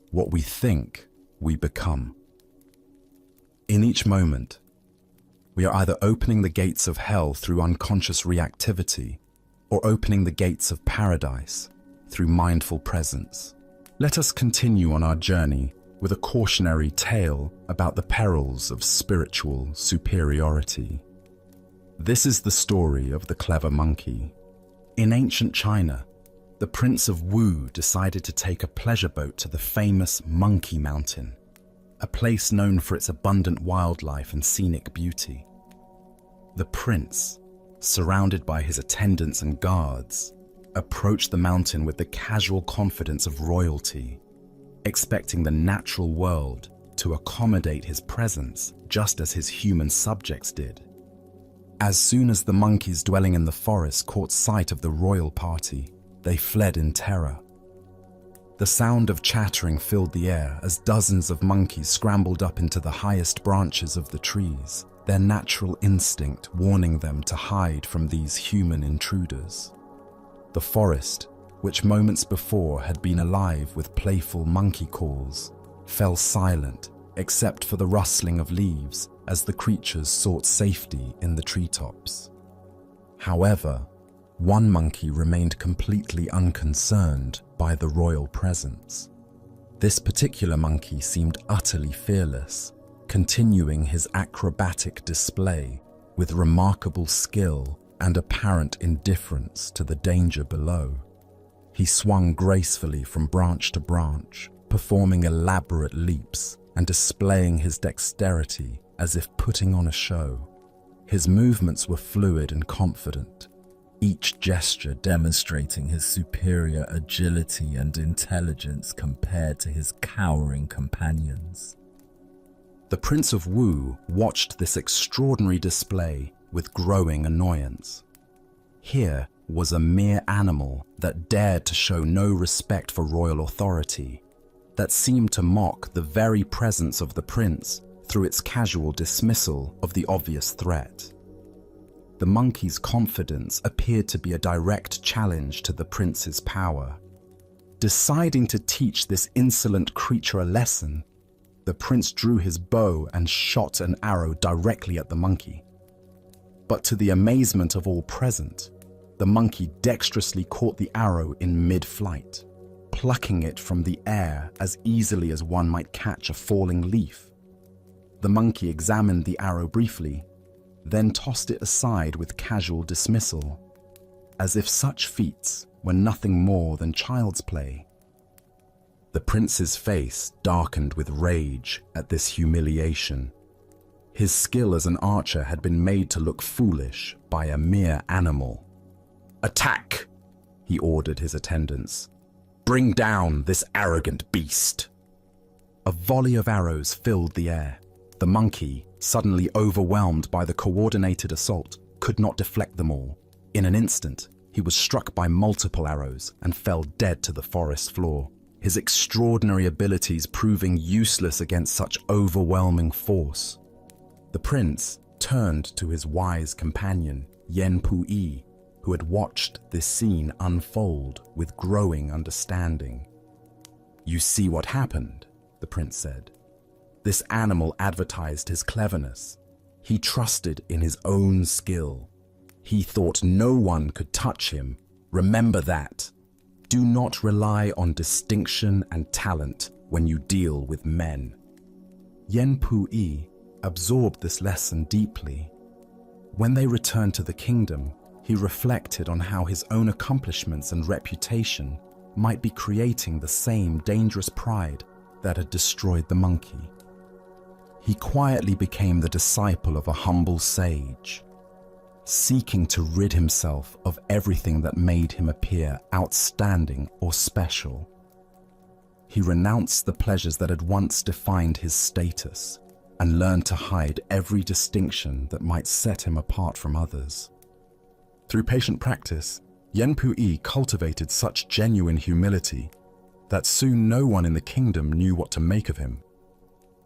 what we think, we become. In each moment, we are either opening the gates of hell through unconscious reactivity or opening the gates of paradise through mindful presence. Let us continue on our journey with a cautionary tale about the perils of spiritual superiority. This is the story of the clever monkey. In ancient China, the Prince of Wu decided to take a pleasure boat to the famous Monkey Mountain, a place known for its abundant wildlife and scenic beauty. The prince, surrounded by his attendants and guards, approached the mountain with the casual confidence of royalty, expecting the natural world to accommodate his presence just as his human subjects did. As soon as the monkeys dwelling in the forest caught sight of the royal party, they fled in terror. The sound of chattering filled the air as dozens of monkeys scrambled up into the highest branches of the trees, their natural instinct warning them to hide from these human intruders. The forest, which moments before had been alive with playful monkey calls, fell silent except for the rustling of leaves as the creatures sought safety in the treetops. However, one monkey remained completely unconcerned by the royal presence. This particular monkey seemed utterly fearless, continuing his acrobatic display with remarkable skill and apparent indifference to the danger below. He swung gracefully from branch to branch, performing elaborate leaps and displaying his dexterity as if putting on a show. His movements were fluid and confident, each gesture demonstrating his superior agility and intelligence compared to his cowering companions. The Prince of Wu watched this extraordinary display with growing annoyance. Here was a mere animal that dared to show no respect for royal authority, that seemed to mock the very presence of the prince through its casual dismissal of the obvious threat. The monkey's confidence appeared to be a direct challenge to the prince's power. Deciding to teach this insolent creature a lesson, the prince drew his bow and shot an arrow directly at the monkey. But to the amazement of all present, the monkey dexterously caught the arrow in mid-flight, plucking it from the air as easily as one might catch a falling leaf. The monkey examined the arrow briefly, then tossed it aside with casual dismissal, as if such feats were nothing more than child's play. The prince's face darkened with rage at this humiliation. His skill as an archer had been made to look foolish by a mere animal. "Attack!" he ordered his attendants. "Bring down this arrogant beast." A volley of arrows filled the air. The monkey, suddenly overwhelmed by the coordinated assault, could not deflect them all. In an instant, he was struck by multiple arrows and fell dead to the forest floor, his extraordinary abilities proving useless against such overwhelming force. The prince turned to his wise companion, Yen Puyi, who had watched this scene unfold with growing understanding. "You see what happened," the prince said. "This animal advertised his cleverness. He trusted in his own skill. He thought no one could touch him. Remember that. Do not rely on distinction and talent when you deal with men." Yen Puyi absorbed this lesson deeply. When they returned to the kingdom, he reflected on how his own accomplishments and reputation might be creating the same dangerous pride that had destroyed the monkey. He quietly became the disciple of a humble sage, seeking to rid himself of everything that made him appear outstanding or special. He renounced the pleasures that had once defined his status and learned to hide every distinction that might set him apart from others. Through patient practice, Yen-Pu-Yi cultivated such genuine humility that soon no one in the kingdom knew what to make of him.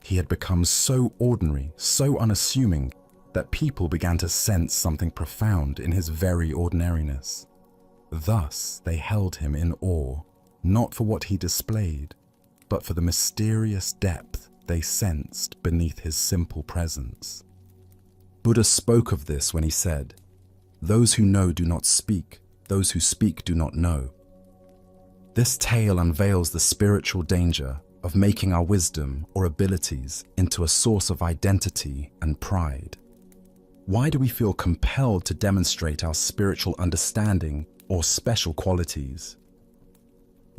He had become so ordinary, so unassuming, that people began to sense something profound in his very ordinariness. Thus, they held him in awe, not for what he displayed, but for the mysterious depth they sensed beneath his simple presence. Buddha spoke of this when he said, "Those who know do not speak, those who speak do not know." This tale unveils the spiritual danger of making our wisdom or abilities into a source of identity and pride. Why do we feel compelled to demonstrate our spiritual understanding or special qualities?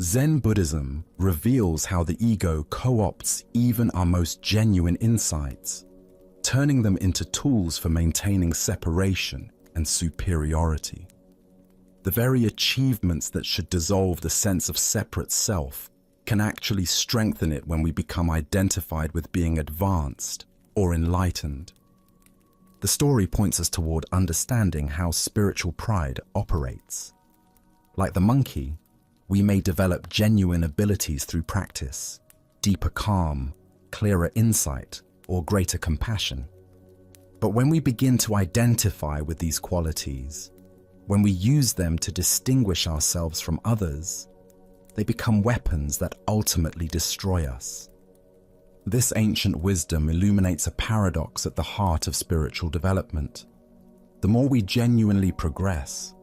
Zen Buddhism reveals how the ego co-opts even our most genuine insights, turning them into tools for maintaining separation and superiority. The very achievements that should dissolve the sense of separate self can actually strengthen it when we become identified with being advanced or enlightened. The story points us toward understanding how spiritual pride operates. Like the monkey, we may develop genuine abilities through practice, deeper calm, clearer insight, or greater compassion. But when we begin to identify with these qualities, when we use them to distinguish ourselves from others, they become weapons that ultimately destroy us. This ancient wisdom illuminates a paradox at the heart of spiritual development. The more we genuinely progress,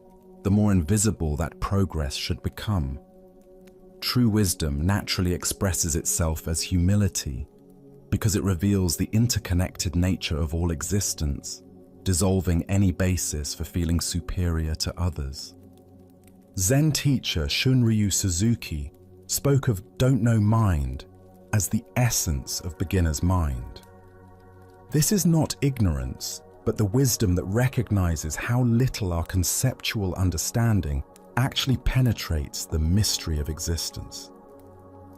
the more invisible that progress should become. True wisdom naturally expresses itself as humility because it reveals the interconnected nature of all existence, dissolving any basis for feeling superior to others. Zen teacher Shunryu Suzuki spoke of "don't know mind" as the essence of beginner's mind. This is not ignorance, but the wisdom that recognizes how little our conceptual understanding actually penetrates the mystery of existence.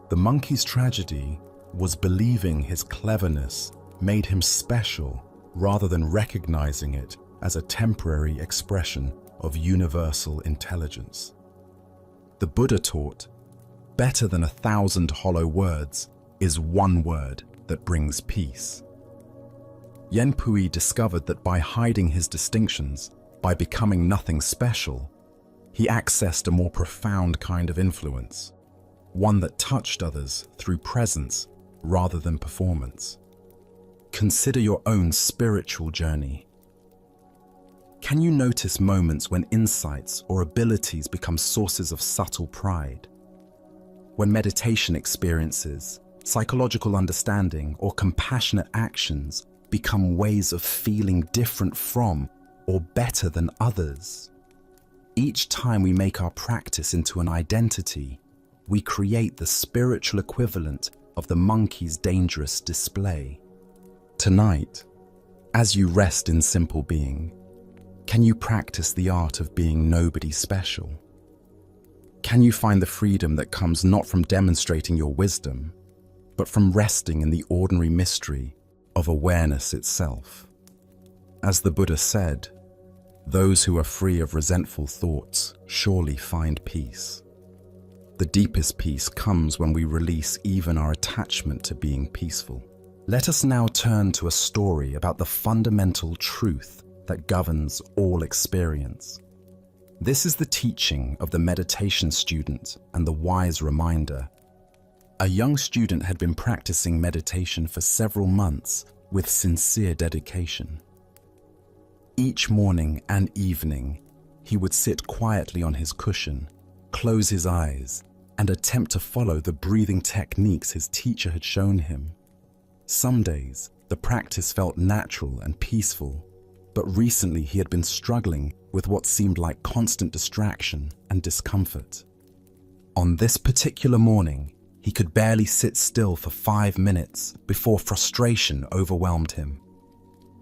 The monkey's tragedy was believing his cleverness made him special rather than recognizing it as a temporary expression of universal intelligence. The Buddha taught, "Better than 1,000 hollow words is one word that brings peace." Yen-Pu-Yi discovered that by hiding his distinctions, by becoming nothing special, he accessed a more profound kind of influence, one that touched others through presence rather than performance. Consider your own spiritual journey. Can you notice moments when insights or abilities become sources of subtle pride? When meditation experiences, psychological understanding, or compassionate actions become ways of feeling different from or better than others? Each time we make our practice into an identity, we create the spiritual equivalent of the monkey's dangerous display. Tonight, as you rest in simple being, can you practice the art of being nobody special? Can you find the freedom that comes not from demonstrating your wisdom, but from resting in the ordinary mystery of awareness itself? As the Buddha said, "Those who are free of resentful thoughts surely find peace." The deepest peace comes when we release even our attachment to being peaceful. Let us now turn to a story about the fundamental truth that governs all experience. This is the teaching of the meditation student and the wise reminder. A young student had been practicing meditation for several months with sincere dedication. Each morning and evening, he would sit quietly on his cushion, close his eyes, and attempt to follow the breathing techniques his teacher had shown him. Some days, the practice felt natural and peaceful, but recently he had been struggling with what seemed like constant distraction and discomfort. On this particular morning, he could barely sit still for 5 minutes before frustration overwhelmed him.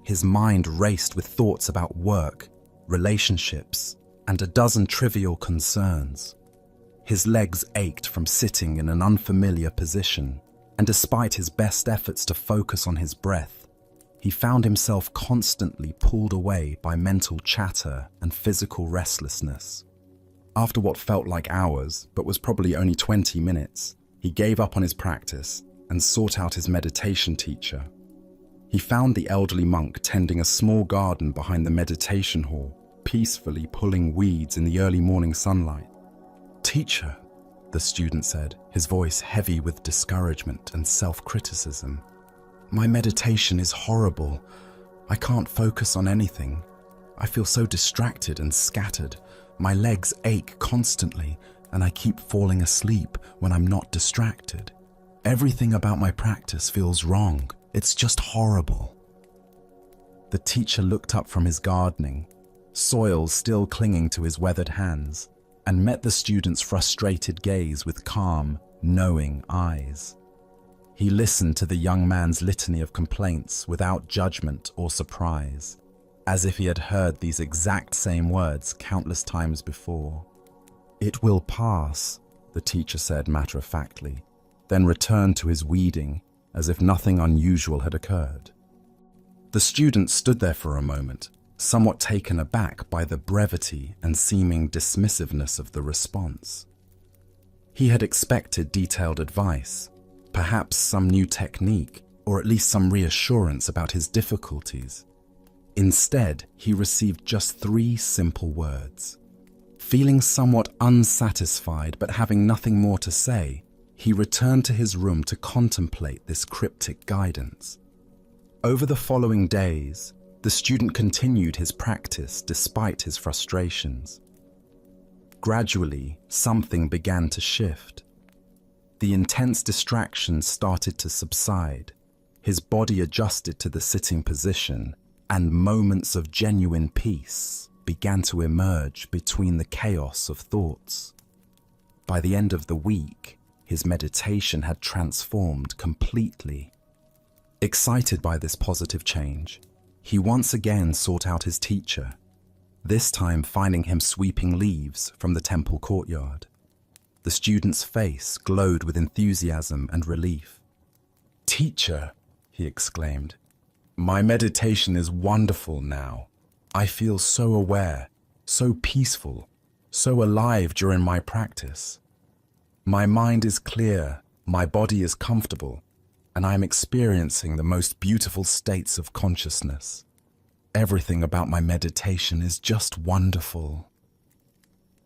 His mind raced with thoughts about work, relationships, and a dozen trivial concerns. His legs ached from sitting in an unfamiliar position, and despite his best efforts to focus on his breath, he found himself constantly pulled away by mental chatter and physical restlessness. After what felt like hours, but was probably only 20 minutes, he gave up on his practice and sought out his meditation teacher. He found the elderly monk tending a small garden behind the meditation hall, peacefully pulling weeds in the early morning sunlight. "Teacher," the student said, his voice heavy with discouragement and self-criticism, "my meditation is horrible. I can't focus on anything. I feel so distracted and scattered. My legs ache constantly, and I keep falling asleep when I'm not distracted. Everything about my practice feels wrong. It's just horrible." The teacher looked up from his gardening, soil still clinging to his weathered hands, and met the student's frustrated gaze with calm, knowing eyes. He listened to the young man's litany of complaints without judgment or surprise, as if he had heard these exact same words countless times before. "It will pass," the teacher said matter-of-factly, then returned to his weeding as if nothing unusual had occurred. The student stood there for a moment, somewhat taken aback by the brevity and seeming dismissiveness of the response. He had expected detailed advice, perhaps some new technique, or at least some reassurance about his difficulties. Instead, he received just 3 simple words. Feeling somewhat unsatisfied but having nothing more to say, he returned to his room to contemplate this cryptic guidance. Over the following days, the student continued his practice despite his frustrations. Gradually, something began to shift. The intense distractions started to subside. His body adjusted to the sitting position, and moments of genuine peace began to emerge between the chaos of thoughts. By the end of the week, his meditation had transformed completely. Excited by this positive change, he once again sought out his teacher, this time finding him sweeping leaves from the temple courtyard. The student's face glowed with enthusiasm and relief. "Teacher," he exclaimed, "my meditation is wonderful now. I feel so aware, so peaceful, so alive during my practice. My mind is clear, my body is comfortable, and I am experiencing the most beautiful states of consciousness. Everything about my meditation is just wonderful."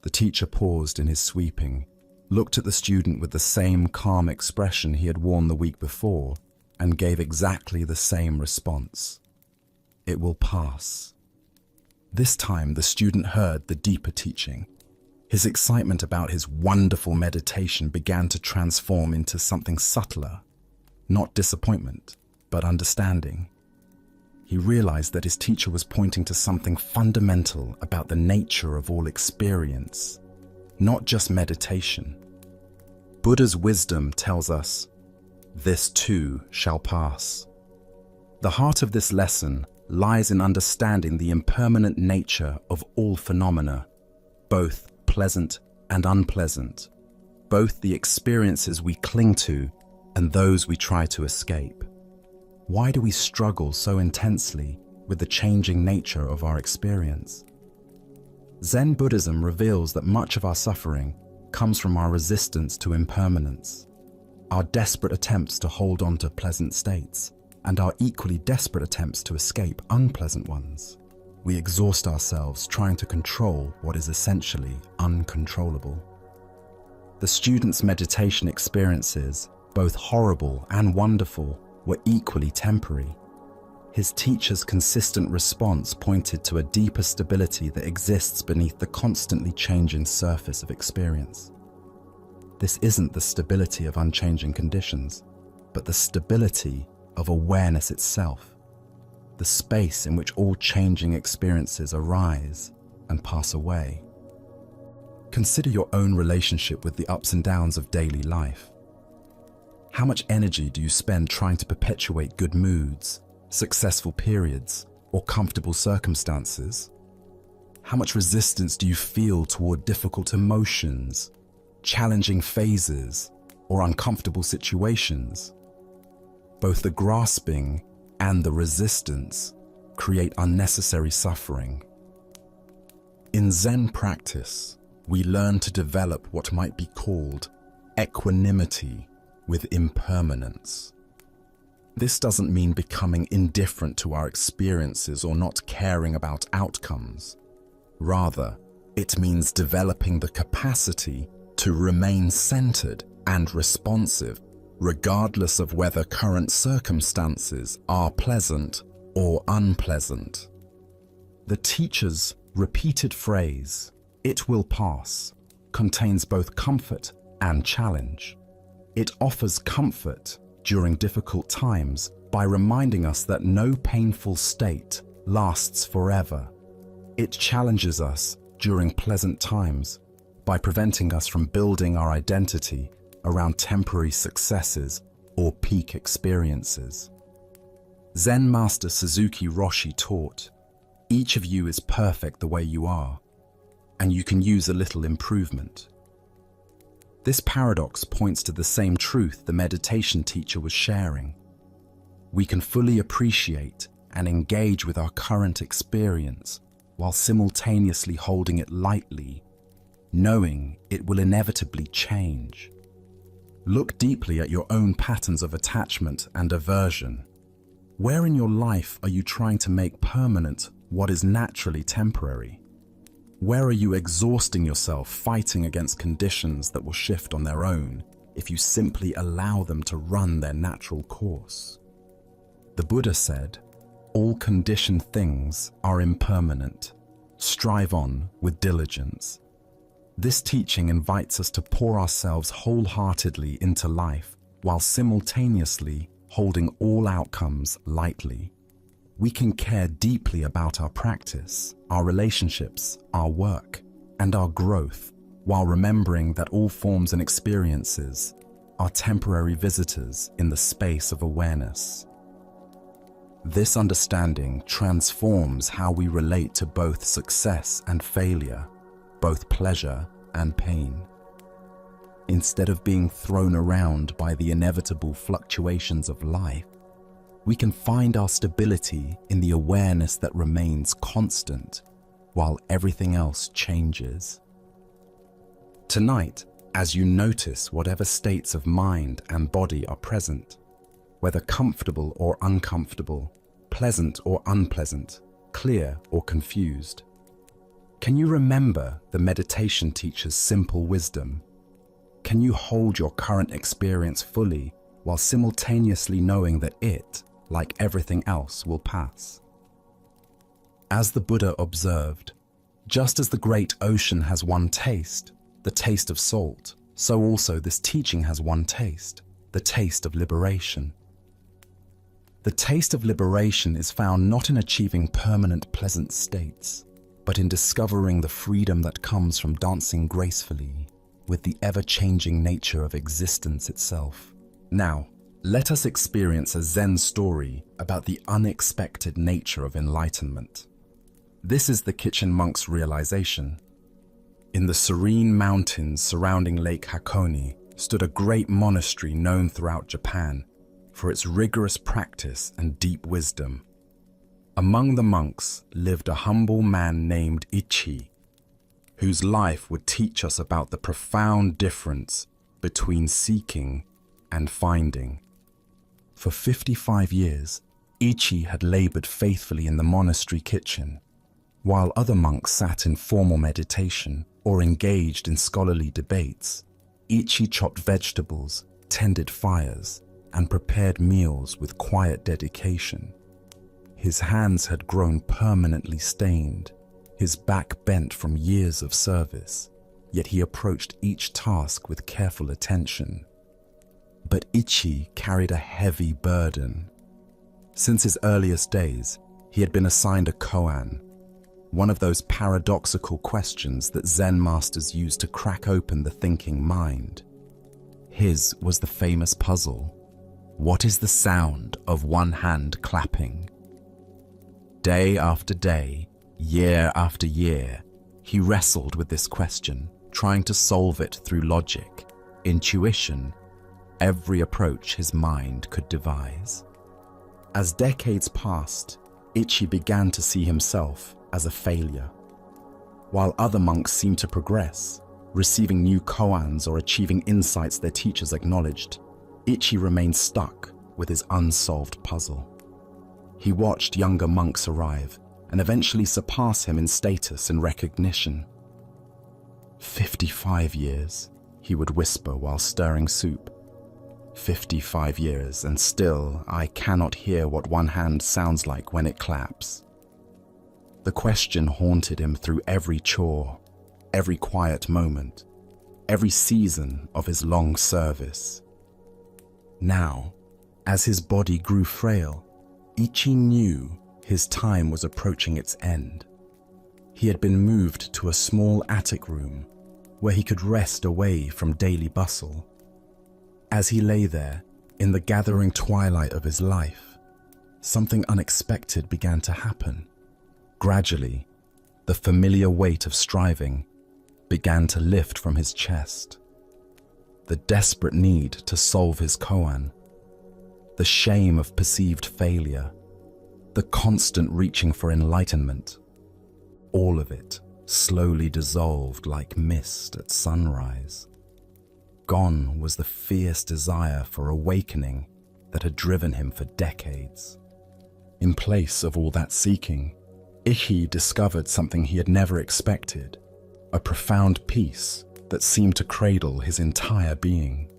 The teacher paused in his sweeping, looked at the student with the same calm expression he had worn the week before, and gave exactly the same response. "It will pass." This time the student heard the deeper teaching. His excitement about his wonderful meditation began to transform into something subtler, not disappointment, but understanding. He realized that his teacher was pointing to something fundamental about the nature of all experience, not just meditation. Buddha's wisdom tells us, "This too shall pass." The heart of this lesson lies in understanding the impermanent nature of all phenomena, both pleasant and unpleasant, both the experiences we cling to and those we try to escape. Why do we struggle so intensely with the changing nature of our experience? Zen Buddhism reveals that much of our suffering comes from our resistance to impermanence, our desperate attempts to hold on to pleasant states, and our equally desperate attempts to escape unpleasant ones. We exhaust ourselves trying to control what is essentially uncontrollable. The student's meditation experiences, both horrible and wonderful, were equally temporary. His teacher's consistent response pointed to a deeper stability that exists beneath the constantly changing surface of experience. This isn't the stability of unchanging conditions, but the stability of awareness itself, the space in which all changing experiences arise and pass away. Consider your own relationship with the ups and downs of daily life. How much energy do you spend trying to perpetuate good moods, successful periods, or comfortable circumstances? How much resistance do you feel toward difficult emotions, challenging phases, or uncomfortable situations? Both the grasping and the resistance create unnecessary suffering. In Zen practice, we learn to develop what might be called equanimity with impermanence. This doesn't mean becoming indifferent to our experiences or not caring about outcomes. Rather, it means developing the capacity to remain centered and responsive, regardless of whether current circumstances are pleasant or unpleasant. The teacher's repeated phrase, "It will pass," contains both comfort and challenge. It offers comfort during difficult times by reminding us that no painful state lasts forever. It challenges us during pleasant times by preventing us from building our identity around temporary successes or peak experiences. Zen Master Suzuki Roshi taught, "Each of you is perfect the way you are, and you can use a little improvement." This paradox points to the same truth the meditation teacher was sharing. We can fully appreciate and engage with our current experience while simultaneously holding it lightly, knowing it will inevitably change. Look deeply at your own patterns of attachment and aversion. Where in your life are you trying to make permanent what is naturally temporary? Where are you exhausting yourself fighting against conditions that will shift on their own if you simply allow them to run their natural course? The Buddha said, "All conditioned things are impermanent. Strive on with diligence." This teaching invites us to pour ourselves wholeheartedly into life while simultaneously holding all outcomes lightly. We can care deeply about our practice, our relationships, our work, and our growth, while remembering that all forms and experiences are temporary visitors in the space of awareness. This understanding transforms how we relate to both success and failure, both pleasure and pain. Instead of being thrown around by the inevitable fluctuations of life, we can find our stability in the awareness that remains constant while everything else changes. Tonight, as you notice whatever states of mind and body are present, whether comfortable or uncomfortable, pleasant or unpleasant, clear or confused, can you remember the meditation teacher's simple wisdom? Can you hold your current experience fully while simultaneously knowing that it, like everything else, will pass? As the Buddha observed, just as the great ocean has one taste, the taste of salt, so also this teaching has one taste, the taste of liberation. The taste of liberation is found not in achieving permanent pleasant states, but in discovering the freedom that comes from dancing gracefully with the ever-changing nature of existence itself. Now, let us experience a Zen story about the unexpected nature of enlightenment. This is the kitchen monk's realization. In the serene mountains surrounding Lake Hakone stood a great monastery known throughout Japan for its rigorous practice and deep wisdom. Among the monks lived a humble man named Ichi, whose life would teach us about the profound difference between seeking and finding. For 55 years, Ichi had labored faithfully in the monastery kitchen, while other monks sat in formal meditation or engaged in scholarly debates. Ichi chopped vegetables, tended fires, and prepared meals with quiet dedication. His hands had grown permanently stained, his back bent from years of service, yet he approached each task with careful attention. But Ichi carried a heavy burden. Since his earliest days, he had been assigned a koan, one of those paradoxical questions that Zen masters use to crack open the thinking mind. His was the famous puzzle: what is the sound of one hand clapping? Day after day, year after year, he wrestled with this question, trying to solve it through logic, intuition, every approach his mind could devise. As decades passed, Ichi began to see himself as a failure. While other monks seemed to progress, receiving new koans or achieving insights their teachers acknowledged, Ichi remained stuck with his unsolved puzzle. He watched younger monks arrive and eventually surpass him in status and recognition. 55 years, he would whisper while stirring soup. 55 years, and still I cannot hear what one hand sounds like when it claps. The question haunted him through every chore, every quiet moment, every season of his long service. Now, as his body grew frail, Ichi knew his time was approaching its end. He had been moved to a small attic room where he could rest away from daily bustle. As he lay there, in the gathering twilight of his life, something unexpected began to happen. Gradually, the familiar weight of striving began to lift from his chest. The desperate need to solve his koan, the shame of perceived failure, the constant reaching for enlightenment, all of it slowly dissolved like mist at sunrise. Gone was the fierce desire for awakening that had driven him for decades. In place of all that seeking, Ichi discovered something he had never expected, a profound peace that seemed to cradle his entire being.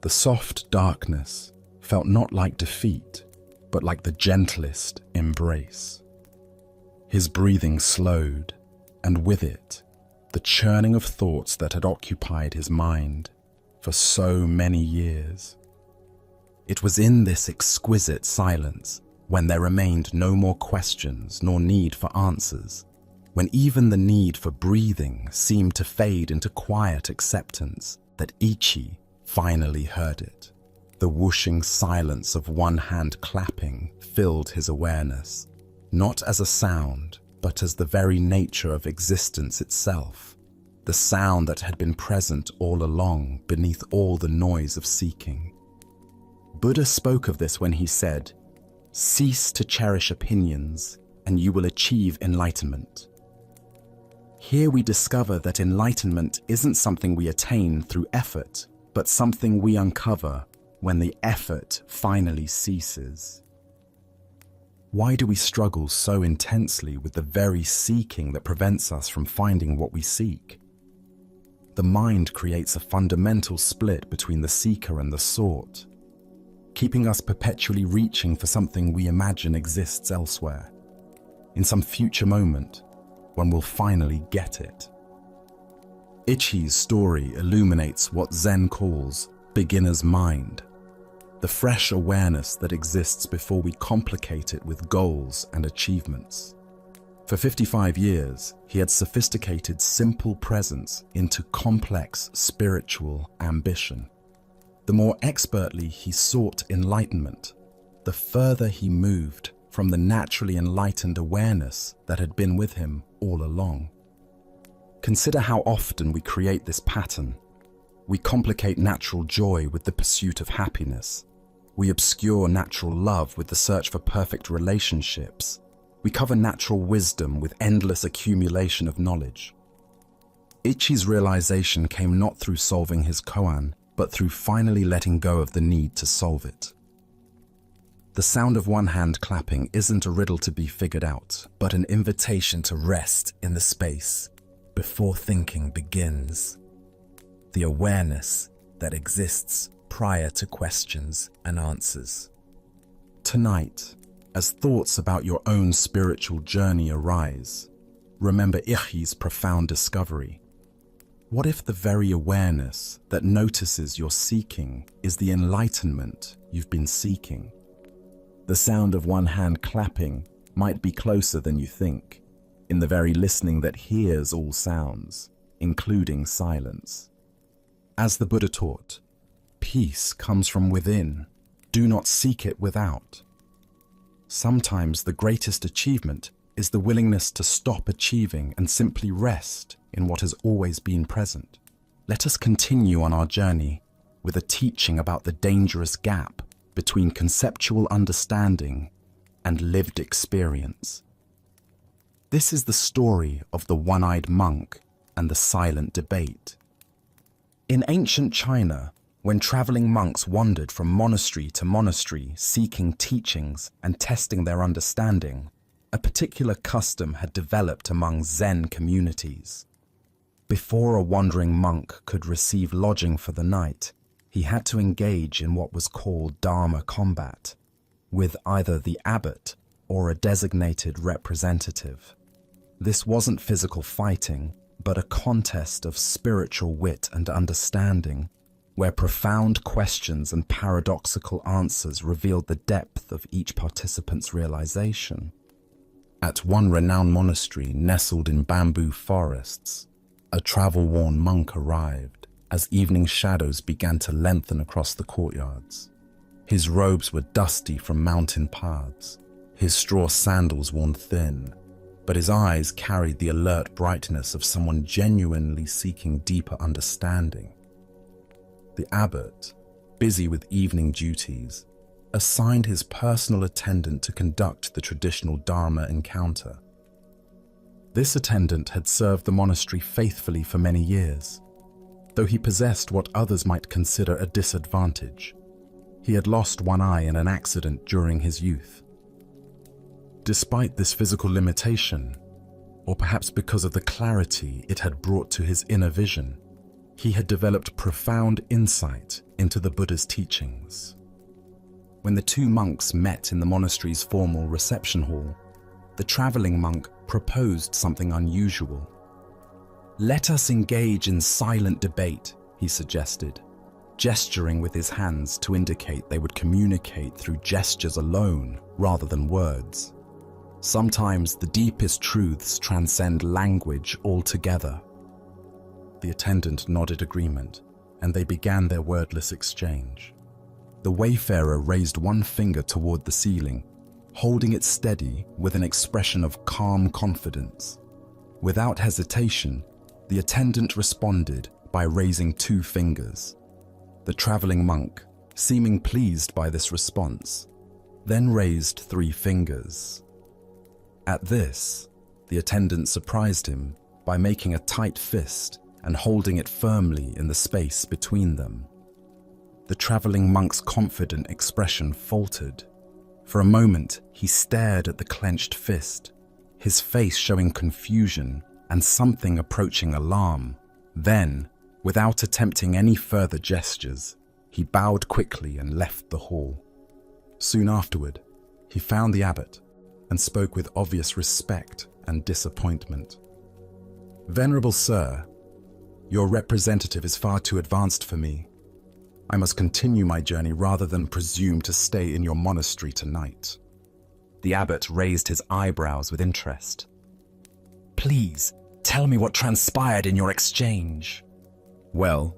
The soft darkness felt not like defeat, but like the gentlest embrace. His breathing slowed, and with it, the churning of thoughts that had occupied his mind for so many years. It was in this exquisite silence, when there remained no more questions nor need for answers, when even the need for breathing seemed to fade into quiet acceptance, that Ichi finally heard it. The whooshing silence of one hand clapping filled his awareness, not as a sound, but as the very nature of existence itself, the sound that had been present all along beneath all the noise of seeking. Buddha spoke of this when he said, "Cease to cherish opinions, and you will achieve enlightenment." Here we discover that enlightenment isn't something we attain through effort, but something we uncover when the effort finally ceases. Why do we struggle so intensely with the very seeking that prevents us from finding what we seek? The mind creates a fundamental split between the seeker and the sought, keeping us perpetually reaching for something we imagine exists elsewhere, in some future moment when we'll finally get it. Ichi's story illuminates what Zen calls beginner's mind, the fresh awareness that exists before we complicate it with goals and achievements. For 55 years, he had sophisticated simple presence into complex spiritual ambition. The more expertly he sought enlightenment, the further he moved from the naturally enlightened awareness that had been with him all along. Consider how often we create this pattern. We complicate natural joy with the pursuit of happiness. We obscure natural love with the search for perfect relationships. We cover natural wisdom with endless accumulation of knowledge. Ichi's realization came not through solving his koan, but through finally letting go of the need to solve it. The sound of one hand clapping isn't a riddle to be figured out, but an invitation to rest in the space before thinking begins. The awareness that exists prior to questions and answers. Tonight, as thoughts about your own spiritual journey arise, remember Ichi's profound discovery. What if the very awareness that notices your seeking is the enlightenment you've been seeking? The sound of one hand clapping might be closer than you think. in the very listening that hears all sounds, including silence. As the Buddha taught, peace comes from within. Do not seek it without. Sometimes the greatest achievement is the willingness to stop achieving and simply rest in what has always been present. Let us continue on our journey with a teaching about the dangerous gap between conceptual understanding and lived experience. This is the story of the one-eyed monk and the silent debate. In ancient China, when traveling monks wandered from monastery to monastery seeking teachings and testing their understanding, a particular custom had developed among Zen communities. Before a wandering monk could receive lodging for the night, he had to engage in what was called Dharma combat, with either the abbot or a designated representative. This wasn't physical fighting, but a contest of spiritual wit and understanding, where profound questions and paradoxical answers revealed the depth of each participant's realization. At one renowned monastery nestled in bamboo forests, a travel-worn monk arrived as evening shadows began to lengthen across the courtyards. His robes were dusty from mountain paths, his straw sandals worn thin, but his eyes carried the alert brightness of someone genuinely seeking deeper understanding. The abbot, busy with evening duties, assigned his personal attendant to conduct the traditional Dharma encounter. This attendant had served the monastery faithfully for many years, though he possessed what others might consider a disadvantage. He had lost one eye in an accident during his youth. Despite this physical limitation, or perhaps because of the clarity it had brought to his inner vision, he had developed profound insight into the Buddha's teachings. When the two monks met in the monastery's formal reception hall, the traveling monk proposed something unusual. "Let us engage in silent debate," he suggested, gesturing with his hands to indicate they would communicate through gestures alone rather than words. Sometimes the deepest truths transcend language altogether. The attendant nodded agreement, and they began their wordless exchange. The wayfarer raised one finger toward the ceiling, holding it steady with an expression of calm confidence. Without hesitation, the attendant responded by raising two fingers. The traveling monk, seeming pleased by this response, then raised 3 fingers. At this, the attendant surprised him by making a tight fist and holding it firmly in the space between them. The traveling monk's confident expression faltered. For a moment, he stared at the clenched fist, his face showing confusion and something approaching alarm. Then, without attempting any further gestures, he bowed quickly and left the hall. Soon afterward, he found the abbot and spoke with obvious respect and disappointment. "Venerable Sir, your representative is far too advanced for me. I must continue my journey rather than presume to stay in your monastery tonight." The abbot raised his eyebrows with interest. "Please, tell me what transpired in your exchange." "Well,"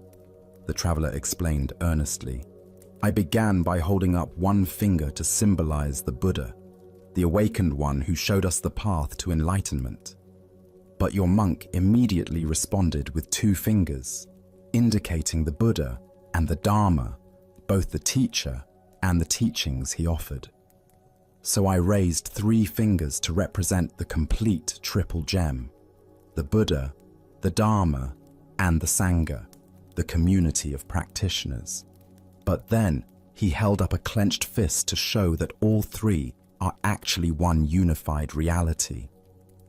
the traveler explained earnestly, "I began by holding up one finger to symbolize the Buddha, the awakened one who showed us the path to enlightenment. But your monk immediately responded with 2 fingers, indicating the Buddha and the Dharma, both the teacher and the teachings he offered. So I raised 3 fingers to represent the complete triple gem: the Buddha, the Dharma, and the Sangha, the community of practitioners. But then he held up a clenched fist to show that all 3 are actually one unified reality.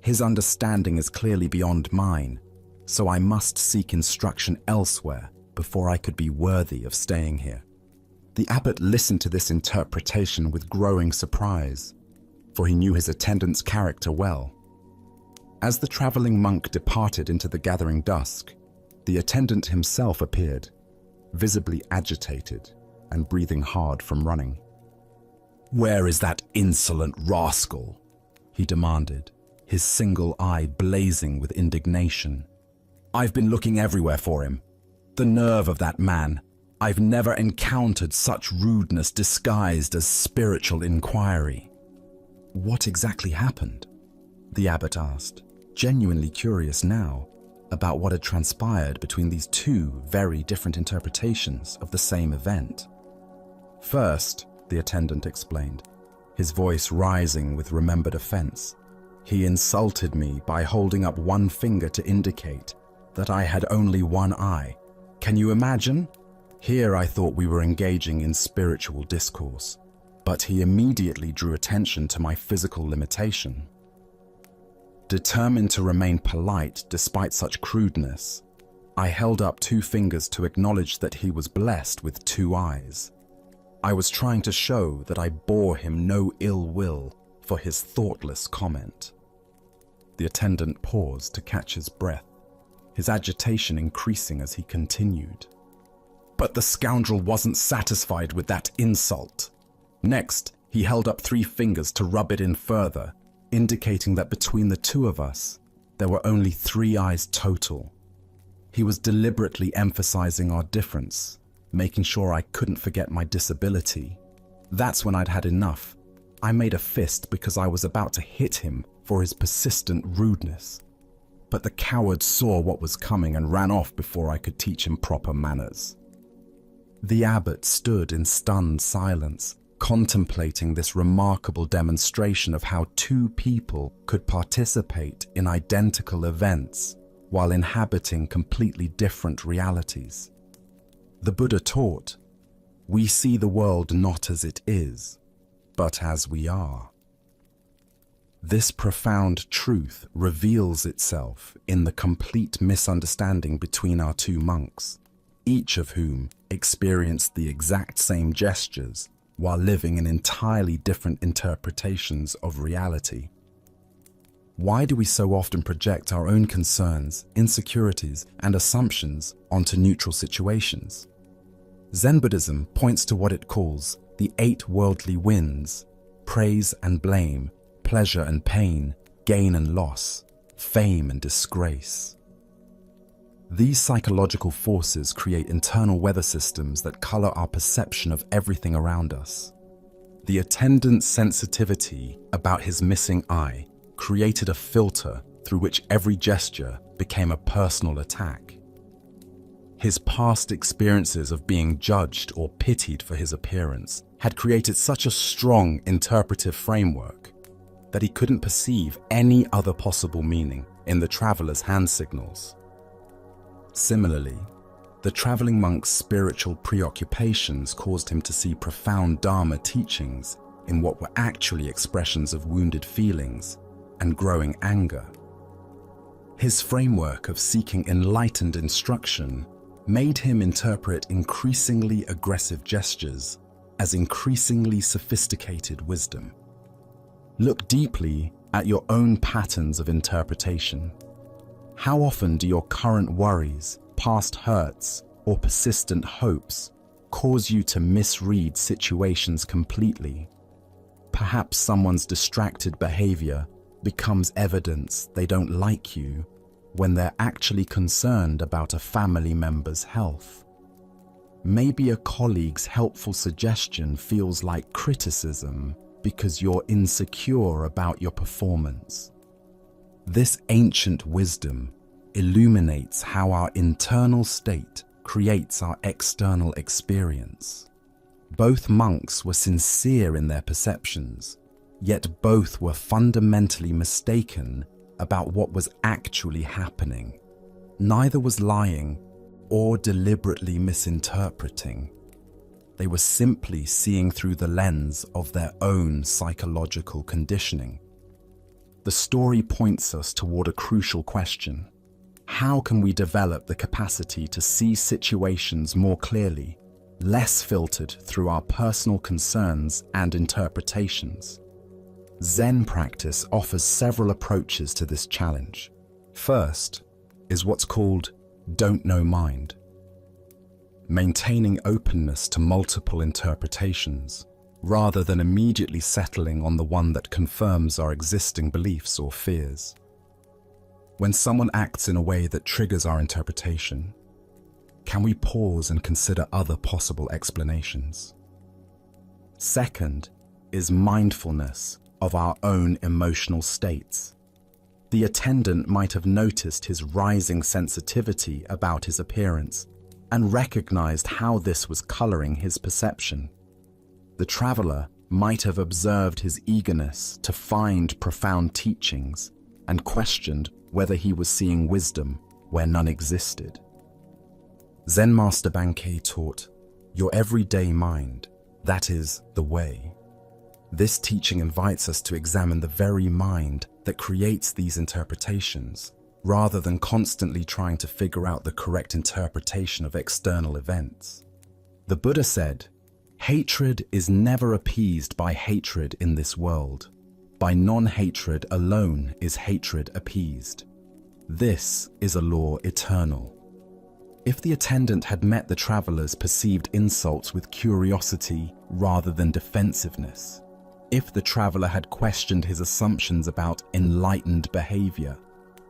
His understanding is clearly beyond mine, so I must seek instruction elsewhere before I could be worthy of staying here." The abbot listened to this interpretation with growing surprise, for he knew his attendant's character well. As the traveling monk departed into the gathering dusk, the attendant himself appeared, visibly agitated and breathing hard from running. "Where is that insolent rascal?" he demanded, his single eye blazing with indignation. "I've been looking everywhere for him. The nerve of that man. I've never encountered such rudeness disguised as spiritual inquiry." "What exactly happened?" the abbot asked, genuinely curious now about what had transpired between these two very different interpretations of the same event. "First," the attendant explained, his voice rising with remembered offense, "he insulted me by holding up one finger to indicate that I had only one eye. Can you imagine? Here I thought we were engaging in spiritual discourse, but he immediately drew attention to my physical limitation." Determined to remain polite despite such crudeness, I held up two fingers to acknowledge that he was blessed with two eyes. I was trying to show that I bore him no ill will for his thoughtless comment. The attendant paused to catch his breath, his agitation increasing as he continued. But the scoundrel wasn't satisfied with that insult. Next, he held up three fingers to rub it in further, indicating that between the two of us, there were only 3 eyes total. He was deliberately emphasizing our difference, making sure I couldn't forget my disability. That's when I'd had enough. I made a fist because I was about to hit him for his persistent rudeness. But the coward saw what was coming and ran off before I could teach him proper manners. The abbot stood in stunned silence, contemplating this remarkable demonstration of how two people could participate in identical events while inhabiting completely different realities. The Buddha taught, "We see the world not as it is, but as we are." This profound truth reveals itself in the complete misunderstanding between our two monks, each of whom experienced the exact same gestures while living in entirely different interpretations of reality. Why do we so often project our own concerns, insecurities, and assumptions onto neutral situations? Zen Buddhism points to what it calls the 8 worldly winds: praise and blame, pleasure and pain, gain and loss, fame and disgrace. These psychological forces create internal weather systems that color our perception of everything around us. The attendant's sensitivity about his missing eye created a filter through which every gesture became a personal attack. His past experiences of being judged or pitied for his appearance had created such a strong interpretive framework that he couldn't perceive any other possible meaning in the traveler's hand signals. Similarly, the traveling monk's spiritual preoccupations caused him to see profound Dharma teachings in what were actually expressions of wounded feelings and growing anger. His framework of seeking enlightened instruction made him interpret increasingly aggressive gestures as increasingly sophisticated wisdom. Look deeply at your own patterns of interpretation. How often do your current worries, past hurts, or persistent hopes cause you to misread situations completely? Perhaps someone's distracted behavior becomes evidence they don't like you when they're actually concerned about a family member's health. Maybe a colleague's helpful suggestion feels like criticism because you're insecure about your performance. This ancient wisdom illuminates how our internal state creates our external experience. Both monks were sincere in their perceptions, yet both were fundamentally mistaken about what was actually happening. Neither was lying or deliberately misinterpreting. They were simply seeing through the lens of their own psychological conditioning. The story points us toward a crucial question. How can we develop the capacity to see situations more clearly, less filtered through our personal concerns and interpretations? Zen practice offers several approaches to this challenge. First is what's called don't know mind. Maintaining openness to multiple interpretations, rather than immediately settling on the one that confirms our existing beliefs or fears. When someone acts in a way that triggers our interpretation, can we pause and consider other possible explanations? Second is mindfulness of our own emotional states. The attendant might have noticed his rising sensitivity about his appearance and recognized how this was coloring his perception. The traveler might have observed his eagerness to find profound teachings and questioned whether he was seeing wisdom where none existed. Zen Master Bankei taught, "Your everyday mind, that is the way." This teaching invites us to examine the very mind that creates these interpretations, rather than constantly trying to figure out the correct interpretation of external events. The Buddha said, "Hatred is never appeased by hatred in this world. By non-hatred alone is hatred appeased. This is a law eternal." If the attendant had met the traveler's perceived insults with curiosity rather than defensiveness, if the traveler had questioned his assumptions about enlightened behavior,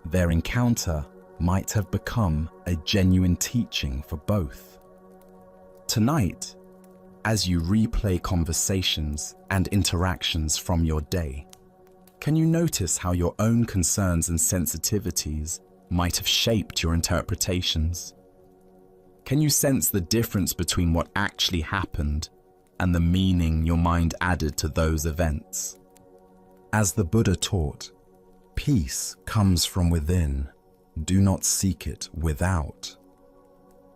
their encounter might have become a genuine teaching for both. Tonight, as you replay conversations and interactions from your day, can you notice how your own concerns and sensitivities might have shaped your interpretations? Can you sense the difference between what actually happened and the meaning your mind added to those events? As the Buddha taught, peace comes from within. Do not seek it without.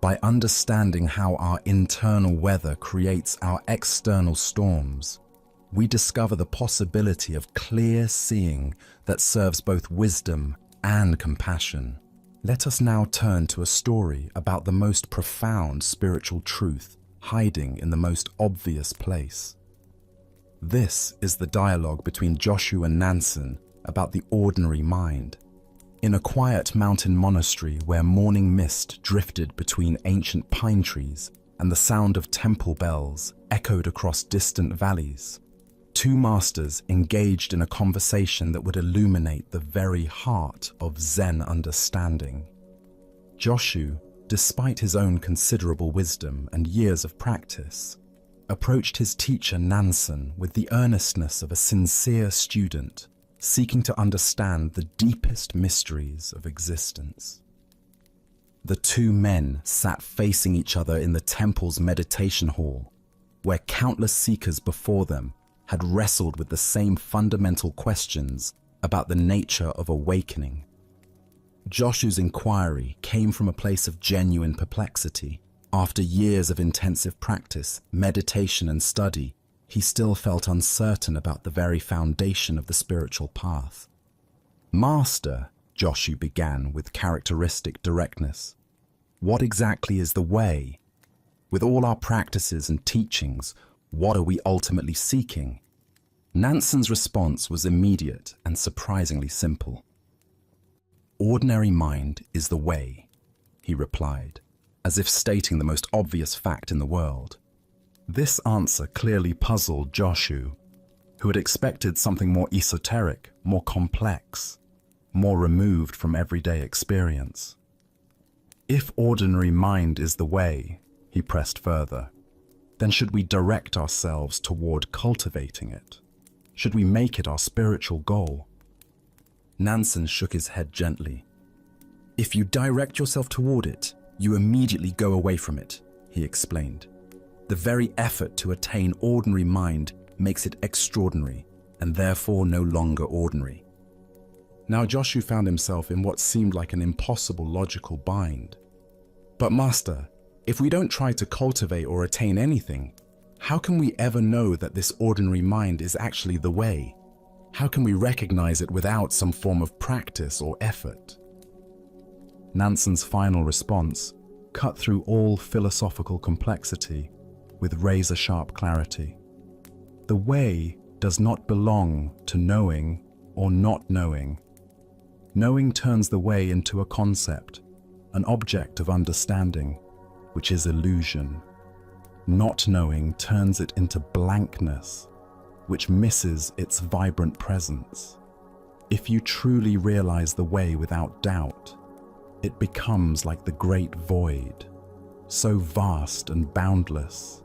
By understanding how our internal weather creates our external storms, we discover the possibility of clear seeing that serves both wisdom and compassion. Let us now turn to a story about the most profound spiritual truth hiding in the most obvious place. This is the dialogue between Joshu and Nansen about the ordinary mind. In a quiet mountain monastery where morning mist drifted between ancient pine trees and the sound of temple bells echoed across distant valleys, two masters engaged in a conversation that would illuminate the very heart of Zen understanding. Joshu, despite his own considerable wisdom and years of practice, approached his teacher Nansen with the earnestness of a sincere student seeking to understand the deepest mysteries of existence. The two men sat facing each other in the temple's meditation hall, where countless seekers before them had wrestled with the same fundamental questions about the nature of awakening. Joshu's inquiry came from a place of genuine perplexity. After years of intensive practice, meditation and study, he still felt uncertain about the very foundation of the spiritual path. "Master," Joshu began with characteristic directness, "what exactly is the way? With all our practices and teachings, what are we ultimately seeking?" Nansen's response was immediate and surprisingly simple. "Ordinary mind is the way," he replied, as if stating the most obvious fact in the world. This answer clearly puzzled Joshu, who had expected something more esoteric, more complex, more removed from everyday experience. "If ordinary mind is the way," he pressed further, "then should we direct ourselves toward cultivating it? Should we make it our spiritual goal?" Nansen shook his head gently. "If you direct yourself toward it, you immediately go away from it," he explained. "The very effort to attain ordinary mind makes it extraordinary, and therefore no longer ordinary." Now Joshu found himself in what seemed like an impossible logical bind. "But Master, if we don't try to cultivate or attain anything, how can we ever know that this ordinary mind is actually the way? How can we recognize it without some form of practice or effort?" Nansen's final response cut through all philosophical complexity with razor-sharp clarity. "The way does not belong to knowing or not knowing. Knowing turns the way into a concept, an object of understanding, which is illusion. Not knowing turns it into blankness, which misses its vibrant presence. If you truly realize the way without doubt, it becomes like the great void, so vast and boundless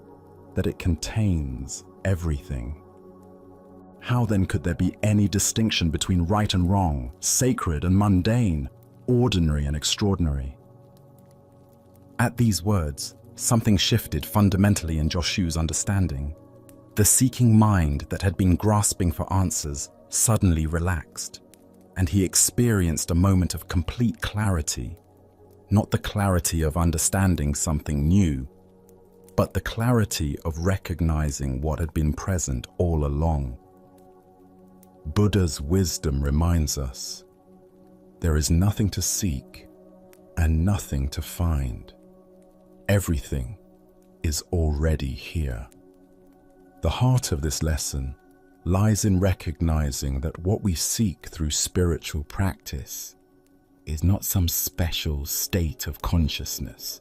that it contains everything. How then could there be any distinction between right and wrong, sacred and mundane, ordinary and extraordinary? At these words, something shifted fundamentally in Joshua's understanding. The seeking mind that had been grasping for answers suddenly relaxed, and he experienced a moment of complete clarity. Not the clarity of understanding something new, but the clarity of recognizing what had been present all along. Buddha's wisdom reminds us, there is nothing to seek and nothing to find. Everything is already here. The heart of this lesson lies in recognizing that what we seek through spiritual practice is not some special state of consciousness,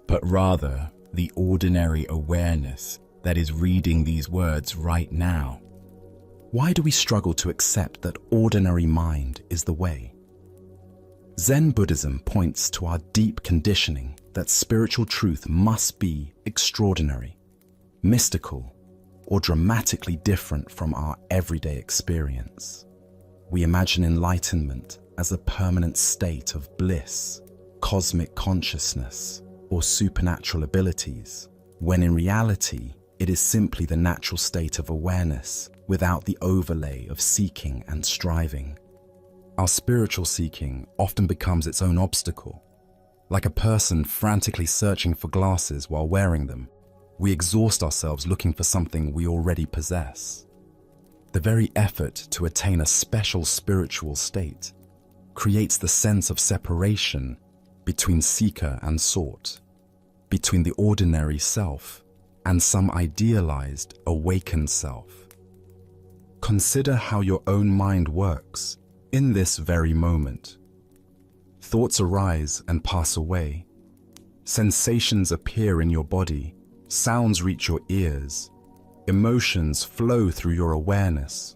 but rather the ordinary awareness that is reading these words right now. Why do we struggle to accept that ordinary mind is the way? Zen Buddhism points to our deep conditioning that spiritual truth must be extraordinary, mystical, or dramatically different from our everyday experience. We imagine enlightenment as a permanent state of bliss, cosmic consciousness, or supernatural abilities, when in reality, it is simply the natural state of awareness without the overlay of seeking and striving. Our spiritual seeking often becomes its own obstacle. Like a person frantically searching for glasses while wearing them, we exhaust ourselves looking for something we already possess. The very effort to attain a special spiritual state creates the sense of separation between seeker and sought, between the ordinary self and some idealized, awakened self. Consider how your own mind works in this very moment. Thoughts arise and pass away. Sensations appear in your body. Sounds reach your ears. Emotions flow through your awareness.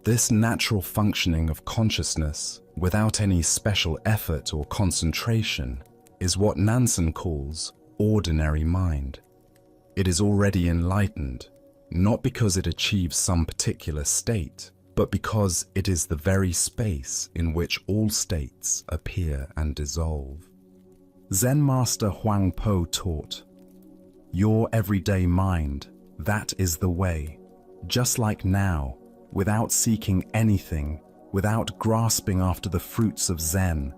This natural functioning of consciousness, without any special effort or concentration, is what Nansen calls ordinary mind. It is already enlightened, not because it achieves some particular state, but because it is the very space in which all states appear and dissolve. Zen Master Huang Po taught, "Your everyday mind, that is the way, just like now, without seeking anything, without grasping after the fruits of Zen,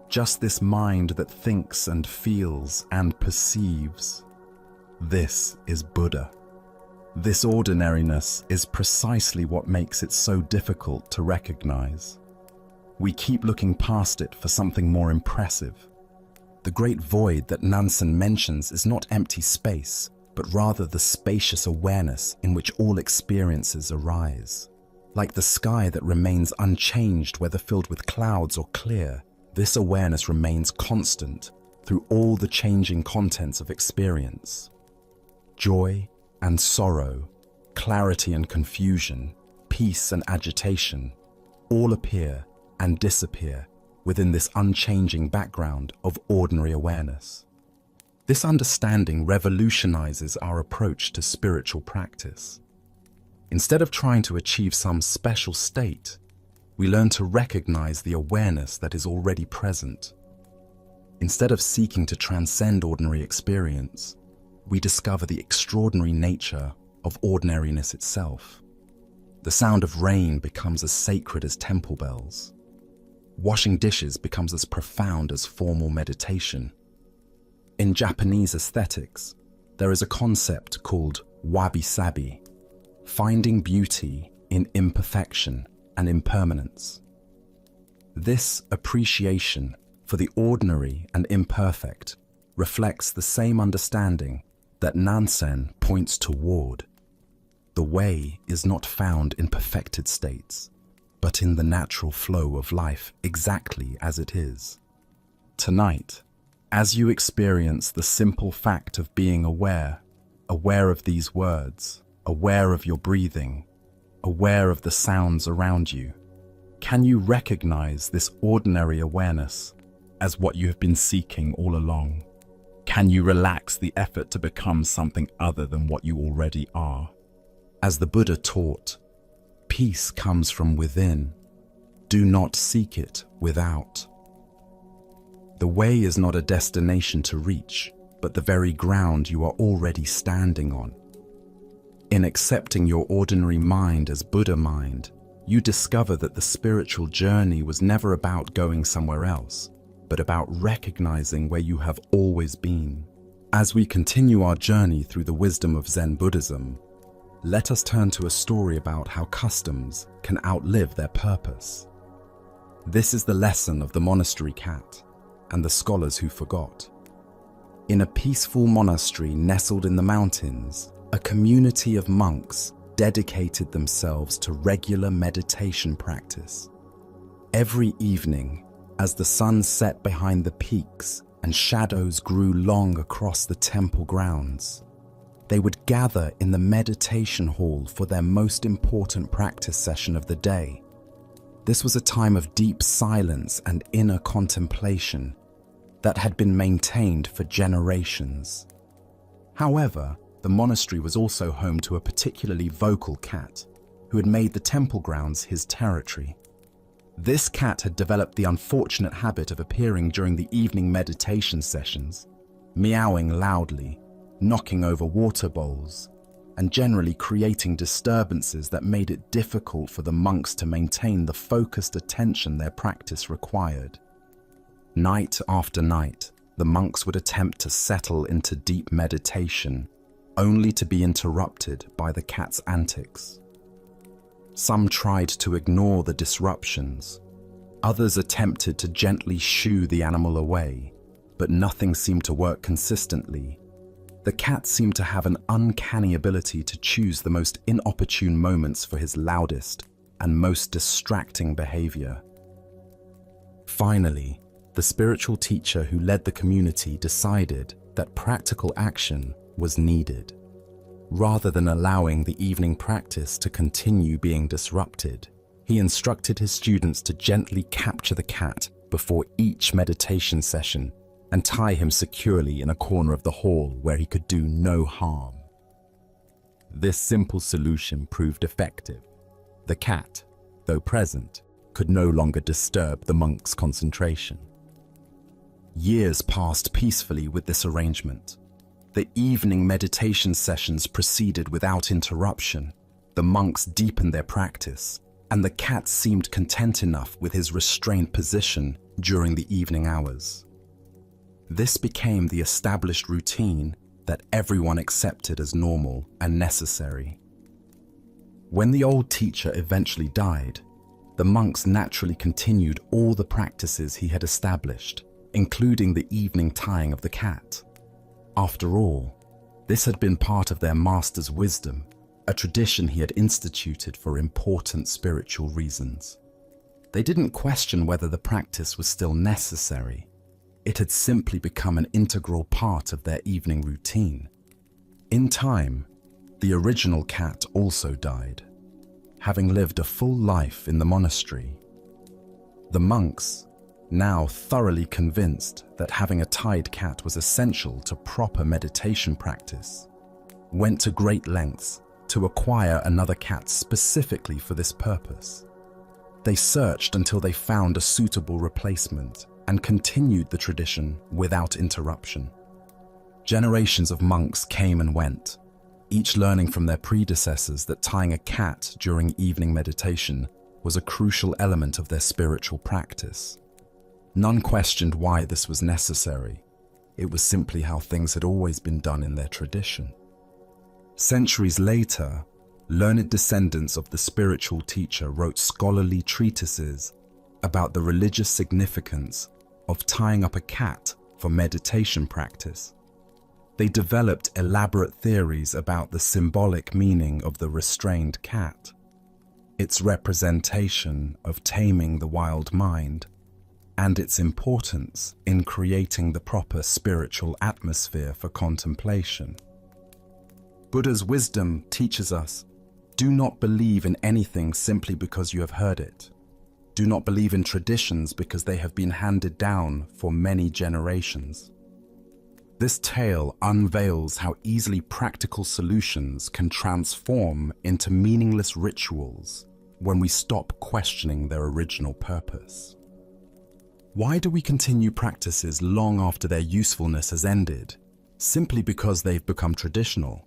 just this mind that thinks and feels and perceives. This is Buddha." This ordinariness is precisely what makes it so difficult to recognize. We keep looking past it for something more impressive. The great void that Nansen mentions is not empty space, but rather the spacious awareness in which all experiences arise. Like the sky that remains unchanged whether filled with clouds or clear, this awareness remains constant through all the changing contents of experience. Joy and sorrow, clarity and confusion, peace and agitation, all appear and disappear within this unchanging background of ordinary awareness. This understanding revolutionizes our approach to spiritual practice. Instead of trying to achieve some special state, we learn to recognize the awareness that is already present. Instead of seeking to transcend ordinary experience, we discover the extraordinary nature of ordinariness itself. The sound of rain becomes as sacred as temple bells. Washing dishes becomes as profound as formal meditation. In Japanese aesthetics, there is a concept called wabi-sabi, finding beauty in imperfection and impermanence. This appreciation for the ordinary and imperfect reflects the same understanding that Nansen points toward. The way is not found in perfected states, but in the natural flow of life exactly as it is. Tonight, as you experience the simple fact of being aware, aware of these words, aware of your breathing, aware of the sounds around you. Can you recognize this ordinary awareness as what you have been seeking all along? Can you relax the effort to become something other than what you already are? As the Buddha taught, peace comes from within. Do not seek it without. The way is not a destination to reach, but the very ground you are already standing on. In accepting your ordinary mind as Buddha mind, you discover that the spiritual journey was never about going somewhere else, but about recognizing where you have always been. As we continue our journey through the wisdom of Zen Buddhism, let us turn to a story about how customs can outlive their purpose. This is the lesson of the monastery cat and the scholars who forgot. In a peaceful monastery nestled in the mountains, a community of monks dedicated themselves to regular meditation practice. Every evening, as the sun set behind the peaks and shadows grew long across the temple grounds, they would gather in the meditation hall for their most important practice session of the day. This was a time of deep silence and inner contemplation that had been maintained for generations. However, the monastery was also home to a particularly vocal cat who had made the temple grounds his territory. This cat had developed the unfortunate habit of appearing during the evening meditation sessions, meowing loudly, knocking over water bowls, and generally creating disturbances that made it difficult for the monks to maintain the focused attention their practice required. Night after night, the monks would attempt to settle into deep meditation, only to be interrupted by the cat's antics. Some tried to ignore the disruptions. Others attempted to gently shoo the animal away, but nothing seemed to work consistently. The cat seemed to have an uncanny ability to choose the most inopportune moments for his loudest and most distracting behavior. Finally, the spiritual teacher who led the community decided that practical action was needed. Rather than allowing the evening practice to continue being disrupted, he instructed his students to gently capture the cat before each meditation session and tie him securely in a corner of the hall where he could do no harm. This simple solution proved effective. The cat, though present, could no longer disturb the monks' concentration. Years passed peacefully with this arrangement. The evening meditation sessions proceeded without interruption. The monks deepened their practice, and the cat seemed content enough with his restrained position during the evening hours. This became the established routine that everyone accepted as normal and necessary. When the old teacher eventually died, the monks naturally continued all the practices he had established, including the evening tying of the cat. After all, this had been part of their master's wisdom, a tradition he had instituted for important spiritual reasons. They didn't question whether the practice was still necessary. It had simply become an integral part of their evening routine. In time, the original cat also died, having lived a full life in the monastery. The monks, now thoroughly convinced that having a tied cat was essential to proper meditation practice, went to great lengths to acquire another cat specifically for this purpose. They searched until they found a suitable replacement and continued the tradition without interruption. Generations of monks came and went, each learning from their predecessors that tying a cat during evening meditation was a crucial element of their spiritual practice. None questioned why this was necessary. It was simply how things had always been done in their tradition. Centuries later, learned descendants of the spiritual teacher wrote scholarly treatises about the religious significance of tying up a cat for meditation practice. They developed elaborate theories about the symbolic meaning of the restrained cat, its representation of taming the wild mind, and its importance in creating the proper spiritual atmosphere for contemplation. Buddha's wisdom teaches us, do not believe in anything simply because you have heard it. Do not believe in traditions because they have been handed down for many generations. This tale unveils how easily practical solutions can transform into meaningless rituals when we stop questioning their original purpose. Why do we continue practices long after their usefulness has ended? Simply because they've become traditional.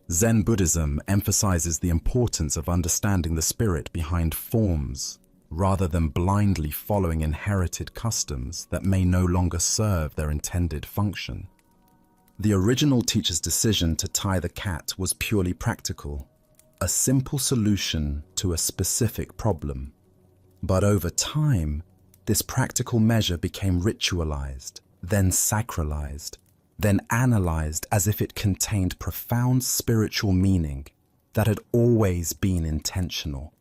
Zen Buddhism emphasizes the importance of understanding the spirit behind forms, rather than blindly following inherited customs that may no longer serve their intended function. The original teacher's decision to tie the cat was purely practical, a simple solution to a specific problem. But over time, this practical measure became ritualized, then sacralized, then analyzed as if it contained profound spiritual meaning that had always been intentional.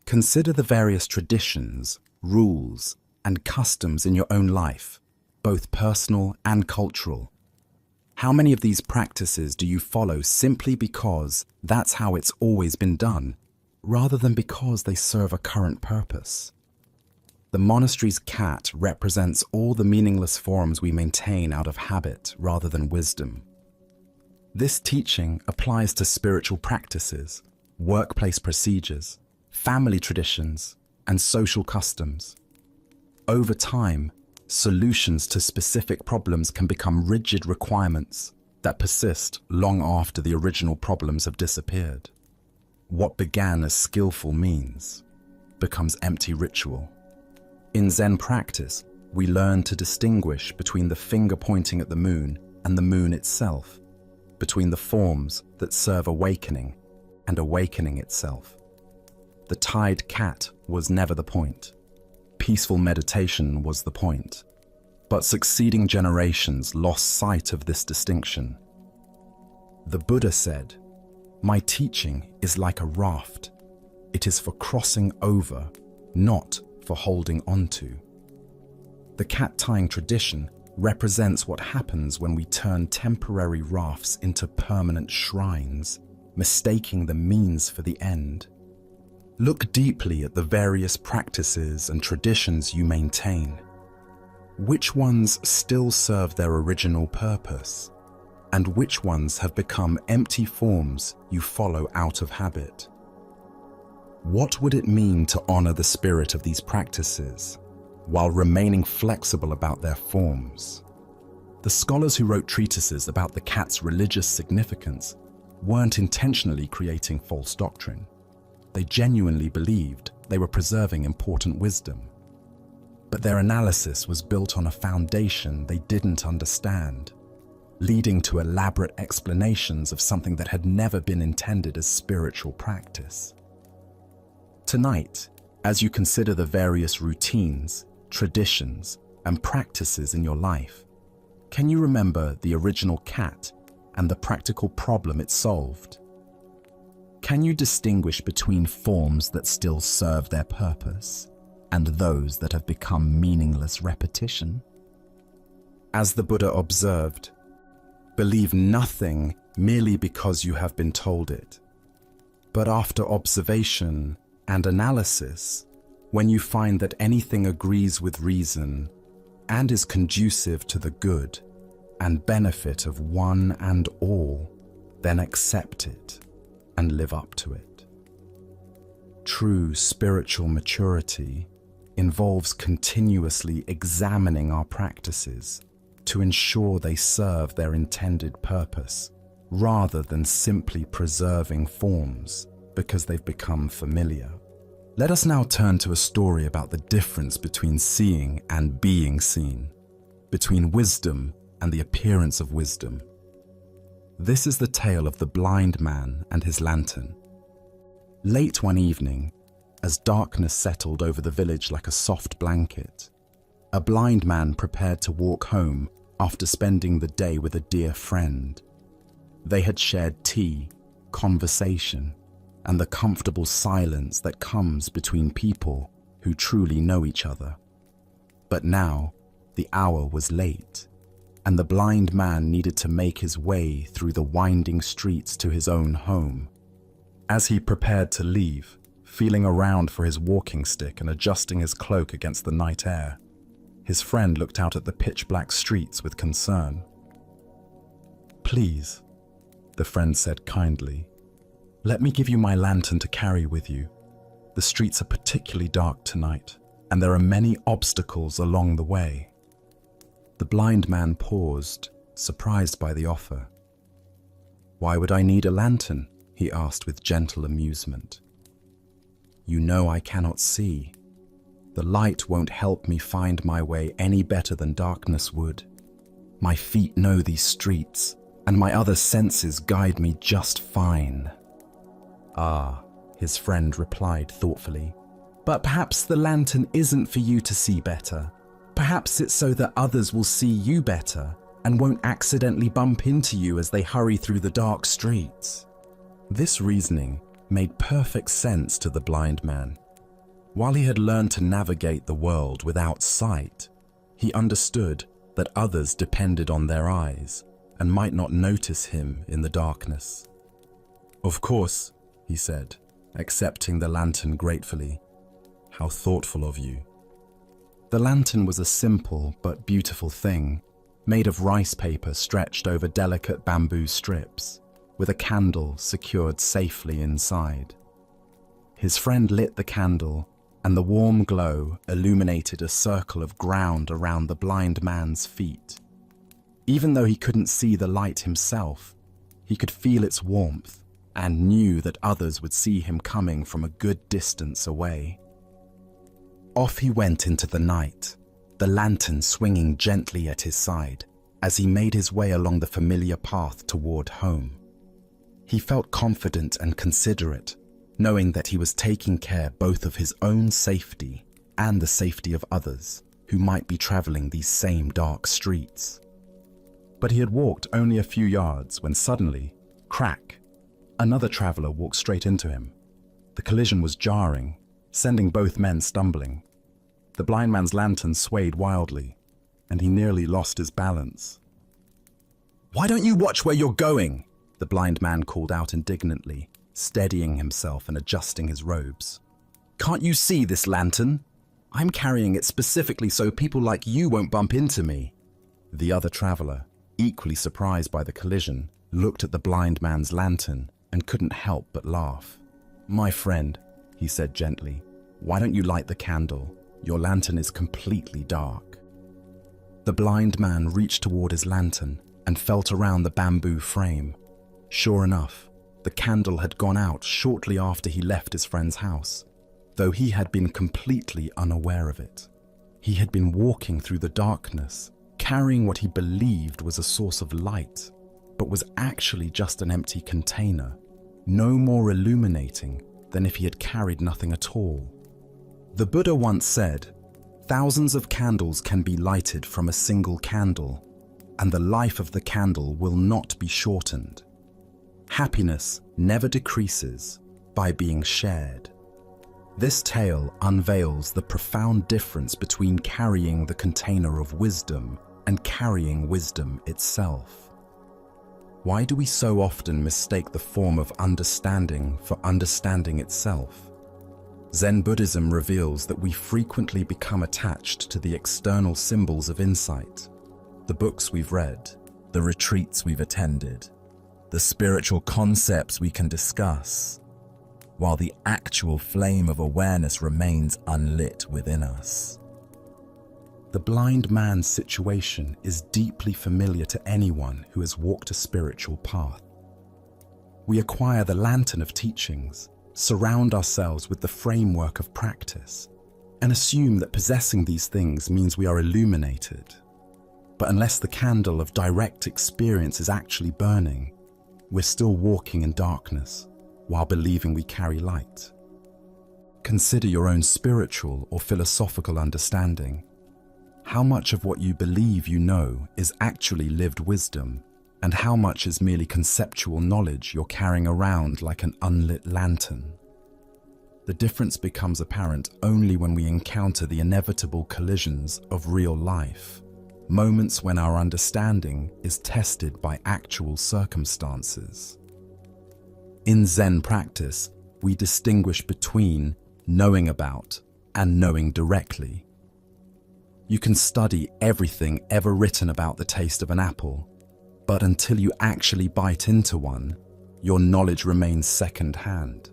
Consider the various traditions, rules, and customs in your own life, both personal and cultural. How many of these practices do you follow simply because that's how it's always been done, rather than because they serve a current purpose? The monastery's cat represents all the meaningless forms we maintain out of habit rather than wisdom. This teaching applies to spiritual practices, workplace procedures, family traditions, and social customs. Over time, solutions to specific problems can become rigid requirements that persist long after the original problems have disappeared. What began as skillful means becomes empty ritual. In Zen practice, we learn to distinguish between the finger pointing at the moon and the moon itself, between the forms that serve awakening and awakening itself. The tied cat was never the point. Peaceful meditation was the point. But succeeding generations lost sight of this distinction. The Buddha said, "My teaching is like a raft. It is for crossing over, not for holding onto." The cat-tying tradition represents what happens when we turn temporary rafts into permanent shrines, mistaking the means for the end. Look deeply at the various practices and traditions you maintain. Which ones still serve their original purpose, and which ones have become empty forms you follow out of habit? What would it mean to honor the spirit of these practices while remaining flexible about their forms? The scholars who wrote treatises about the cat's religious significance weren't intentionally creating false doctrine. They genuinely believed they were preserving important wisdom. But their analysis was built on a foundation they didn't understand, leading to elaborate explanations of something that had never been intended as spiritual practice. Tonight, as you consider the various routines, traditions, and practices in your life, can you remember the original cat and the practical problem it solved? Can you distinguish between forms that still serve their purpose and those that have become meaningless repetition? As the Buddha observed, believe nothing merely because you have been told it. But after observation and analysis, when you find that anything agrees with reason and is conducive to the good and benefit of one and all, then accept it and live up to it. True spiritual maturity involves continuously examining our practices to ensure they serve their intended purpose, rather than simply preserving forms because they've become familiar. Let us now turn to a story about the difference between seeing and being seen, between wisdom and the appearance of wisdom. This is the tale of the blind man and his lantern. Late one evening, as darkness settled over the village like a soft blanket, a blind man prepared to walk home after spending the day with a dear friend. They had shared tea, conversation, and the comfortable silence that comes between people who truly know each other. But now, the hour was late. and the blind man needed to make his way through the winding streets to his own home. As he prepared to leave, feeling around for his walking stick and adjusting his cloak against the night air, his friend looked out at the pitch-black streets with concern. "Please," the friend said kindly, "let me give you my lantern to carry with you. The streets are particularly dark tonight, and there are many obstacles along the way." The blind man paused, surprised by the offer. "Why would I need a lantern?" he asked with gentle amusement. "You know I cannot see. The light won't help me find my way any better than darkness would. My feet know these streets, and my other senses guide me just fine." "Ah," his friend replied thoughtfully, "but perhaps the lantern isn't for you to see better. Perhaps it's so that others will see you better and won't accidentally bump into you as they hurry through the dark streets." This reasoning made perfect sense to the blind man. While he had learned to navigate the world without sight, he understood that others depended on their eyes and might not notice him in the darkness. "Of course," he said, accepting the lantern gratefully. "How thoughtful of you." The lantern was a simple but beautiful thing, made of rice paper stretched over delicate bamboo strips, with a candle secured safely inside. His friend lit the candle, and the warm glow illuminated a circle of ground around the blind man's feet. Even though he couldn't see the light himself, he could feel its warmth and knew that others would see him coming from a good distance away. Off he went into the night, the lantern swinging gently at his side as he made his way along the familiar path toward home. He felt confident and considerate, knowing that he was taking care both of his own safety and the safety of others who might be traveling these same dark streets. But he had walked only a few yards when suddenly, crack, another traveler walked straight into him. The collision was jarring, sending both men stumbling. The blind man's lantern swayed wildly, and he nearly lost his balance. "Why don't you watch where you're going?" the blind man called out indignantly, steadying himself and adjusting his robes. "Can't you see this lantern? I'm carrying it specifically so people like you won't bump into me." The other traveler, equally surprised by the collision, looked at the blind man's lantern and couldn't help but laugh. "My friend," he said gently, "why don't you light the candle? Your lantern is completely dark." The blind man reached toward his lantern and felt around the bamboo frame. Sure enough, the candle had gone out shortly after he left his friend's house, though he had been completely unaware of it. He had been walking through the darkness, carrying what he believed was a source of light, but was actually just an empty container, no more illuminating than if he had carried nothing at all. The Buddha once said, "Thousands of candles can be lighted from a single candle, and the life of the candle will not be shortened. Happiness never decreases by being shared." This tale unveils the profound difference between carrying the container of wisdom and carrying wisdom itself. Why do we so often mistake the form of understanding for understanding itself? Zen Buddhism reveals that we frequently become attached to the external symbols of insight, the books we've read, the retreats we've attended, the spiritual concepts we can discuss, while the actual flame of awareness remains unlit within us. The blind man's situation is deeply familiar to anyone who has walked a spiritual path. We acquire the lantern of teachings, surround ourselves with the framework of practice, and assume that possessing these things means we are illuminated. But unless the candle of direct experience is actually burning, we're still walking in darkness while believing we carry light. Consider your own spiritual or philosophical understanding. How much of what you believe you know is actually lived wisdom, and how much is merely conceptual knowledge you're carrying around like an unlit lantern? The difference becomes apparent only when we encounter the inevitable collisions of real life, moments when our understanding is tested by actual circumstances. In Zen practice, we distinguish between knowing about and knowing directly. You can study everything ever written about the taste of an apple, but until you actually bite into one, your knowledge remains second-hand.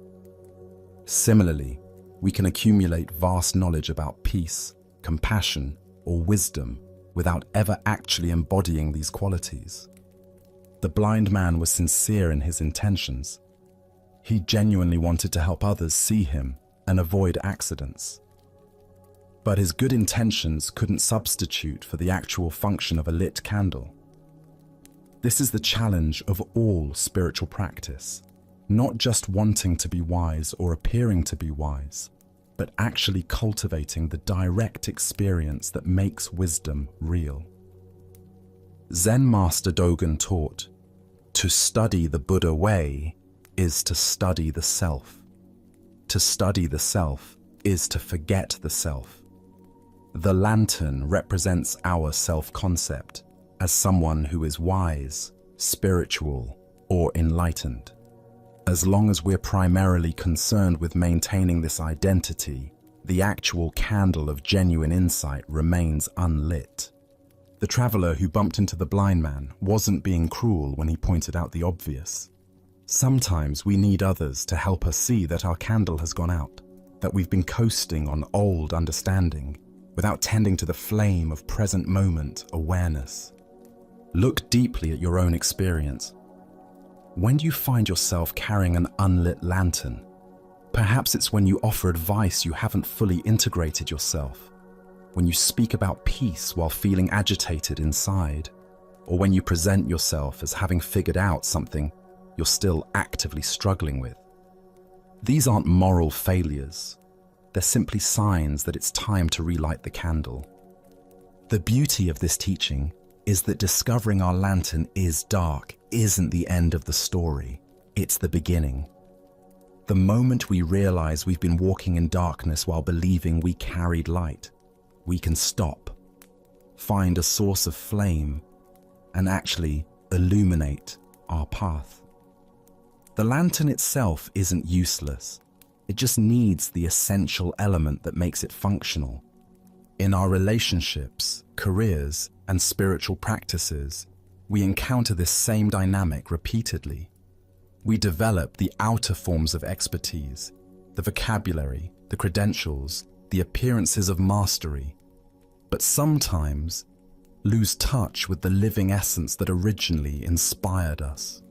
Similarly, we can accumulate vast knowledge about peace, compassion, or wisdom without ever actually embodying these qualities. The blind man was sincere in his intentions. He genuinely wanted to help others see him and avoid accidents. But his good intentions couldn't substitute for the actual function of a lit candle. This is the challenge of all spiritual practice, not just wanting to be wise or appearing to be wise, but actually cultivating the direct experience that makes wisdom real. Zen Master Dogen taught, "To study the Buddha way is to study the self. To study the self is to forget the self." The lantern represents our self-concept as someone who is wise, spiritual, or enlightened. As long as we're primarily concerned with maintaining this identity, the actual candle of genuine insight remains unlit. The traveler who bumped into the blind man wasn't being cruel when he pointed out the obvious. Sometimes we need others to help us see that our candle has gone out, that we've been coasting on old understanding without tending to the flame of present moment awareness. Look deeply at your own experience. When do you find yourself carrying an unlit lantern? Perhaps it's when you offer advice you haven't fully integrated yourself, when you speak about peace while feeling agitated inside, or when you present yourself as having figured out something you're still actively struggling with. These aren't moral failures. They're simply signs that it's time to relight the candle. The beauty of this teaching is that discovering our lantern is dark isn't the end of the story, it's the beginning. The moment we realize we've been walking in darkness while believing we carried light, we can stop, find a source of flame, and actually illuminate our path. The lantern itself isn't useless. It just needs the essential element that makes it functional. In our relationships, careers, and spiritual practices, we encounter this same dynamic repeatedly. We develop the outer forms of expertise, the vocabulary, the credentials, the appearances of mastery, but sometimes lose touch with the living essence that originally inspired us.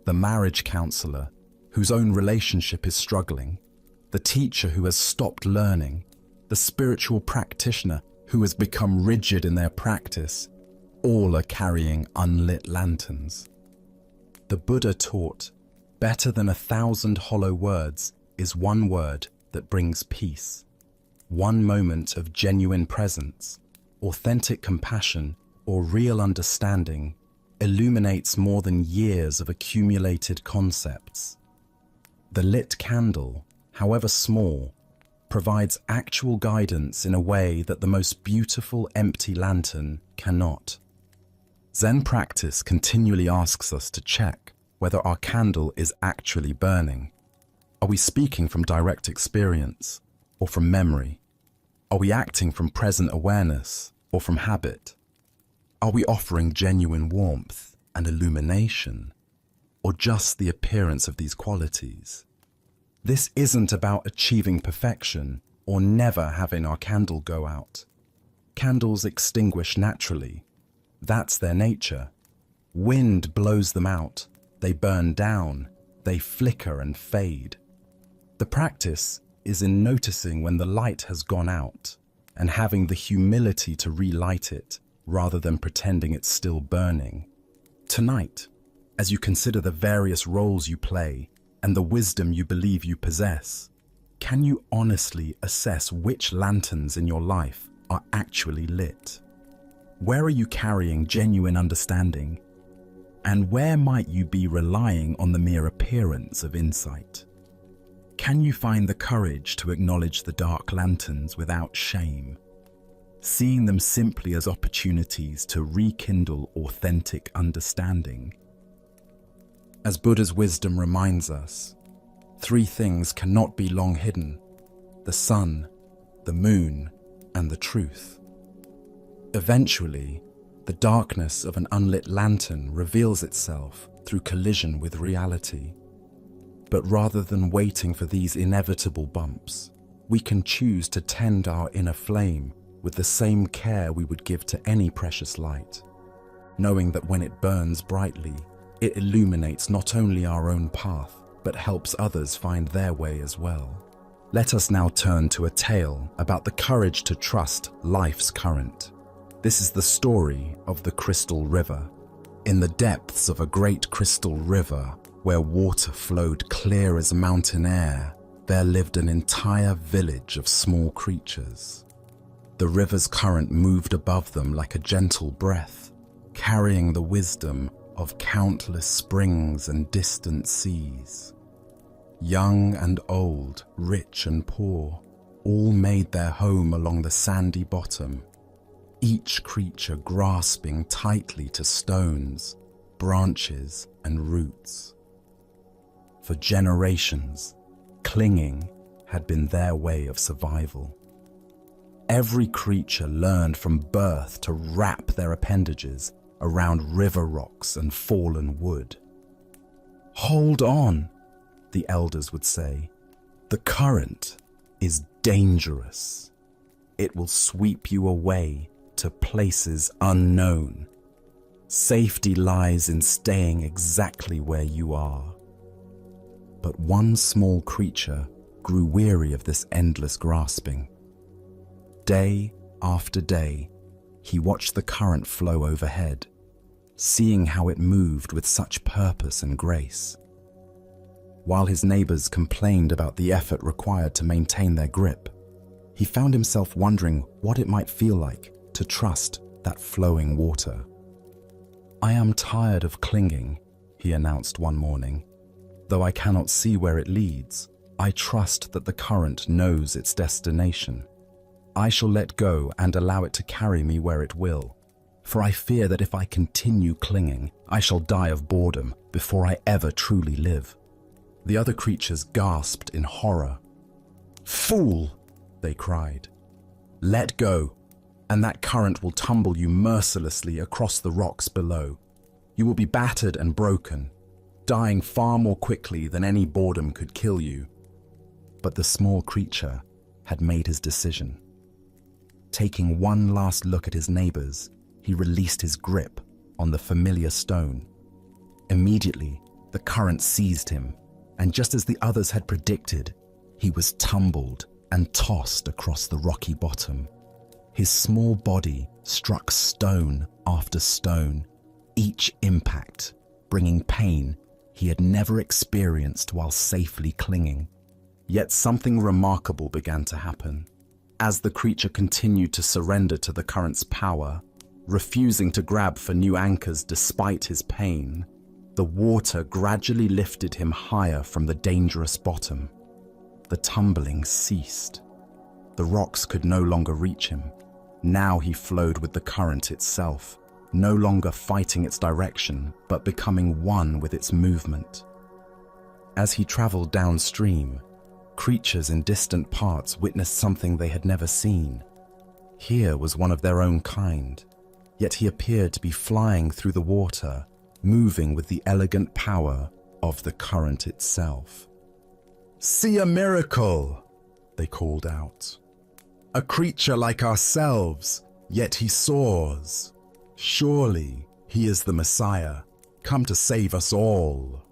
The marriage counselor whose own relationship is struggling, the teacher who has stopped learning, the spiritual practitioner who has become rigid in their practice, all are carrying unlit lanterns. The Buddha taught, better than 1,000 hollow words is one word that brings peace. One moment of genuine presence, authentic compassion, or real understanding illuminates more than years of accumulated concepts. The lit candle, however small, provides actual guidance in a way that the most beautiful empty lantern cannot. Zen practice continually asks us to check whether our candle is actually burning. Are we speaking from direct experience or from memory? Are we acting from present awareness or from habit? Are we offering genuine warmth and illumination, or just the appearance of these qualities? This isn't about achieving perfection or never having our candle go out. Candles extinguish naturally. That's their nature. Wind blows them out. They burn down. They flicker and fade. The practice is in noticing when the light has gone out and having the humility to relight it rather than pretending it's still burning. Tonight, as you consider the various roles you play and the wisdom you believe you possess, can you honestly assess which lanterns in your life are actually lit? Where are you carrying genuine understanding? And where might you be relying on the mere appearance of insight? Can you find the courage to acknowledge the dark lanterns without shame? seeing them simply as opportunities to rekindle authentic understanding. As Buddha's wisdom reminds us, three things cannot be long hidden: the sun, the moon, and the truth. Eventually, the darkness of an unlit lantern reveals itself through collision with reality. But rather than waiting for these inevitable bumps, we can choose to tend our inner flame with the same care we would give to any precious light, knowing that when it burns brightly, it illuminates not only our own path, but helps others find their way as well. Let us now turn to a tale about the courage to trust life's current. This is the story of the Crystal River. In the depths of a great crystal river, where water flowed clear as mountain air, there lived an entire village of small creatures. The river's current moved above them like a gentle breath, carrying the wisdom of countless springs and distant seas. Young and old, rich and poor, all made their home along the sandy bottom, each creature grasping tightly to stones, branches, and roots. For generations, clinging had been their way of survival. Every creature learned from birth to wrap their appendages around river rocks and fallen wood. "Hold on," the elders would say. "The current is dangerous. It will sweep you away to places unknown. Safety lies in staying exactly where you are." But one small creature grew weary of this endless grasping. Day after day, he watched the current flow overhead, seeing how it moved with such purpose and grace. While his neighbors complained about the effort required to maintain their grip, he found himself wondering what it might feel like to trust that flowing water. "I am tired of clinging," he announced one morning. "Though I cannot see where it leads, I trust that the current knows its destination. I shall let go and allow it to carry me where it will, for I fear that if I continue clinging, I shall die of boredom before I ever truly live." The other creatures gasped in horror. "Fool!" they cried. "Let go, and that current will tumble you mercilessly across the rocks below. You will be battered and broken, dying far more quickly than any boredom could kill you." But the small creature had made his decision. Taking one last look at his neighbors, he released his grip on the familiar stone. Immediately, the current seized him, and just as the others had predicted, he was tumbled and tossed across the rocky bottom. His small body struck stone after stone, each impact bringing pain he had never experienced while safely clinging. Yet something remarkable began to happen. As the creature continued to surrender to the current's power, refusing to grab for new anchors despite his pain, the water gradually lifted him higher from the dangerous bottom. The tumbling ceased. The rocks could no longer reach him. Now he flowed with the current itself, no longer fighting its direction, but becoming one with its movement. As he traveled downstream, creatures in distant parts witnessed something they had never seen. Here was one of their own kind, yet he appeared to be flying through the water, moving with the elegant power of the current itself. "See a miracle!" they called out. "A creature like ourselves, yet he soars. Surely he is the Messiah, come to save us all."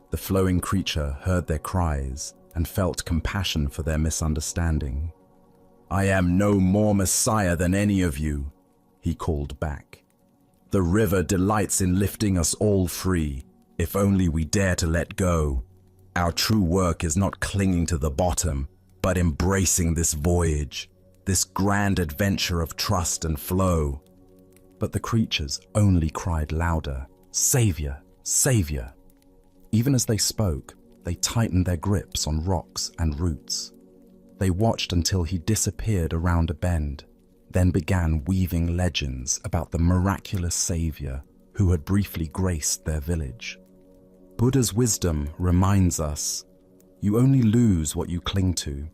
The flowing creature heard their cries and felt compassion for their misunderstanding. "I am no more Messiah than any of you," he called back. "The river delights in lifting us all free, if only we dare to let go. Our true work is not clinging to the bottom, but embracing this voyage, this grand adventure of trust and flow." But the creatures only cried louder, "Savior, Savior!" Even as they spoke, they tightened their grips on rocks and roots. They watched until he disappeared around a bend, then began weaving legends about the miraculous savior who had briefly graced their village. Buddha's wisdom reminds us, you only lose what you cling to.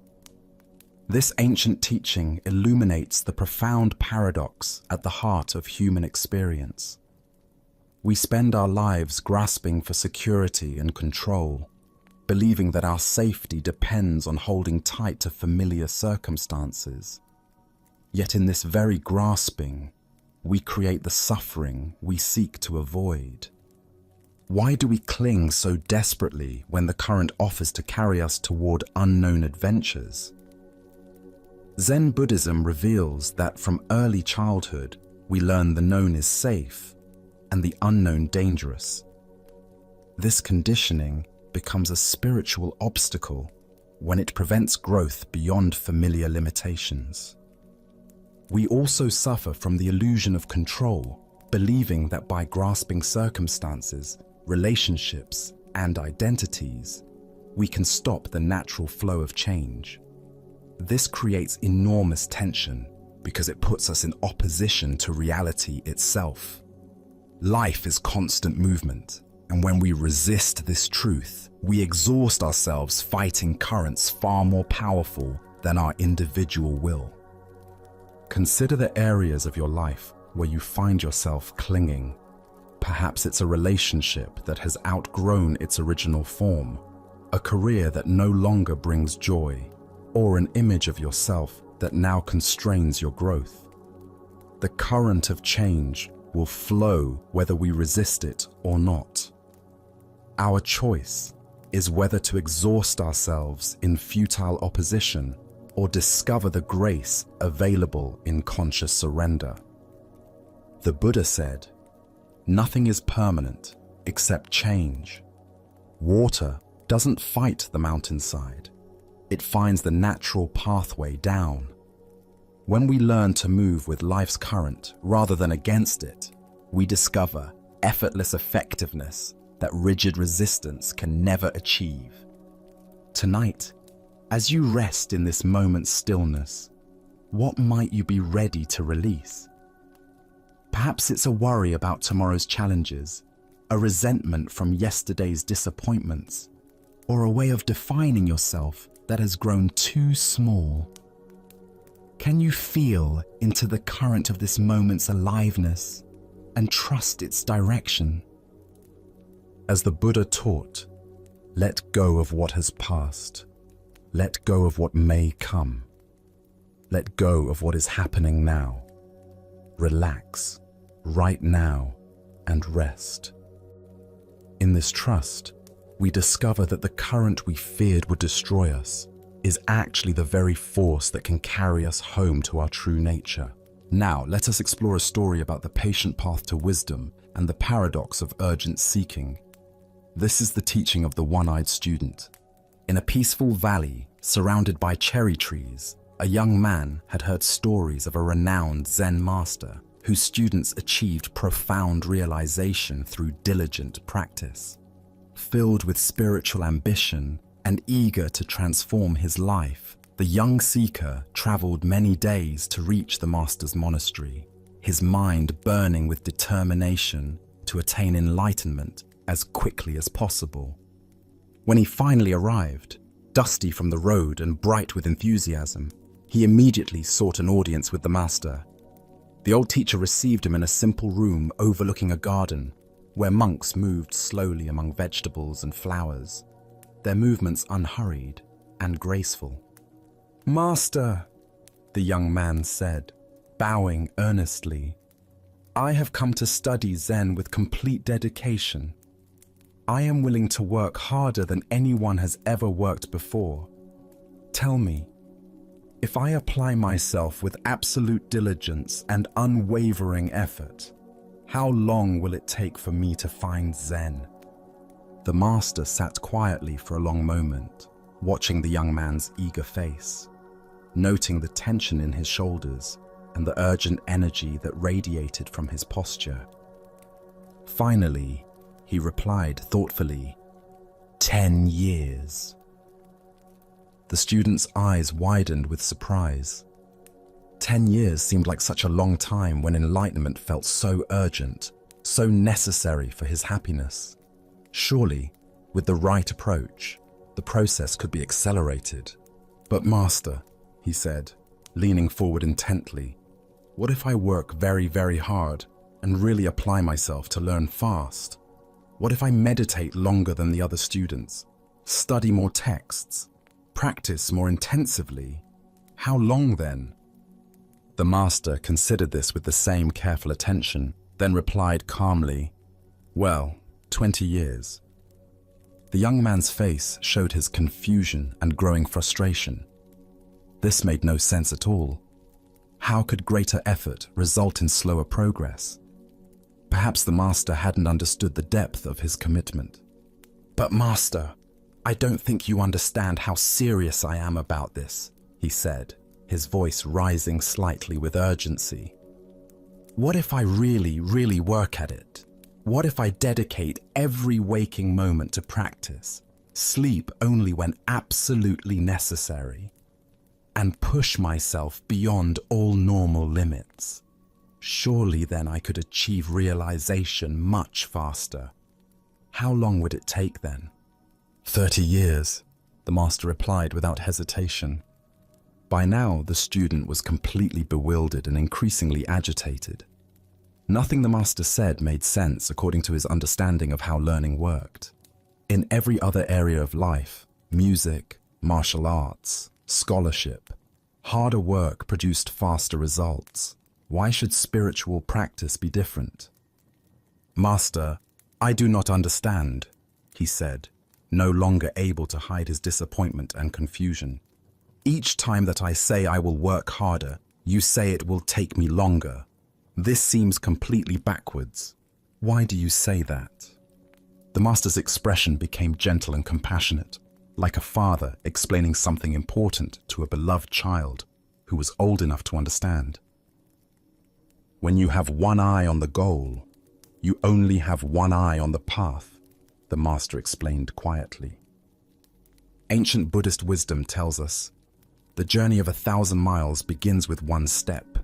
This ancient teaching illuminates the profound paradox at the heart of human experience. We spend our lives grasping for security and control, believing that our safety depends on holding tight to familiar circumstances. Yet in this very grasping, we create the suffering we seek to avoid. Why do we cling so desperately when the current offers to carry us toward unknown adventures? Zen Buddhism reveals that from early childhood, we learn the known is safe and the unknown dangerous. This conditioning becomes a spiritual obstacle when it prevents growth beyond familiar limitations. We also suffer from the illusion of control, believing that by grasping circumstances, relationships, and identities, we can stop the natural flow of change. This creates enormous tension because it puts us in opposition to reality itself. Life is constant movement, and when we resist this truth, we exhaust ourselves fighting currents far more powerful than our individual will. Consider the areas of your life where you find yourself clinging. Perhaps it's a relationship that has outgrown its original form, a career that no longer brings joy, or an image of yourself that now constrains your growth. The current of change will flow whether we resist it or not. Our choice is whether to exhaust ourselves in futile opposition or discover the grace available in conscious surrender. The Buddha said, "Nothing is permanent except change. Water doesn't fight the mountainside. It finds the natural pathway down." When we learn to move with life's current rather than against it, we discover effortless effectiveness that rigid resistance can never achieve. Tonight, as you rest in this moment's stillness, what might you be ready to release? Perhaps it's a worry about tomorrow's challenges, a resentment from yesterday's disappointments, or a way of defining yourself that has grown too small. Can you feel into the current of this moment's aliveness and trust its direction? As the Buddha taught, let go of what has passed. Let go of what may come. Let go of what is happening now. Relax right now and rest. In this trust, we discover that the current we feared would destroy us is actually the very force that can carry us home to our true nature. Now, let us explore a story about the patient path to wisdom and the paradox of urgent seeking. This is the teaching of the one-eyed student. In a peaceful valley surrounded by cherry trees, a young man had heard stories of a renowned Zen master whose students achieved profound realization through diligent practice. Filled with spiritual ambition and eager to transform his life, the young seeker traveled many days to reach the master's monastery, his mind burning with determination to attain enlightenment as quickly as possible. When he finally arrived, dusty from the road and bright with enthusiasm, he immediately sought an audience with the master. The old teacher received him in a simple room overlooking a garden, where monks moved slowly among vegetables and flowers, their movements unhurried and graceful. "Master," the young man said, bowing earnestly, "I have come to study Zen with complete dedication. I am willing to work harder than anyone has ever worked before. Tell me, if I apply myself with absolute diligence and unwavering effort, how long will it take for me to find Zen?" The master sat quietly for a long moment, watching the young man's eager face, noting the tension in his shoulders and the urgent energy that radiated from his posture. Finally, he replied thoughtfully, 10 years. The student's eyes widened with surprise. 10 years seemed like such a long time when enlightenment felt so urgent, so necessary for his happiness. Surely, with the right approach, the process could be accelerated. But Master, he said, leaning forward intently, what if I work very, very hard and really apply myself to learn fast? What if I meditate longer than the other students, study more texts, practice more intensively? How long then? The Master considered this with the same careful attention, then replied calmly, well, 20 years. The young man's face showed his confusion and growing frustration. This made no sense at all. How could greater effort result in slower progress? Perhaps the Master hadn't understood the depth of his commitment. But Master, I don't think you understand how serious I am about this, he said, his voice rising slightly with urgency. What if I really, really work at it? What if I dedicate every waking moment to practice, sleep only when absolutely necessary, and push myself beyond all normal limits? Surely then I could achieve realization much faster. How long would it take then? 30 years, the Master replied without hesitation. By now, the student was completely bewildered and increasingly agitated. Nothing the Master said made sense according to his understanding of how learning worked. In every other area of life, music, martial arts, scholarship, harder work produced faster results. Why should spiritual practice be different? Master, I do not understand, he said, no longer able to hide his disappointment and confusion. Each time that I say I will work harder, you say it will take me longer. This seems completely backwards. Why do you say that? The Master's expression became gentle and compassionate, like a father explaining something important to a beloved child who was old enough to understand. When you have one eye on the goal, you only have one eye on the path, the Master explained quietly. Ancient Buddhist wisdom tells us, the journey of 1,000 miles begins with one step.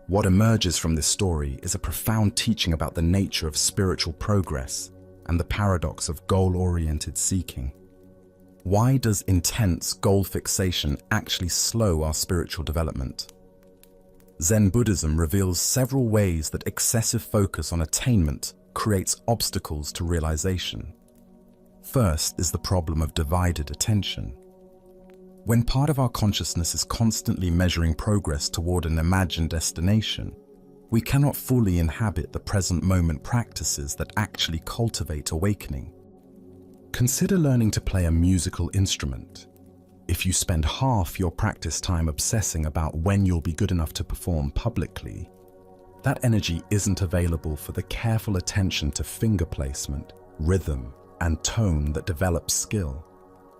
What emerges from this story is a profound teaching about the nature of spiritual progress and the paradox of goal-oriented seeking. Why does intense goal fixation actually slow our spiritual development? Zen Buddhism reveals several ways that excessive focus on attainment creates obstacles to realization. First is the problem of divided attention. When part of our consciousness is constantly measuring progress toward an imagined destination, we cannot fully inhabit the present moment practices that actually cultivate awakening. Consider learning to play a musical instrument. If you spend half your practice time obsessing about when you'll be good enough to perform publicly, that energy isn't available for the careful attention to finger placement, rhythm, and tone that develops skill.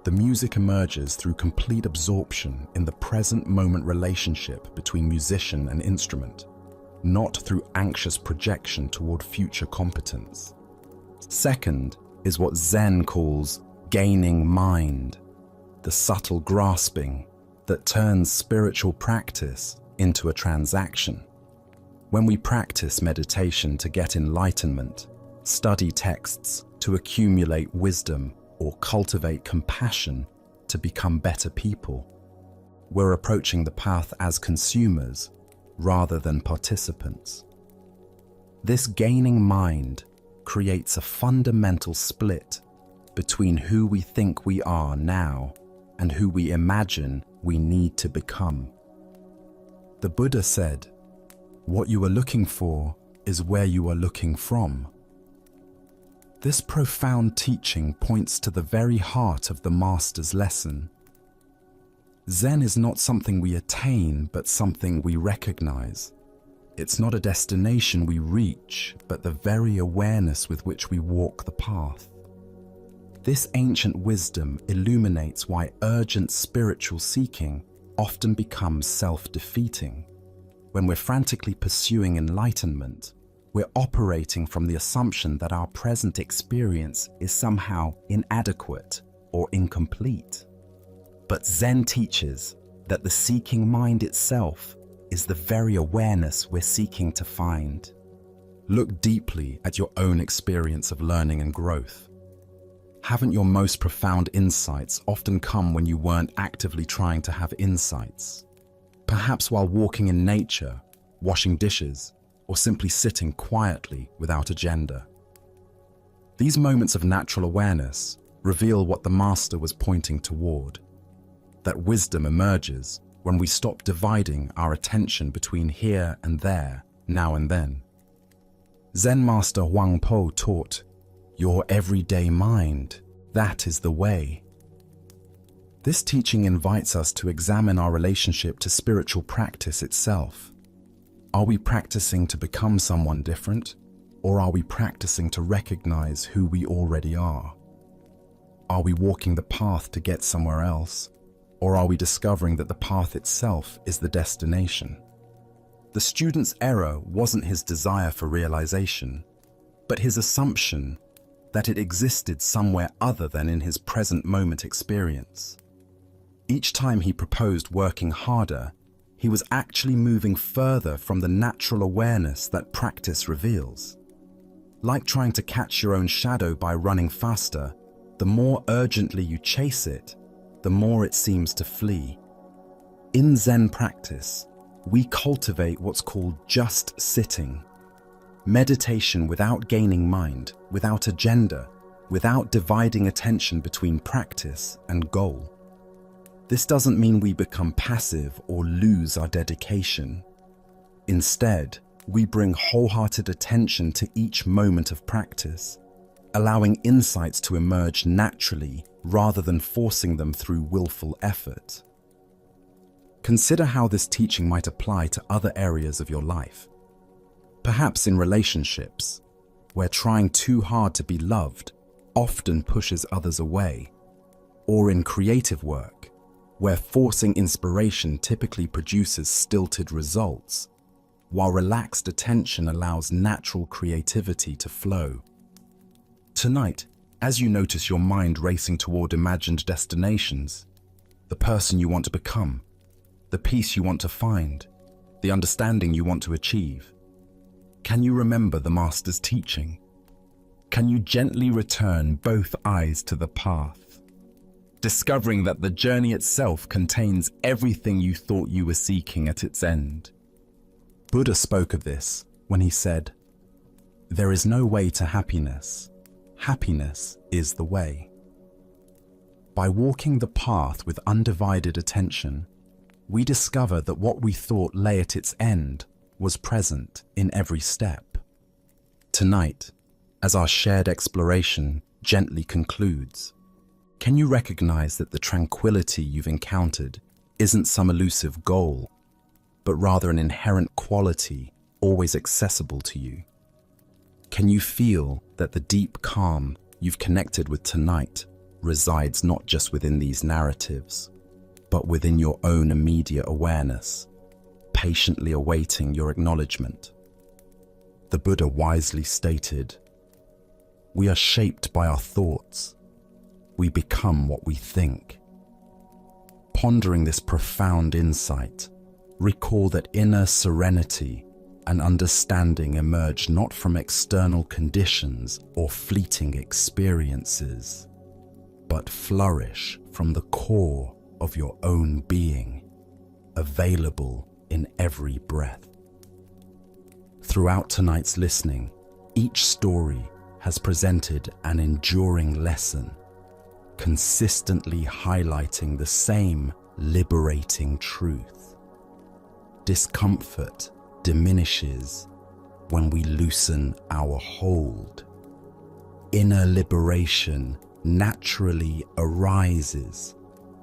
The music emerges through complete absorption in the present moment relationship between musician and instrument, not through anxious projection toward future competence. Second is what Zen calls gaining mind, the subtle grasping that turns spiritual practice into a transaction. When we practice meditation to get enlightenment, study texts to accumulate wisdom, or cultivate compassion to become better people, we're approaching the path as consumers rather than participants. This gaining mind creates a fundamental split between who we think we are now and who we imagine we need to become. The Buddha said, "What you are looking for is where you are looking from." This profound teaching points to the very heart of the Master's lesson. Zen is not something we attain, but something we recognize. It's not a destination we reach, but the very awareness with which we walk the path. This ancient wisdom illuminates why urgent spiritual seeking often becomes self-defeating. When we're frantically pursuing enlightenment, we're operating from the assumption that our present experience is somehow inadequate or incomplete. But Zen teaches that the seeking mind itself is the very awareness we're seeking to find. Look deeply at your own experience of learning and growth. Haven't your most profound insights often come when you weren't actively trying to have insights? Perhaps while walking in nature, washing dishes, or simply sitting quietly without agenda. These moments of natural awareness reveal what the Master was pointing toward. That wisdom emerges when we stop dividing our attention between here and there, now and then. Zen Master Huang Po taught, "Your everyday mind, that is the way." This teaching invites us to examine our relationship to spiritual practice itself. Are we practicing to become someone different, or are we practicing to recognize who we already are? Are we walking the path to get somewhere else, or are we discovering that the path itself is the destination? The student's error wasn't his desire for realization, but his assumption that it existed somewhere other than in his present moment experience. Each time he proposed working harder, he was actually moving further from the natural awareness that practice reveals. Like trying to catch your own shadow by running faster, the more urgently you chase it, the more it seems to flee. In Zen practice, we cultivate what's called just sitting. Meditation without gaining mind, without agenda, without dividing attention between practice and goal. This doesn't mean we become passive or lose our dedication. Instead, we bring wholehearted attention to each moment of practice, allowing insights to emerge naturally rather than forcing them through willful effort. Consider how this teaching might apply to other areas of your life. Perhaps in relationships, where trying too hard to be loved often pushes others away, or in creative work, where forcing inspiration typically produces stilted results, while relaxed attention allows natural creativity to flow. Tonight, as you notice your mind racing toward imagined destinations, the person you want to become, the peace you want to find, the understanding you want to achieve, can you remember the Master's teaching? Can you gently return both eyes to the path, discovering that the journey itself contains everything you thought you were seeking at its end? Buddha spoke of this when he said, "There is no way to happiness. Happiness is the way." By walking the path with undivided attention, we discover that what we thought lay at its end was present in every step. Tonight, as our shared exploration gently concludes, can you recognize that the tranquility you've encountered isn't some elusive goal, but rather an inherent quality always accessible to you? Can you feel that the deep calm you've connected with tonight resides not just within these narratives, but within your own immediate awareness, patiently awaiting your acknowledgement? The Buddha wisely stated, "We are shaped by our thoughts. We become what we think." Pondering this profound insight, recall that inner serenity and understanding emerge not from external conditions or fleeting experiences, but flourish from the core of your own being, available in every breath. Throughout tonight's listening, each story has presented an enduring lesson, consistently highlighting the same liberating truth. Discomfort diminishes when we loosen our hold. Inner liberation naturally arises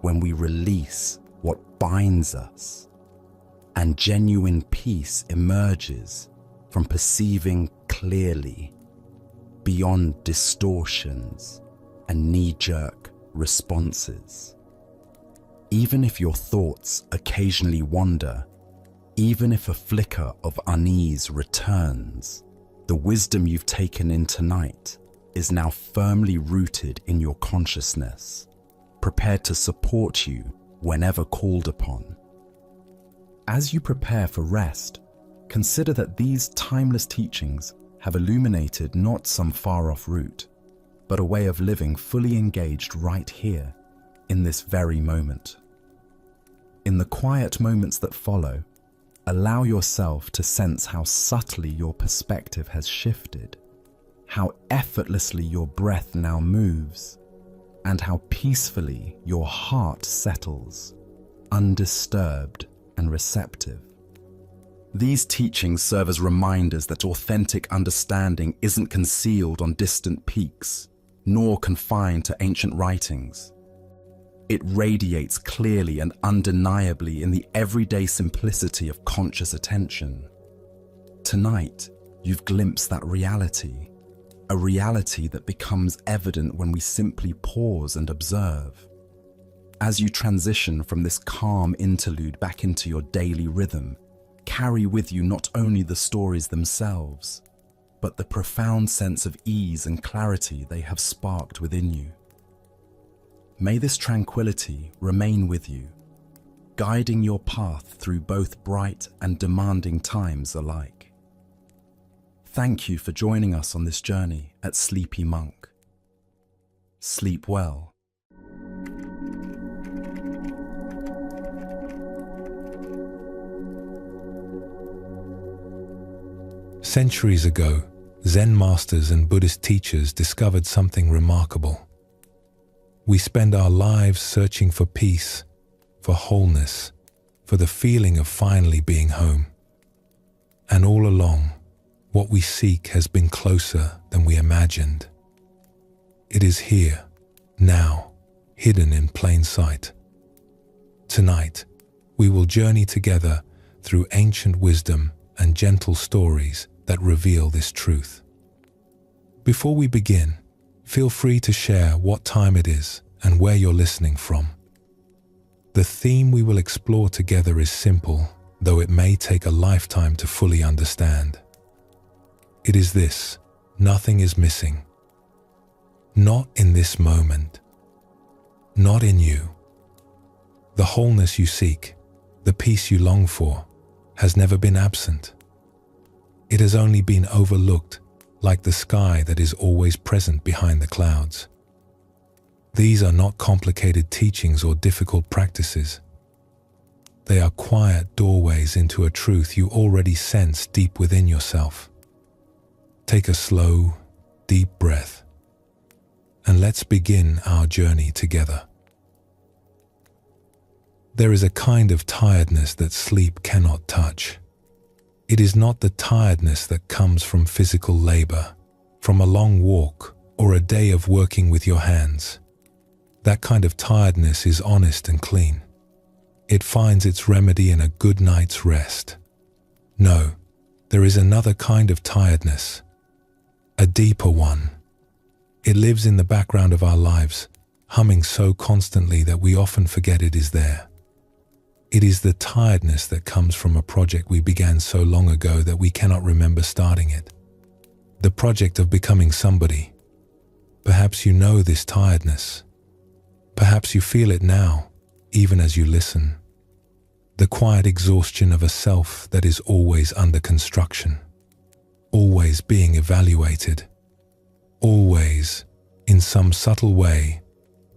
when we release what binds us, and genuine peace emerges from perceiving clearly, beyond distortions and knee-jerk responses. Even if your thoughts occasionally wander, even if a flicker of unease returns, the wisdom you've taken in tonight is now firmly rooted in your consciousness, prepared to support you whenever called upon. As you prepare for rest, consider that these timeless teachings have illuminated not some far-off route, but a way of living fully engaged right here, in this very moment. In the quiet moments that follow, allow yourself to sense how subtly your perspective has shifted, how effortlessly your breath now moves, and how peacefully your heart settles, undisturbed and receptive. These teachings serve as reminders that authentic understanding isn't concealed on distant peaks, nor confined to ancient writings. It radiates clearly and undeniably in the everyday simplicity of conscious attention. Tonight, you've glimpsed that reality, a reality that becomes evident when we simply pause and observe. As you transition from this calm interlude back into your daily rhythm, carry with you not only the stories themselves, but the profound sense of ease and clarity they have sparked within you. May this tranquility remain with you, guiding your path through both bright and demanding times alike. Thank you for joining us on this journey at Sleepy Monk. Sleep well. Centuries ago, Zen masters and Buddhist teachers discovered something remarkable. We spend our lives searching for peace, for wholeness, for the feeling of finally being home. And all along, what we seek has been closer than we imagined. It is here, now, hidden in plain sight. Tonight, we will journey together through ancient wisdom and gentle stories that reveal this truth. Before we begin, feel free to share what time it is and where you're listening from. The theme we will explore together is simple, though it may take a lifetime to fully understand. It is this: nothing is missing. Not in this moment. Not in you. The wholeness you seek, the peace you long for, has never been absent. It has only been overlooked, like the sky that is always present behind the clouds. These are not complicated teachings or difficult practices. They are quiet doorways into a truth you already sense deep within yourself. Take a slow, deep breath, and let's begin our journey together. There is a kind of tiredness that sleep cannot touch. It is not the tiredness that comes from physical labor, from a long walk, or a day of working with your hands. That kind of tiredness is honest and clean. It finds its remedy in a good night's rest. No, there is another kind of tiredness, a deeper one. It lives in the background of our lives, humming so constantly that we often forget it is there. It is the tiredness that comes from a project we began so long ago that we cannot remember starting it. The project of becoming somebody. Perhaps you know this tiredness. Perhaps you feel it now, even as you listen. The quiet exhaustion of a self that is always under construction, always being evaluated, always, in some subtle way,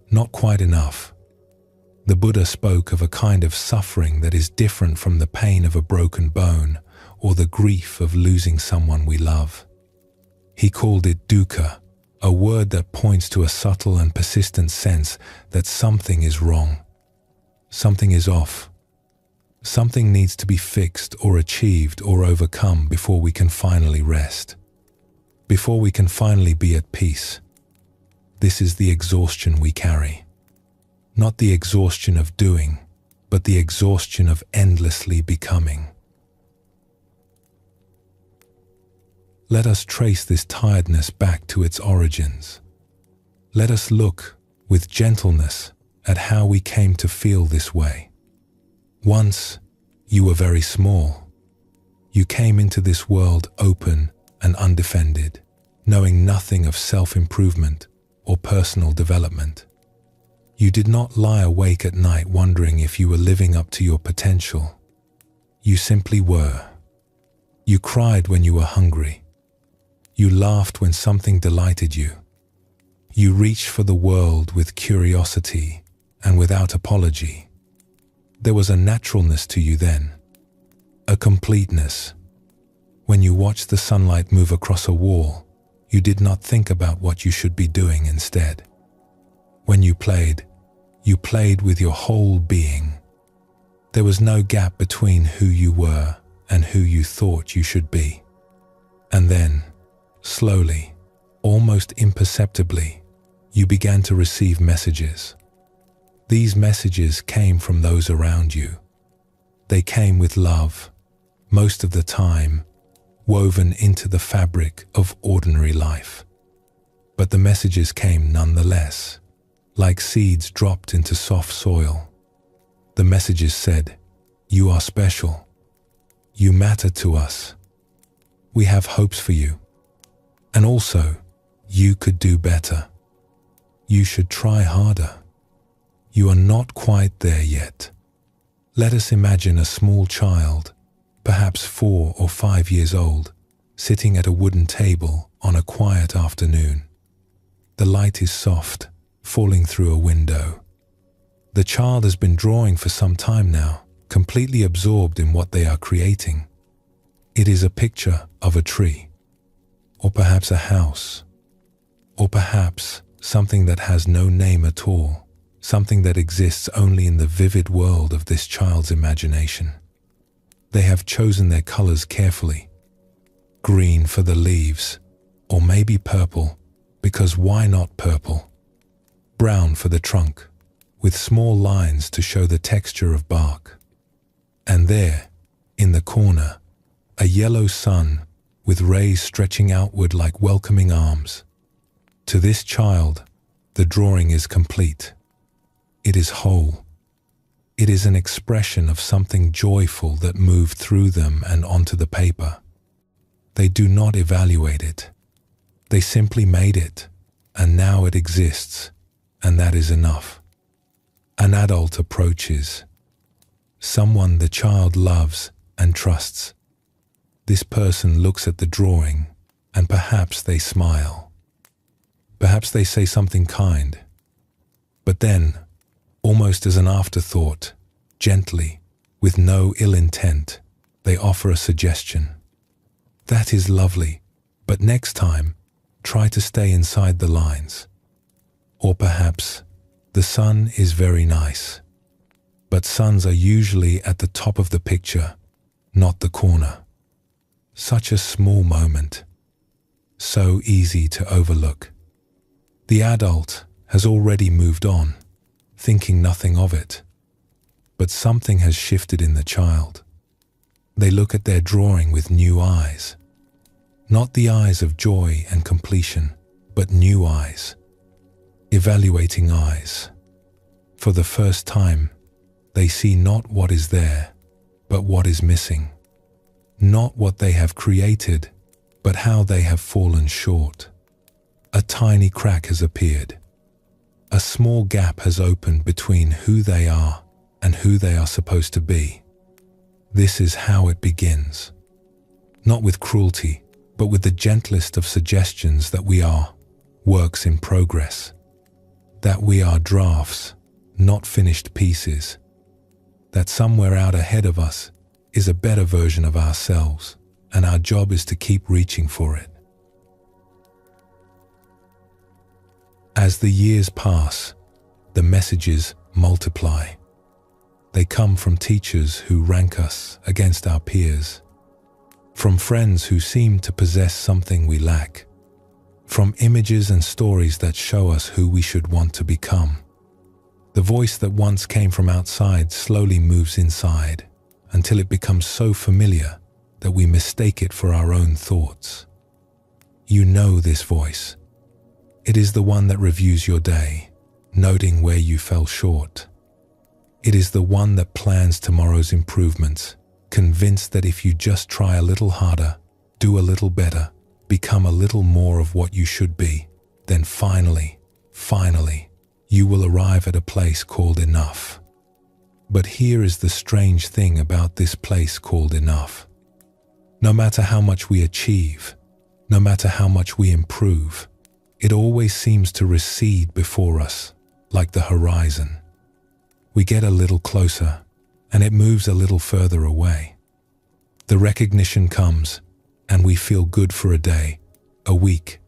not quite enough. The Buddha spoke of a kind of suffering that is different from the pain of a broken bone or the grief of losing someone we love. He called it dukkha, a word that points to a subtle and persistent sense that something is wrong, something is off, something needs to be fixed or achieved or overcome before we can finally rest, before we can finally be at peace. This is the exhaustion we carry. Not the exhaustion of doing, but the exhaustion of endlessly becoming. Let us trace this tiredness back to its origins. Let us look with gentleness at how we came to feel this way. Once, you were very small. You came into this world open and undefended, knowing nothing of self-improvement or personal development. You did not lie awake at night wondering if you were living up to your potential. You simply were. You cried when you were hungry. You laughed when something delighted you. You reached for the world with curiosity and without apology. There was a naturalness to you then, a completeness. When you watched the sunlight move across a wall, you did not think about what you should be doing instead. When you played with your whole being. There was no gap between who you were and who you thought you should be. And then, slowly, almost imperceptibly, you began to receive messages. These messages came from those around you. They came with love, most of the time, woven into the fabric of ordinary life. But the messages came nonetheless, like seeds dropped into soft soil. The messages said, "You are special. You matter to us. We have hopes for you. And also, you could do better. You should try harder. You are not quite there yet." Let us imagine a small child, perhaps 4 or 5 years old, sitting at a wooden table on a quiet afternoon. The light is soft, falling through a window. The child has been drawing for some time now, completely absorbed in what they are creating. It is a picture of a tree, or perhaps a house, or perhaps something that has no name at all, something that exists only in the vivid world of this child's imagination. They have chosen their colors carefully. Green for the leaves, or maybe purple, because why not purple? Brown for the trunk, with small lines to show the texture of bark. And there, in the corner, a yellow sun with rays stretching outward like welcoming arms. To this child, the drawing is complete. It is whole. It is an expression of something joyful that moved through them and onto the paper. They do not evaluate it. They simply made it, and now it exists, and that is enough. An adult approaches, someone the child loves and trusts. This person looks at the drawing, and perhaps they smile. Perhaps they say something kind. But then, almost as an afterthought, gently, with no ill intent, they offer a suggestion. "That is lovely, but next time, try to stay inside the lines." Or perhaps, "The sun is very nice, but suns are usually at the top of the picture, not the corner." Such a small moment, so easy to overlook. The adult has already moved on, thinking nothing of it. But something has shifted in the child. They look at their drawing with new eyes. Not the eyes of joy and completion, but new eyes. Evaluating eyes. For the first time, they see not what is there, but what is missing. Not what they have created, but how they have fallen short. A tiny crack has appeared. A small gap has opened between who they are and who they are supposed to be. This is how it begins. Not with cruelty, but with the gentlest of suggestions that we are works in progress. That we are drafts, not finished pieces. That somewhere out ahead of us is a better version of ourselves, and our job is to keep reaching for it. As the years pass, the messages multiply. They come from teachers who rank us against our peers, from friends who seem to possess something we lack, from images and stories that show us who we should want to become. The voice that once came from outside slowly moves inside until it becomes so familiar that we mistake it for our own thoughts. You know this voice. It is the one that reviews your day, noting where you fell short. It is the one that plans tomorrow's improvements, convinced that if you just try a little harder, do a little better, become a little more of what you should be, then finally, you will arrive at a place called enough. But here is the strange thing about this place called enough. No matter how much we achieve, no matter how much we improve, it always seems to recede before us, like the horizon. We get a little closer, and it moves a little further away. The recognition comes, and we feel good for a day, a week,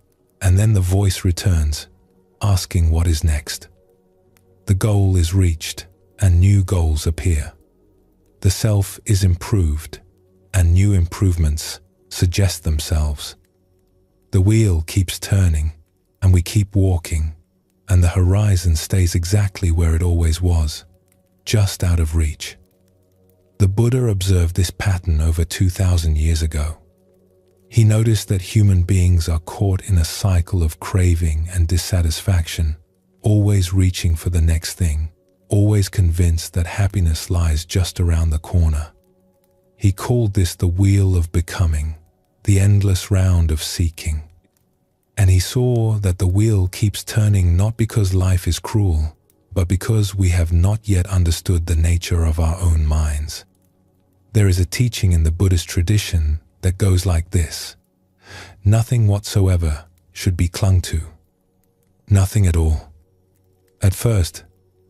and then the voice returns, asking what is next. The goal is reached, and new goals appear. The self is improved, and new improvements suggest themselves. The wheel keeps turning, and we keep walking, and the horizon stays exactly where it always was, just out of reach. The Buddha observed this pattern over 2,000 years ago. He noticed that human beings are caught in a cycle of craving and dissatisfaction, always reaching for the next thing, always convinced that happiness lies just around the corner. He called this the wheel of becoming, the endless round of seeking. And he saw that the wheel keeps turning not because life is cruel, but because we have not yet understood the nature of our own minds. There is a teaching in the Buddhist tradition that goes like this: nothing whatsoever should be clung to. Nothing at all. At first,